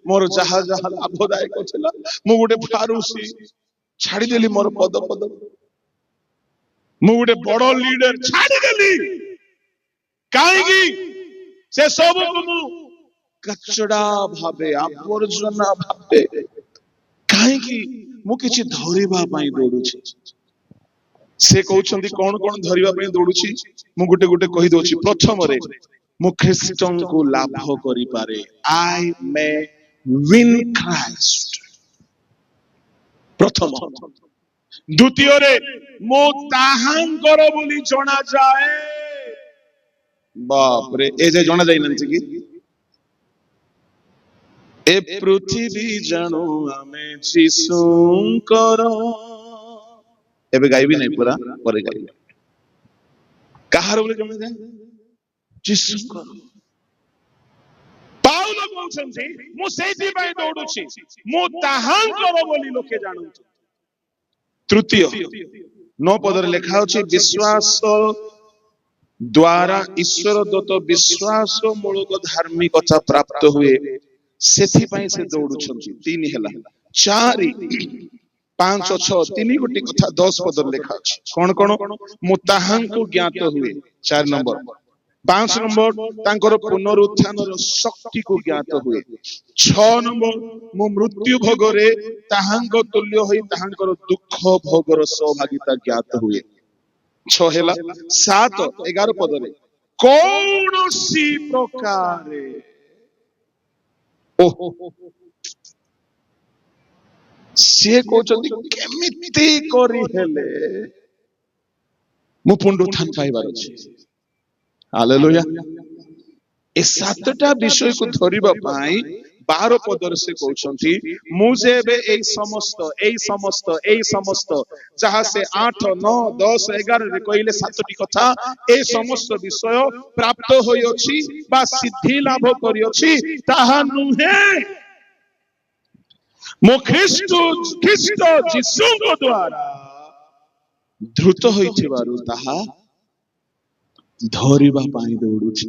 मोर जहा जहा लाभदायक छला मु गोटे फारूसी छाड़ी देली मोर पद पद मु गोटे बड़ लीडर छाड़ी देली काहेकि से सब को मु कचड़ा भाबे आवर्जना भाबे काहेकि मु किछि धरिबा पई दौडुछि। से कहउछंती कोन कोन धरिबा पई दौडुछि मु गोटे गोटे कहि दोछि। प्रथम रे मु ख्रिस्टन को लाभ करि पारे आई मे विन क्राइस्ट प्रथम। द्वितीय रे मो ताहांकर बोली जणा जाए। बाप रे ए जे जणा जाय नंती कि ए पृथ्वी जानो आमे जीशुंकर एबे गाइबी नहीं पूरा परे गाइबी कहार बोले जमे जाए जीशुंकर। पाउलो कहउछंती मु सेति पई दौडुछि मु ताहांकर बोली लोके जानउछ। तृतीय 9 पदर लिखा अछि विश्वास द्वारा ईश्वर दत्त विश्वास मूलक धार्मिकता प्राप्त हुए सेथि पई से दौडुछंती। 3 हैला 4 5 6 3 गोटी कथा 10 पदर लिखा अछि कोन कोन मु ताहांको ज्ञात हुए। 4 नंबर 5 नंबर तांकर पुनरुत्थानर शक्ति को ज्ञात हुए। 6 नंबर मु मृत्यु भोगरे ताहांग तुल्य होई ताहांकर दुख भोगर सहभागिता ज्ञात हुए। 6 हेला 7 11 पदरे कौनसी प्रकारे ओह से कहते केमिति करी हेले मु पुनरुत्थान पाइबार अछि। हालेलुया। ए सातटा विषय को धरिबा पाई 12 पदर से कहउछंती मु जेबे एई समस्त जहा से 8 9 10 11 रे कहिले सातटी कथा ए समस्त विषय प्राप्त होई अछि बा सिद्धि लाभ करी अछि ताहा नुहे मो ख्रीष्ट जीसुଙ୍କ द्वारा धृत होइथिबारु ताहा धरिबा पाई दौड़ुछि।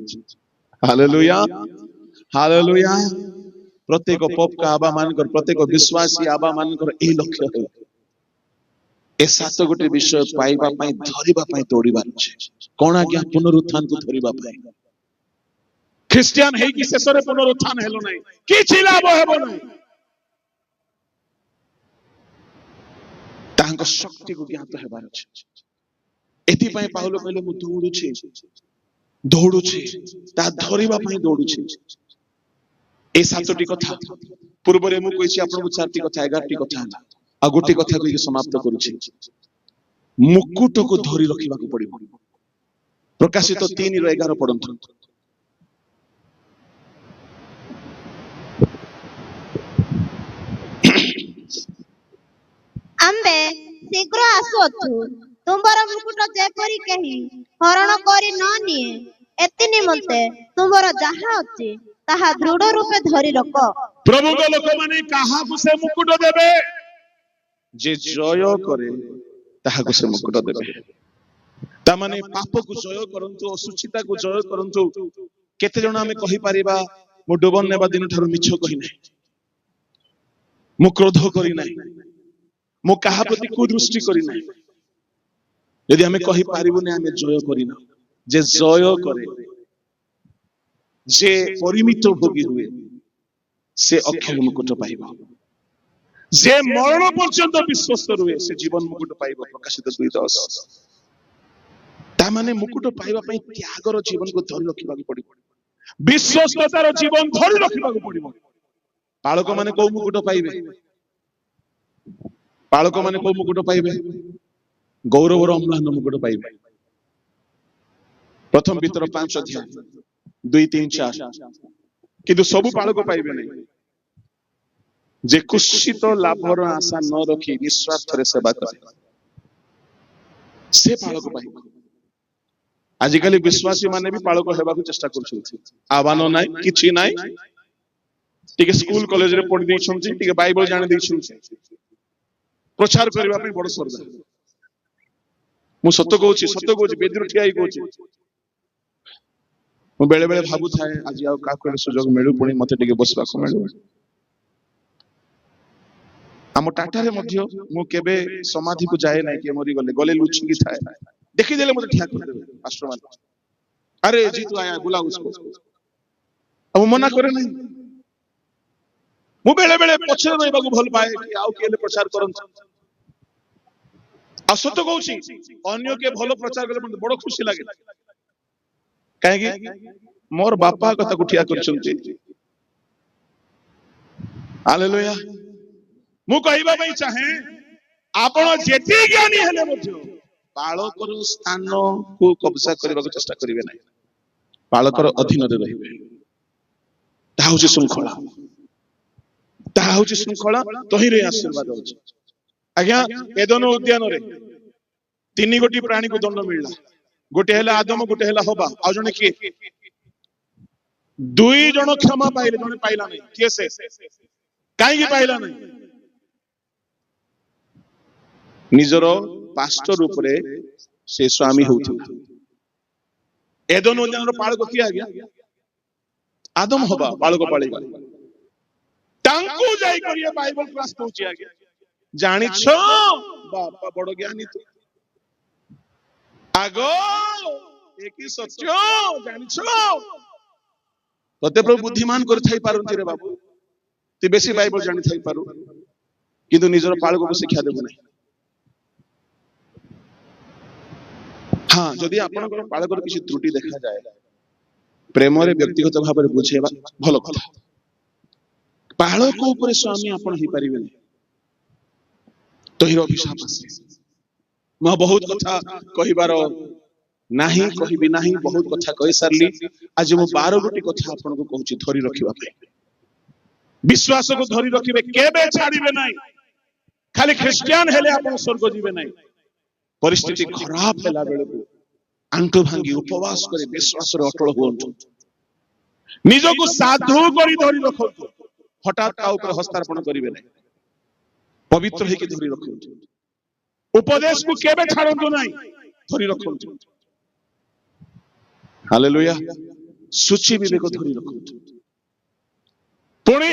Hallelujah hallelujah. प्रत्येक पप का आबा मानकर प्रत्येक विश्वासी आबा मानकर ए लक्ष्य है ए सात गोटे विषय पाइबा पाई धरिबा पाई दौड़िबार अछि। कोन आज्ञा पुनरुत्थान को धरिबा पाई। ख्रिस्टियन है कि शेषरे पुनरुत्थान हेलो नै किछि लाभ हेबो नै। तांको शक्ति को ज्ञात हेबार अछि। एथि पाई पाउलो कहले मु दौड़ुछि ता धरिबा पाई दौड़ुछि। ए सातटी कथा पूर्व रे मु कहिछि आपन 4टी कथा 11टी कथा आ गोटी कथा कहि समाप्त करूछि। मुकुट को धरि रखिबा को पड़िबो। प्रकाशित 3:11 पढंतु। आम्बे शीघ्र आसुअछु तुमर मुकुट जेपरि केही हरण करी न निए एति निमंते तुमर जहा अछि ताहा दृढ़ रूपे धरि रख। प्रभु को लोक माने काहा को से मुकुट देबे जे जय करे ताहा को से मुकुट देबे। ता माने पाप को जय करंतु असुचिता को जय करंतु। केते जण हमें कहि परिबा मो डोबन नेबा दिन ठारू मिछ कहि नै मो क्रोध करि नै मो कहा प्रति कुदृष्टि करि नै। यदि हमें कहि पारिबो नै हमें जय करिना जे जय करे जे परिमित भोगी हुए से अक्षय मुकुट पाइबो। जे मरण पर्यंत विश्वस्त रुए से जीवन मुकुट पाइबो। प्रकाशित 2:10। ता माने मुकुट पाइबा पई त्यागर जीवन को धरि रखिबा को पड़िबो। विश्वस्ततार जीवन धरि रखिबा को पड़िबो। पालक माने को मुकुट पाइबे। पालक माने को मुकुट पाइबे गौरवर अम्लान मुकुट पाइबे। प्रथम पितर 5 अध्याय 2 3 4 किंतु सब पालक पाइबे नै जे कुशित लाभर आशा न रखी निस्वार्थ रे सेवा करे से पालक पाइबे। आजिकाली विश्वासी माने भी पालक हेबा को चेष्टा करछथि। आवानो नाइ किछि नाइ टिके स्कूल कॉलेज रे पढि दैछथि टिके बाइबल जानि दैछथि प्रचार करबा पई बड़ सरदा। मु सत्य कहूची बेदीर ठिया कहूची मु बेले बेले भाबु थाए आज आ का कोले सुजोग मिलु पुणी मते टिके बसबा को मिलु। हम टाटा रे मध्य मु केबे समाधि को जाए नै के मरि गले गले लुछि की थाए देखि देले मते ठिया कर देबे पास्टर मान अरे जी तू आया बुला उसको अब मना करे नै। मु बेले बेले पछरे रहबा को भल पाए कि आउ केले प्रचार करन आ सत्य कहूची अन्य के भलो प्रचार कले मते बड़ खुशी लागे। काहे कि मोर बापा कथा कुठिया करछंती। हालेलुया। मु कहिबा पई चाहे आपण जेति ज्ञानी हेले मध्य बालकर स्थान को कब्जा करबा को चेष्टा करिवे नै। बालकर अधीन रे रहिबे। ता होची श्रृंखला तही रे आशीर्वाद होची। आज्ञा एदन उद्यान रे 3 गोटी प्राणी को दंड मिलला। गोटे हेला आदम गोटे हेला हवा आ जने के 2 जण क्षमा पाइले जने पाइला नै। के से काई की पाइला नै निजर पास्टर ऊपर से स्वामी होउथिला। एदन उद्यान रो पाळक किया गया आदम हवा पाळक पाळीबा तांको जाई करिया बाइबल क्लास पहुंची आ गया जानि छो बापा बड़ ज्ञानी तो आगो ଏ କି ସତ୍ୟ ଜାଣିଛ ତତେ ପ୍ରଭୁ ବୁଦ୍ଧିମାନ କରିଥାଇ ପାରନ୍ତି ରେ ବାବୁ ତୁ ବେଶୀ ବାଇବଲ ଜାଣିଥାଇ ପାରୁ କିନ୍ତୁ ନିଜର ପାଳକକୁ ଶିକ୍ଷା ଦେବୁ ନାହିଁ ହଁ ଯଦି ଆପଣଙ୍କର ପାଳକର କିଛି ତ୍ରୁଟି ଦେଖାଯାଏ ପ୍ରେମରେ ବ୍ୟକ୍ତିଗତ ଭାବରେ ବୁଝେଇବା ଭଲ କଥା ପାଳକ ଉପରେ ସ୍ୱାମୀ ଆପଣ ହେଇପାରିବେନି ତହିଁର ଅଭିଶାପ ଆସେ ମୁଁ ବହୁତ କଥା କହିବାର ନାହିଁ କହିବି ନାହିଁ ବହୁତ କଥା କହିସାରିଲି ଆଜି ମୁଁ 12 ଗୋଟି କଥା ଆପଣଙ୍କୁ କହୁଛି ଧରି ରଖିବା ପାଇଁ ବିଶ୍ୱାସକୁ ଧରି ରଖିବେ କେବେ ଛାଡ଼ିବେ ନାହିଁ ଖାଲି ଖ୍ରୀଷ୍ଟିଆନ ହେଲେ ଆପଣ ସ୍ୱର୍ଗ ଯିବେ ନାହିଁ ପରିସ୍ଥିତି ଖରାପ ହେଲା ବେଳକୁ ଆଣ୍ଠୁ ଭାଙ୍ଗି ଉପବାସ କରି ବିଶ୍ୱାସରେ ଅଟଳ ହୁଅନ୍ତୁ ନିଜକୁ ସାଧୁ କରି ଧରି ରଖନ୍ତୁ ହଠାତ୍ ତା ଉପରେ ହସ୍ତାର୍ପଣ କରିବେ ନାହିଁ ପବିତ୍ର ହେଇକି ଧରି ରଖନ୍ତୁ ଉପଦେଶକୁ କେବେ ଛାଡ଼ନ୍ତୁ ନାହିଁ ଧରି ରଖନ୍ତୁ ହାଲେଲୁୟା ସୂଚି ବିବେକ ଧରି ରଖନ୍ତୁ ପୁଣି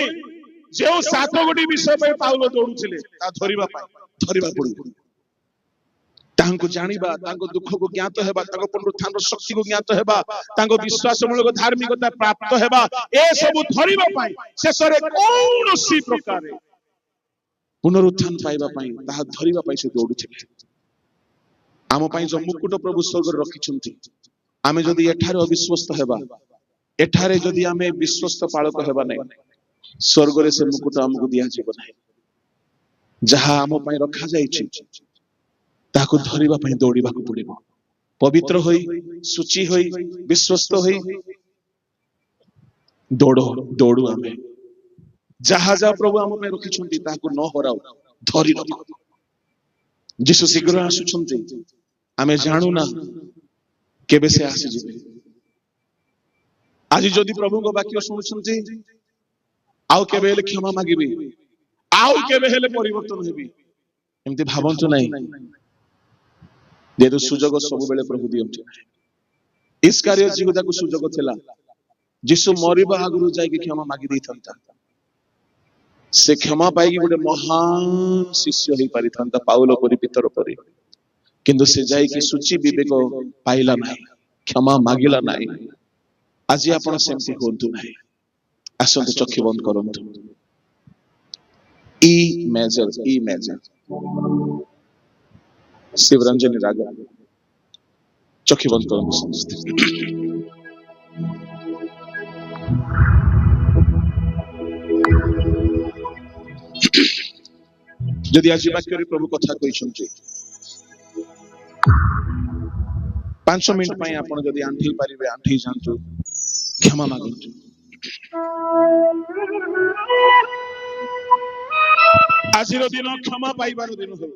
ଯେଉଁ 7 ଗୋଟି ବିଷୟ ପାଇଁ ପାଉଲ ଦୌଡୁଥିଲେ ତା ଧରିବା ପଡିବ ତାଙ୍କୁ ଜାଣିବା ତାଙ୍କ ଦୁଃଖକୁ ଜ୍ଞାତ ହେବା ତାଙ୍କ ପୁନରୁତ୍ଥାନର ଶକ୍ତିକୁ ଜ୍ଞାତ ହେବା ତାଙ୍କ ବିଶ୍ୱାସମୂଳକ ଧାର୍ମିକତା ପ୍ରାପ୍ତ ହେବା ଏସବୁ ଧରିବା ପାଇଁ ଶେଷରେ କୌଣସି ପ୍ରକାରେ ପୁନରୁତ୍ଥାନ ପାଇବା ପାଇଁ ତାହା ଧରିବା ପାଇଁ ସେ ଦୌଡୁଥିଲେ ଆମ ପାଇଁ ଯୋଉ ମୁକୁଟ ପ୍ରଭୁ ସ୍ୱର୍ଗରେ ରଖିଛନ୍ତି ଆମେ ଯଦି ଏଠାରେ ଅବିଶ୍ୱସ୍ତ ହେବା ଏଠାରେ ଯଦି ଆମେ ବିଶ୍ୱସ୍ତ ପାଳକ ହେବା ନାହିଁ ସ୍ୱର୍ଗରେ ସେ ମୁକୁଟ ଆମକୁ ଦିଆଯିବ ନାହିଁ ଯାହା ଆମ ପାଇଁ ରଖାଯାଇଛି ତାକୁ ଧରିବା ପାଇଁ ଦୌଡ଼ିବାକୁ ପଡିବ ପବିତ୍ର ହୋଇ ସୂଚି ହୋଇ ବିଶ୍ୱସ୍ତ ହୋଇ ଦୌଡୁ ଆମେ ଯାହା ଯାହା ପ୍ରଭୁ ଆମ ପାଇଁ ରଖିଛନ୍ତି ତାହାକୁ ନ ହରାଉ ଧରି ରଖ ଯୀଶୁ ଶୀଘ୍ର ଆସୁଛନ୍ତି ଆମେ ଜାଣୁନା କେବେ ସେ ଆସିଯିବେ ଆଜି ଯଦି ପ୍ରଭୁଙ୍କ ବାକ୍ୟ ଶୁଣୁଛନ୍ତି ଆଉ କେବେ ହେଲେ କ୍ଷମା ମାଗିବି ଆଉ କେବେ ହେଲେ ପରିବର୍ତ୍ତନ ହେବି ଏମିତି ଭାବନ୍ତୁ ନାହିଁ ଯେହେତୁ ସୁଯୋଗ ସବୁବେଳେ ପ୍ରଭୁ ଦିଅନ୍ତି ଇସ୍କାରିୟତ ଯିହୁଦାକୁ ସୁଯୋଗ ଥିଲା ଯୀଶୁ ମରିବା ଆଗରୁ ଯାଇକି କ୍ଷମା ମାଗି ଦେଇଥାନ୍ତା ସେ କ୍ଷମା ପାଇକି ଗୋଟେ ମହାନ ଶିଷ୍ୟ ହେଇପାରିଥାନ୍ତା ପାଉଲ ପରି ପିତର ପରି କିନ୍ତୁ ସେ ଯାଇକି ସୂଚି ବିବେକ ପାଇଲା ନାହିଁ କ୍ଷମା ମାଗିଲା ନାହିଁ ଆଜି ଆପଣ ସେମିତି ହୁଅନ୍ତୁ ନାହିଁ ଆସନ୍ତୁ ଚକ୍ଷୁ ବନ୍ଦ କରନ୍ତୁ ଇ ମେଜର ଶିବରଞ୍ଜନୀ ରାଗ ଚକ୍ଷୁ ବନ୍ଦ କରନ୍ତୁ ସମସ୍ତେ ଯଦି ଆଜି ବାକ୍ୟରେ ପ୍ରଭୁ କଥା କହିଛନ୍ତି 5 ମିନିଟ ପାଇଁ ଆପଣ ଯଦି ଆଣ୍ଠେଇ ପାରିବେ ଆଣ୍ଠେଇ ଯାଆନ୍ତୁ କ୍ଷମା ମାଗନ୍ତୁ ଆଜିର ଦିନ କ୍ଷମା ପାଇବାର ଦିନ ହଉ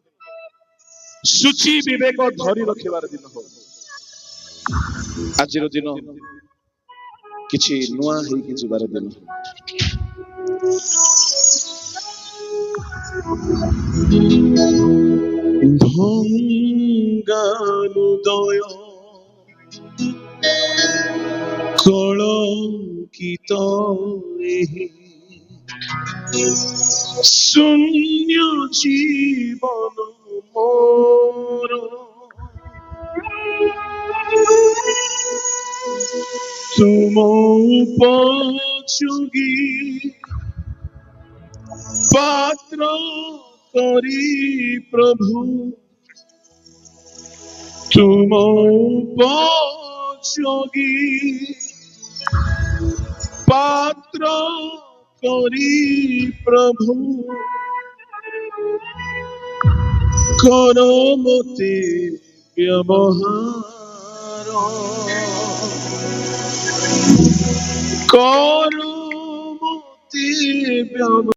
ସୂଚି ବିବେକ ଧରି ରଖିବାର ଦିନ ହଉ ଆଜିର ଦିନ କିଛି ନୂଆ ହେଇକି ଯିବାର ଦିନ ভঙ্গানুদয় কলঙ্কিত শূন্য জীবন মোর তুম উপযোগী পাত্র করি প্রভু তুম উপযোগী পাত্র করি প্রভু কর মতে ব্যবহার কর মতে ব্যবহার